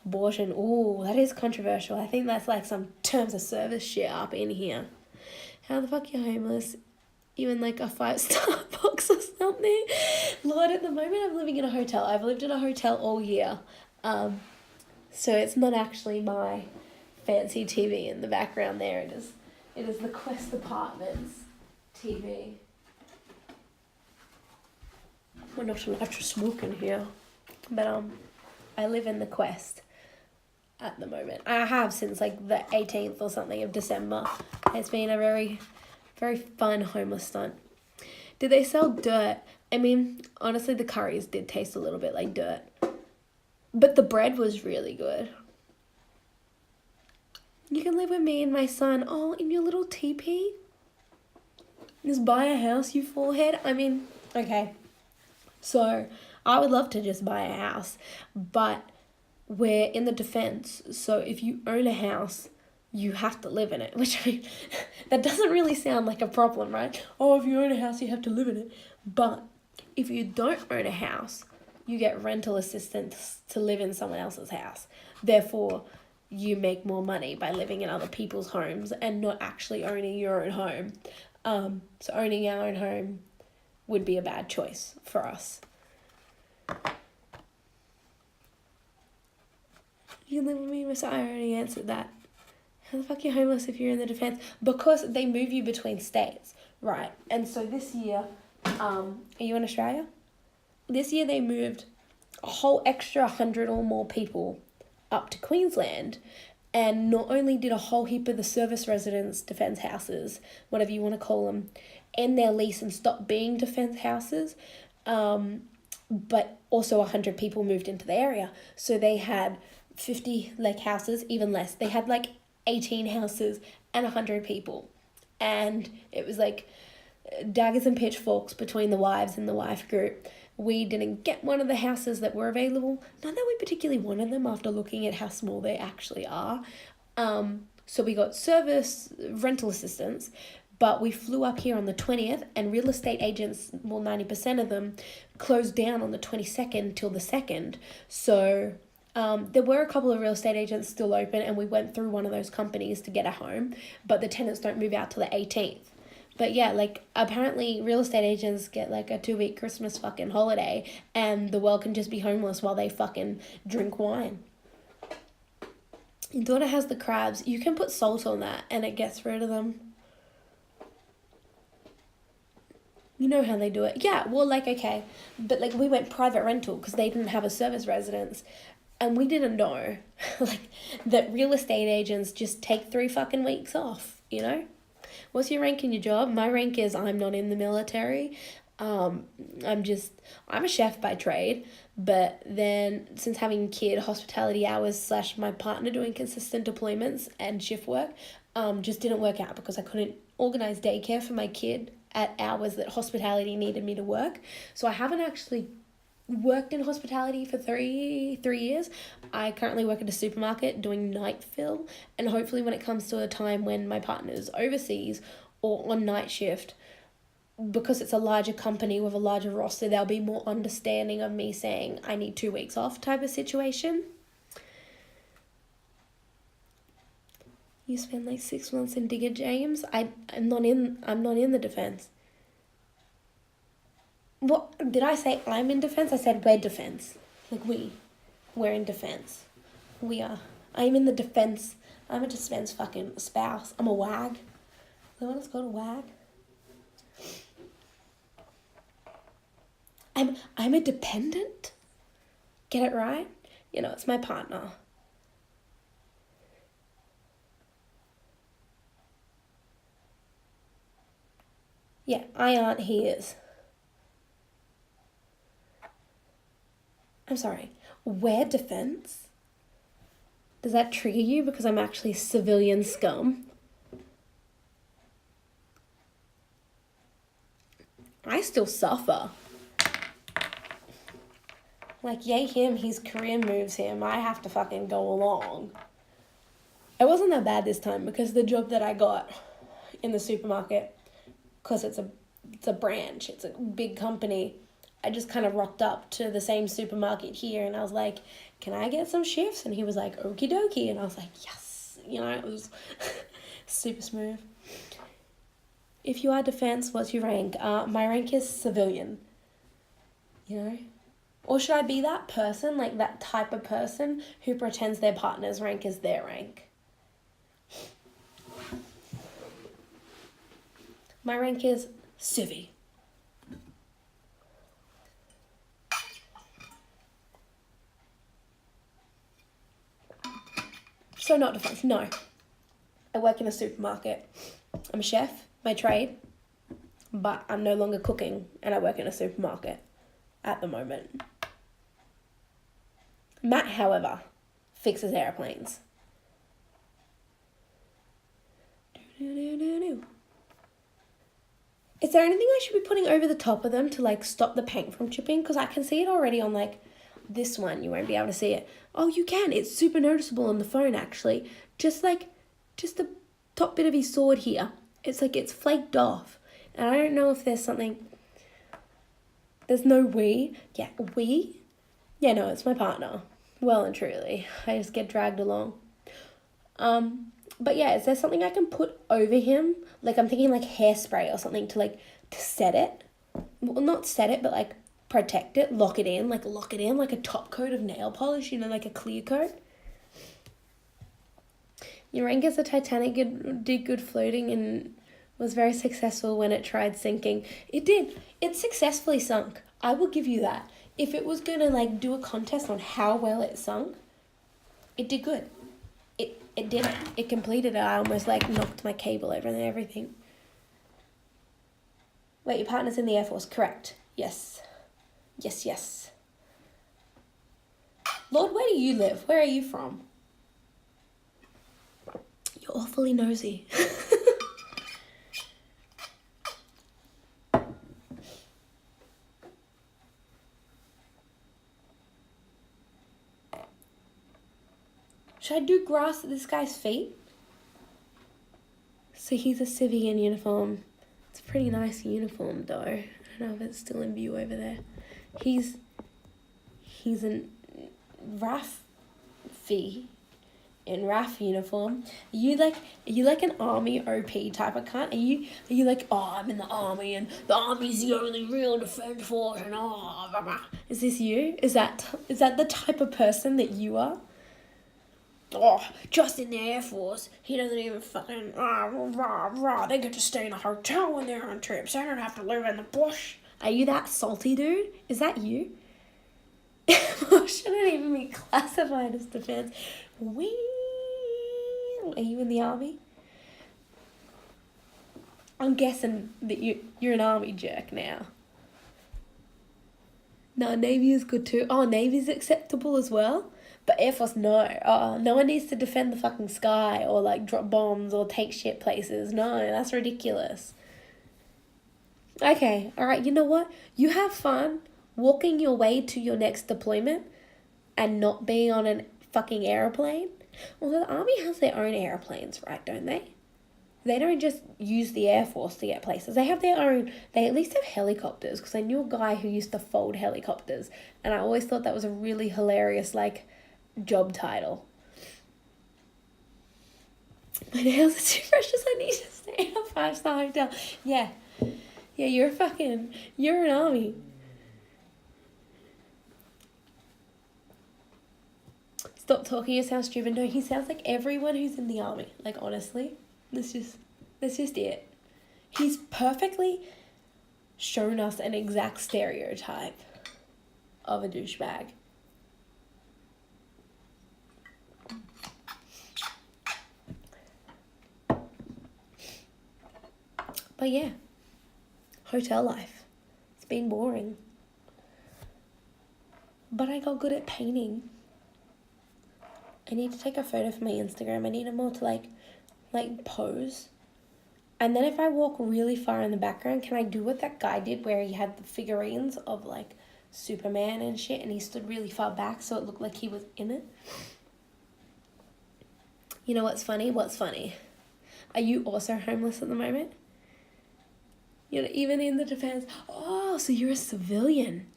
Abortion, ooh, that is controversial. I think that's like some terms of service shit up in here. How the fuck you homeless? You in like a 5-star box or something? Lord, at the moment I'm living in a hotel. I've lived in a hotel all year. So it's not actually my fancy TV in the background there. It is the Quest Apartments TV. We're not allowed to smoke in here. But I live in the Quest at the moment. I have since like the 18th or something of December. It's been a very, very fun homeless stunt. Did they sell dirt? I mean, honestly, the curries did taste a little bit like dirt. But the bread was really good. You can live with me and my son. Oh, in your little teepee? Just buy a house, you forehead? I mean, okay. So, I would love to just buy a house. But we're in the defense. So, if you own a house, you have to live in it. Which, I mean, that doesn't really sound like a problem, right? Oh, if you own a house, you have to live in it. But if you don't own a house, you get rental assistance to live in someone else's house. Therefore, you make more money by living in other people's homes and not actually owning your own home. So owning our own home would be a bad choice for us. You live with me, Miss. I already answered that. How the fuck are you homeless if you're in the defense? Because they move you between states, right? And so this year, are you in Australia? This year they moved a whole extra 100 or more people up to Queensland, and not only did a whole heap of the service residents, defence houses, whatever you want to call them, end their lease and stop being defence houses, but also 100 people moved into the area. So they had 50 like houses, even less. They had like 18 houses and 100 people. And it was like daggers and pitchforks between the wives and the wife group. We didn't get one of the houses that were available. Not that we particularly wanted them after looking at how small they actually are. So we got service rental assistance, but we flew up here on the 20th and real estate agents, well, 90% of them closed down on the 22nd till the 2nd. So there were a couple of real estate agents still open and we went through one of those companies to get a home, but the tenants don't move out till the 18th. But yeah, like, apparently real estate agents get, like, a 2-week Christmas fucking holiday and the world can just be homeless while they fucking drink wine. Your daughter has the crabs. You can put salt on that and it gets rid of them. You know how they do it. Yeah, well, like, okay. But, like, we went private rental because they didn't have a service residence. And we didn't know, like, that real estate agents just take 3 fucking weeks off, you know? What's your rank in your job? My rank is I'm not in the military. I'm a chef by trade, but then since having a kid, hospitality hours / my partner doing consistent deployments and shift work, just didn't work out because I couldn't organize daycare for my kid at hours that hospitality needed me to work. So I haven't actually worked in hospitality for three years. I currently work at a supermarket doing night fill, and hopefully when it comes to a time when my partner's overseas or on night shift, because it's a larger company with a larger roster, there'll be more understanding of me saying I need 2 weeks off type of situation. You spend like 6 months in Digger, James. I'm not in the defense. What did I say? I'm in defense. I said we're defense. Like we're in defense. We are. I'm in the defense. I'm a defense fucking spouse. I'm a wag. Is that what it's called, a wag? I'm a dependent. Get it right? You know, it's my partner. Yeah, I aren't, he is. I'm sorry. Wear defense? Does that trigger you because I'm actually civilian scum? I still suffer. Like, yay him, his career moves him. I have to fucking go along. It wasn't that bad this time because the job that I got in the supermarket, because it's a branch, it's a big company, I just kind of rocked up to the same supermarket here and I was like, can I get some shifts? And he was like, okie dokie. And I was like, yes. You know, it was super smooth. If you are defense, what's your rank? My rank is civilian. You know? Or should I be that person, like that type of person who pretends their partner's rank is their rank? My rank is civvy. So not defense, no. I work in a supermarket. I'm a chef, my trade, but I'm no longer cooking and I work in a supermarket at the moment. Matt, however, fixes airplanes. Is there anything I should be putting over the top of them to like stop the paint from chipping? Because I can see it already on like this one. You won't be able to see it. Oh, you can. It's super noticeable on the phone actually. Just the top bit of his sword here. It's like it's flaked off. And I don't know if there's something. There's no we. Yeah, we? Yeah, no, it's my partner. Well and truly. I just get dragged along. But yeah, is there something I can put over him? Like I'm thinking like hairspray or something to set it. Well, not set it, but like protect it, lock it in like a top coat of nail polish, you know, like a clear coat. Your rank as the Titanic did good floating and was very successful when it tried sinking. It did. It successfully sunk. I will give you that. If it was going to do a contest on how well it sunk, it did good. It did it. It completed it. I almost knocked my cable over and everything. Wait, your partner's in the Air Force. Correct. Yes. Yes. Lord, where do you live? Where are you from? You're awfully nosy. Should I do grass at this guy's feet? So he's a civvy uniform. It's a pretty nice uniform though. I don't know if it's still in view over there. He's in RAF fee. In RAF uniform. Are you like an army OP type of cunt? Are you like, oh, I'm in the army and the army's the only real defense force and blah, blah. Is this you? Is that the type of person that you are? Oh, just in the Air Force, he doesn't even fucking they get to stay in a hotel when they're on trips. They don't have to live in the bush. Are you that salty, dude? Is that you? Shouldn't even be classified as defense. Wee. Are you in the army? I'm guessing that you're an army jerk now. No, Navy is good too. Oh, Navy's acceptable as well? But Air Force, no. Oh, no one needs to defend the fucking sky or drop bombs or take shit places. No, that's ridiculous. Okay, alright, you know what? You have fun walking your way to your next deployment and not being on a fucking airplane. Well, the army has their own airplanes, right, don't they? They don't just use the Air Force to get places. They have their own, they at least have helicopters, because I knew a guy who used to fold helicopters, and I always thought that was a really hilarious, job title. My nails are too precious. I need to stay in a 5-star hotel. Yeah. Yeah, you're an army. Stop talking, you sound stupid. No, he sounds like everyone who's in the army. Like, honestly, that's just it. He's perfectly shown us an exact stereotype of a douchebag. But yeah, hotel life. It's been boring. But I got good at painting. I need to take a photo for my Instagram. I need a more to like pose. And then if I walk really far in the background, can I do what that guy did where he had the figurines of like Superman and shit and he stood really far back so it looked like he was in it? You know what's funny? Are you also homeless at the moment? You're not even in the defense. Oh, so you're a civilian.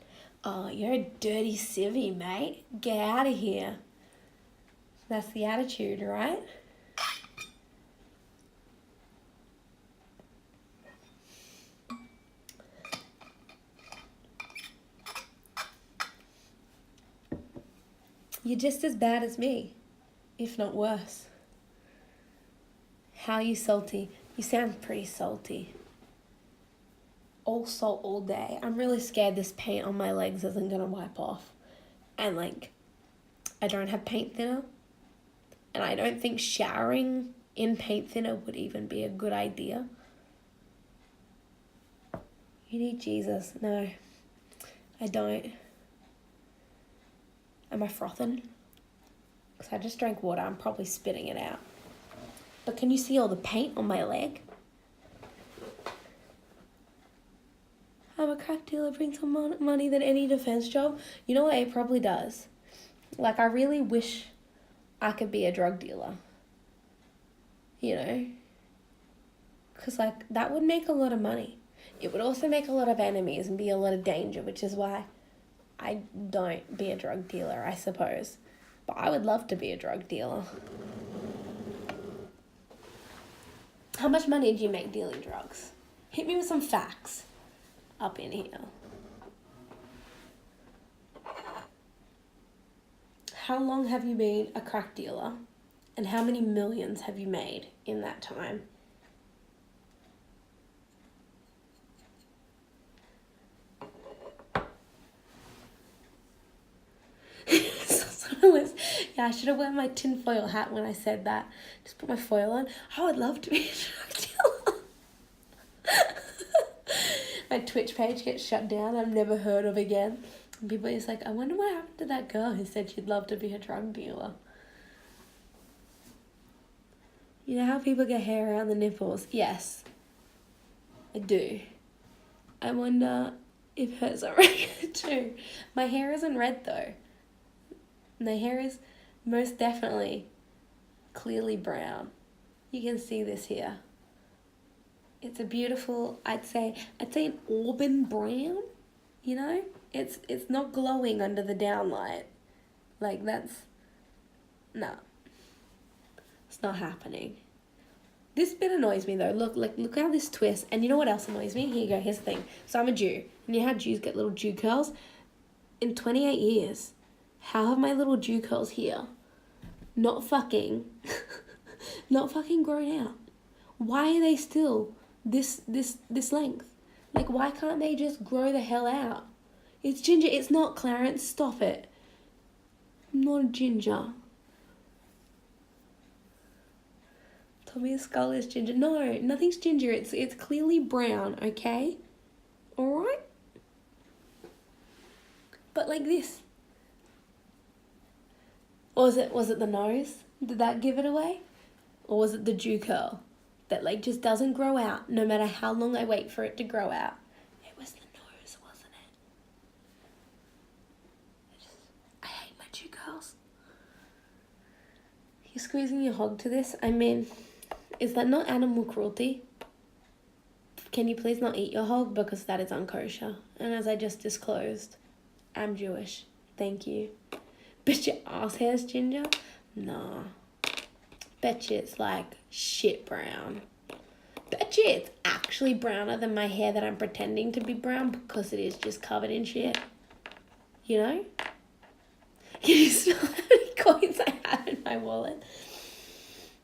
Oh, you're a dirty civvy, mate. Get out of here. That's the attitude, right? You're just as bad as me, if not worse. How are you salty? You sound pretty salty. All salt all day. I'm really scared this paint on my legs isn't gonna wipe off. And like, I don't have paint thinner. And I don't think showering in paint thinner would even be a good idea. You need Jesus. No, I don't. Am I frothing? Because I just drank water. I'm probably spitting it out. But can you see all the paint on my leg? I'm a crack dealer, brings more money than any defense job. You know what? It probably does. Like, I really wish I could be a drug dealer. You know? Because, like, that would make a lot of money. It would also make a lot of enemies and be a lot of danger, which is why I don't be a drug dealer, I suppose. But I would love to be a drug dealer. How much money do you make dealing drugs? Hit me with some facts up in here. How long have you been a crack dealer? And how many millions have you made in that time? Yeah, I should have worn my tinfoil hat when I said that. Just put my foil on. I would love to be a drug dealer. My Twitch page gets shut down. I'm never heard of again. And people are just like, I wonder what happened to that girl who said she'd love to be a drug dealer. You know how people get hair around the nipples? Yes, I do. I wonder if hers are red too. My hair isn't red though. My hair is most definitely clearly brown. You can see this here. It's a beautiful, I'd say an auburn brown, you know? It's not glowing under the downlight. Like no. It's not happening. This bit annoys me though. Look how this twists. And you know what else annoys me? Here you go, here's the thing. So I'm a Jew. And you know how Jews get little Jew curls? In 28 years, how have my little Jew curls here not fucking grown out? Why are they still this length? Like, why can't they just grow the hell out? It's ginger. It's not, Clarence. Stop it. I'm not a ginger. Tommy's skull is ginger. No, nothing's ginger. It's clearly brown, okay? Alright? But like this. Or was it the nose? Did that give it away? Or was it the Jew curl that like just doesn't grow out no matter how long I wait for it to grow out? It was the nose, wasn't it? I hate my Jew curls. You're squeezing your hog to this? I mean, is that not animal cruelty? Can you please not eat your hog because that is unkosher? And as I just disclosed, I'm Jewish. Thank you. But your ass hair's ginger? Nah. Bet you it's like shit brown. Bet you it's actually browner than my hair that I'm pretending to be brown because it is just covered in shit. You know? Can you smell how many coins I have in my wallet?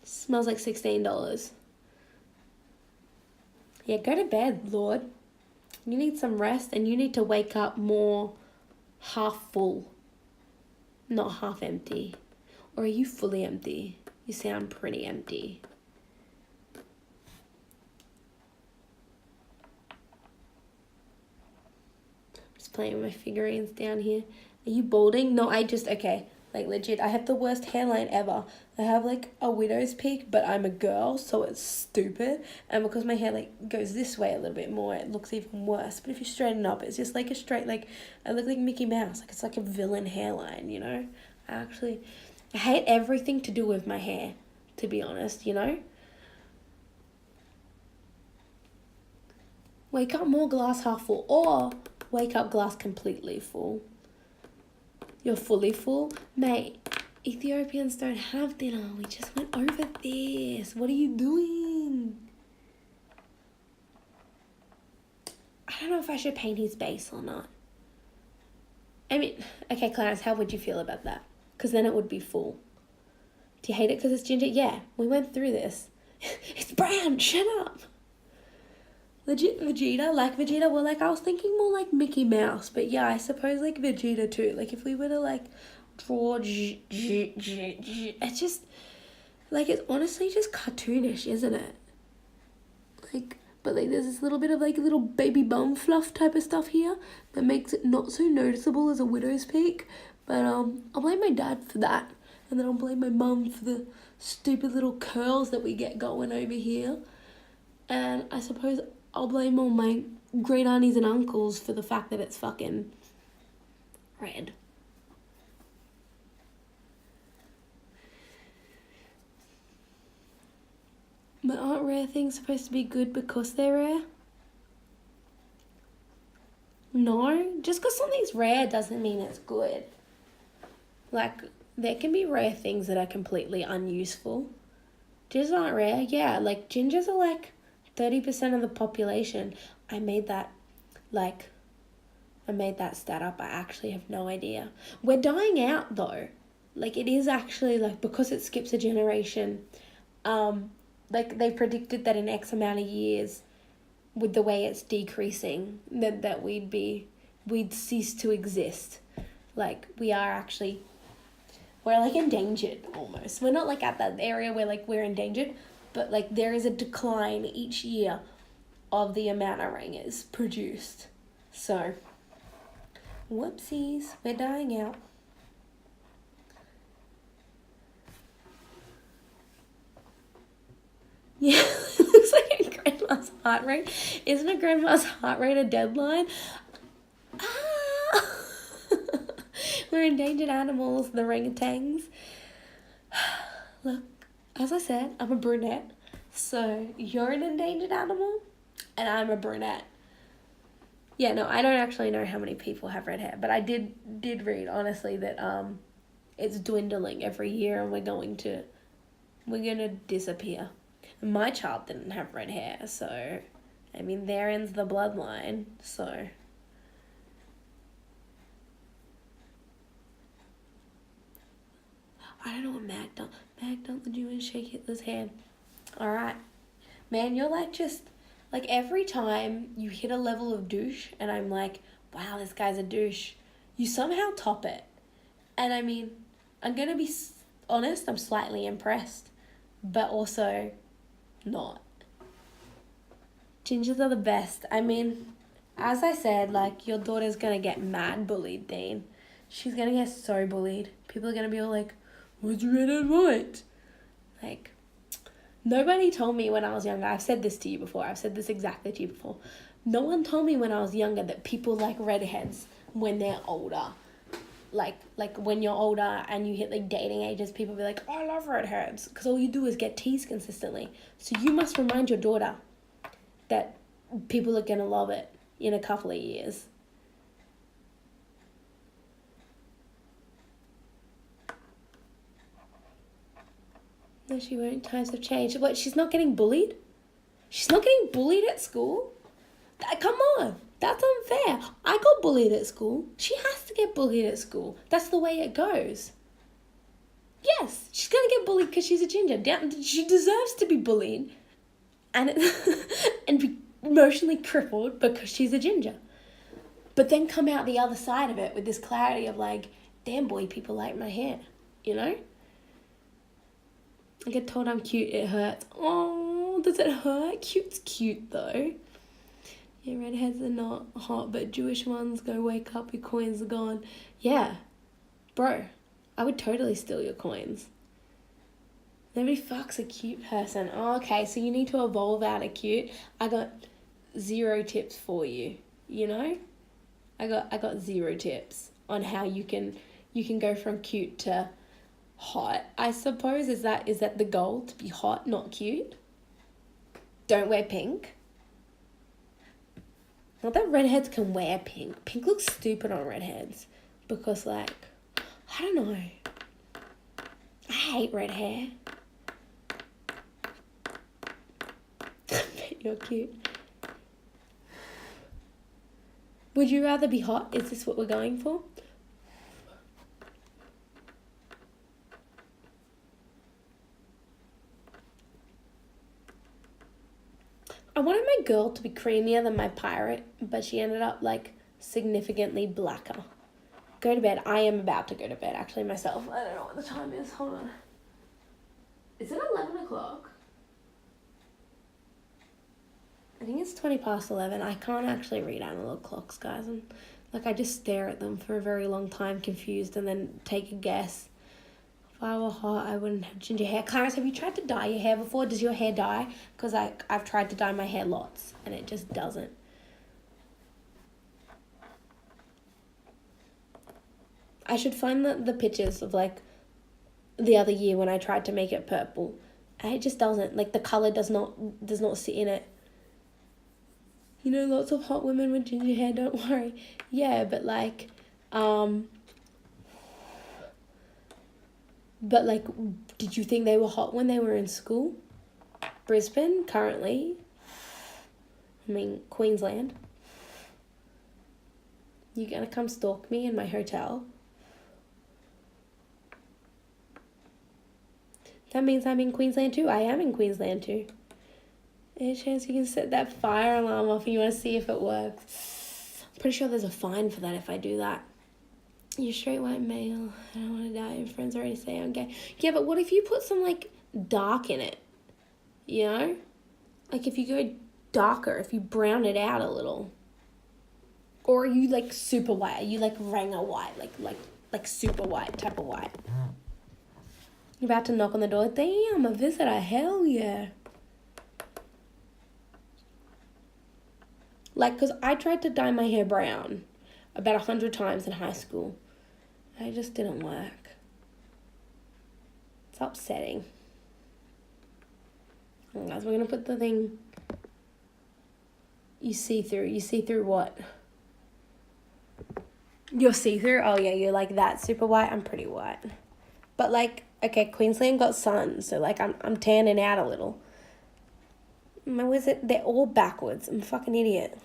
Smells like $16. Yeah, go to bed, Lord. You need some rest and you need to wake up more half full, not half empty. Or are you fully empty? You sound pretty empty. Just playing with my figurines down here. Are you balding? No, okay. Like legit, I have the worst hairline ever. I have like a widow's peak, but I'm a girl, so it's stupid. And because my hair like goes this way a little bit more, it looks even worse. But if you straighten up, it's just like a straight, like, I look like Mickey Mouse. Like, it's like a villain hairline, you know? I hate everything to do with my hair, to be honest, you know? Wake up more glass half full, or wake up glass completely full. You're fully full? Mate, Ethiopians don't have dinner. We just went over this. What are you doing? I don't know if I should paint his base or not. I mean, okay, Clarence, how would you feel about that? Because then it would be full. Do you hate it because it's ginger? Yeah, we went through this. It's brown, shut up. Legit Vegeta, well, like, I was thinking more like Mickey Mouse, but yeah, I suppose, like, Vegeta too. Like, if we were to, like, draw it's just, like, it's honestly just cartoonish, isn't it? Like, but, like, there's this little bit of, like, little baby bum fluff type of stuff here that makes it not so noticeable as a widow's peak, but, I'll blame my dad for that, and then I'll blame my mum for the stupid little curls that we get going over here, and I suppose I'll blame all my great aunties and uncles for the fact that it's fucking red. But aren't rare things supposed to be good because they're rare? No, just because something's rare doesn't mean it's good. Like, there can be rare things that are completely unuseful. Gingers aren't rare, yeah. Like, gingers are like 30% of the population. I made that stat up. I actually have no idea. We're dying out though. Like, it is actually, like, because it skips a generation, like, they predicted that in X amount of years, with the way it's decreasing, that we'd cease to exist. Like, we're like endangered almost. We're not like at that area where like we're endangered, but like there is a decline each year of the amount of ringers produced. So, whoopsies, we're dying out. Yeah, it looks like a grandma's heart rate. Isn't a grandma's heart rate a deadline? Ah! We're endangered animals, the orangutans. Look, as I said, I'm a brunette. So you're an endangered animal, and I'm a brunette. Yeah, no, I don't actually know how many people have red hair, but I did read, honestly, that it's dwindling every year, and we're gonna disappear. My child didn't have red hair, so, I mean, there ends the bloodline, so. I don't know what Mag done. Mag done the Jew and shake Hitler's hand. Alright. Man, you're like just, like every time you hit a level of douche, and I'm like, wow, this guy's a douche, you somehow top it. And I mean, I'm gonna be honest, I'm slightly impressed, but also not. Gingers are the best. I mean, as I said, like, your daughter's gonna get mad bullied, Dean. She's gonna get so bullied. People are gonna be all like, what's red and white? Like, nobody told me when I was younger, I've said this to you before, I've said this exactly to you before, no one told me when I was younger that people like redheads when they're older. Like when you're older and you hit like dating ages, people be like, oh, I love redheads, because all you do is get teased consistently. So you must remind your daughter that people are gonna love it in a couple of years. No, says she won't. Times have changed. What, she's not getting bullied? She's not getting bullied at school? Come on. That's unfair. I got bullied at school. She has to get bullied at school. That's the way it goes. Yes, she's going to get bullied because she's a ginger. She deserves to be bullied and be emotionally crippled because she's a ginger. But then come out the other side of it with this clarity of like, damn boy, people like my hair, you know? I get told I'm cute, it hurts. Oh, does it hurt? Cute's cute though. Yeah, redheads are not hot, but Jewish ones go wake up, your coins are gone. Yeah, bro, I would totally steal your coins. Nobody fucks a cute person. Oh, okay, so you need to evolve out of cute. I got 0 tips for you, you know? I got 0 tips on how you can go from cute to hot. I suppose is that the goal, to be hot, not cute? Don't wear pink. Not that redheads can wear pink. Pink looks stupid on redheads because like, I don't know. I hate red hair. You're cute. Would you rather be hot? Is this what we're going for? I wanted my girl to be creamier than my pirate, but she ended up like significantly blacker. Go to bed. I am about to go to bed actually myself. I don't know what the time is. Hold on. Is it 11 o'clock? I think it's 20 past 11. I can't actually read analog clocks, guys. I just stare at them for a very long time, confused, and then take a guess. If I were hot, I wouldn't have ginger hair. Clarence, have you tried to dye your hair before? Does your hair dye? Because I've tried to dye my hair lots, and it just doesn't. I should find the pictures of, like, the other year when I tried to make it purple. And it just doesn't. Like, the colour does not sit in it. You know, lots of hot women with ginger hair, don't worry. Yeah, but like, did you think they were hot when they were in school? Brisbane, currently. I mean, Queensland. You gonna come stalk me in my hotel? That means I'm in Queensland too. I am in Queensland too. Any chance you can set that fire alarm off and you want to see if it works? I'm pretty sure there's a fine for that if I do that. You're straight white male. I don't want to die. Your friends already say I'm gay. Yeah, but what if you put some, like, dark in it? You know? Like, if you go darker, if you brown it out a little. Or are you, like, super white? Are you, like, Ranger white? Like super white type of white? You're about to knock on the door. Damn, a visitor. Hell yeah. Like, because I tried to dye my hair brown about 100 times in high school. It just didn't work. It's upsetting. Oh, guys, we're going to put the thing you see through. You see through what? You're see-through? Oh, yeah, you're like that super white. I'm pretty white. But, like, okay, Queensland got sun, so, like, I'm tanning out a little. Was it? They're all backwards. I'm a fucking idiot.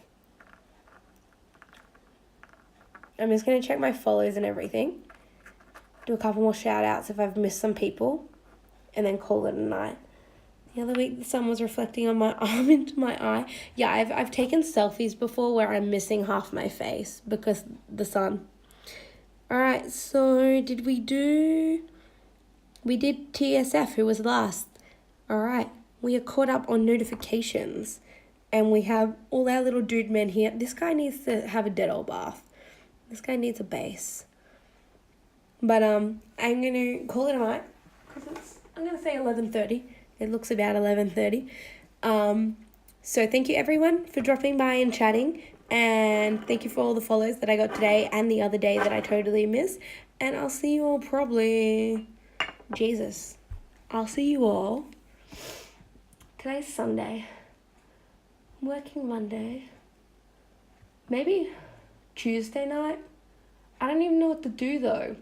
I'm just going to check my follows and everything. Do a couple more shout-outs if I've missed some people. And then call it a night. The other week, the sun was reflecting on my arm into my eye. Yeah, I've taken selfies before where I'm missing half my face because the sun. Alright, so did we do... We did TSF, who was last. Alright, we are caught up on notifications. And we have all our little dude men here. This guy needs to have a dead old bath. This guy needs a base. But I'm going to call it a night. Because I'm going to say 11:30. It looks about 11:30. So thank you everyone for dropping by and chatting. And thank you for all the follows that I got today and the other day that I totally missed. And I'll see you all probably... Jesus. I'll see you all. Today's Sunday. I'm working Monday. Maybe... Tuesday night. I don't even know what to do though.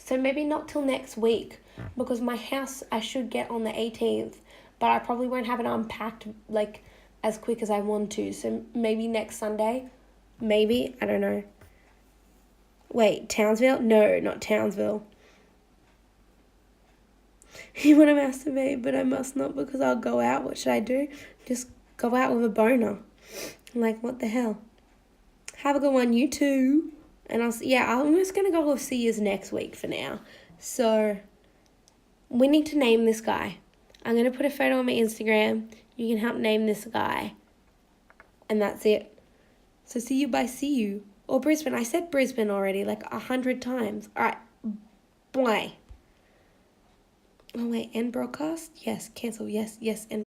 So maybe not till next week, because my house I should get on the 18th, but I probably won't have it unpacked like as quick as I want to. So maybe next Sunday. Maybe, I don't know. Wait, Townsville? No, not Townsville. You want to masturbate, but I must not because I'll go out. What should I do? Just go out with a boner. Like, what the hell? Have a good one, you too. And I'm just going to go see you next week for now. So, we need to name this guy. I'm going to put a photo on my Instagram. You can help name this guy. And that's it. So, see you. Or Brisbane. I said Brisbane already like 100 times. All right. Bye. Oh, wait. End broadcast? Yes. Cancel. Yes. End.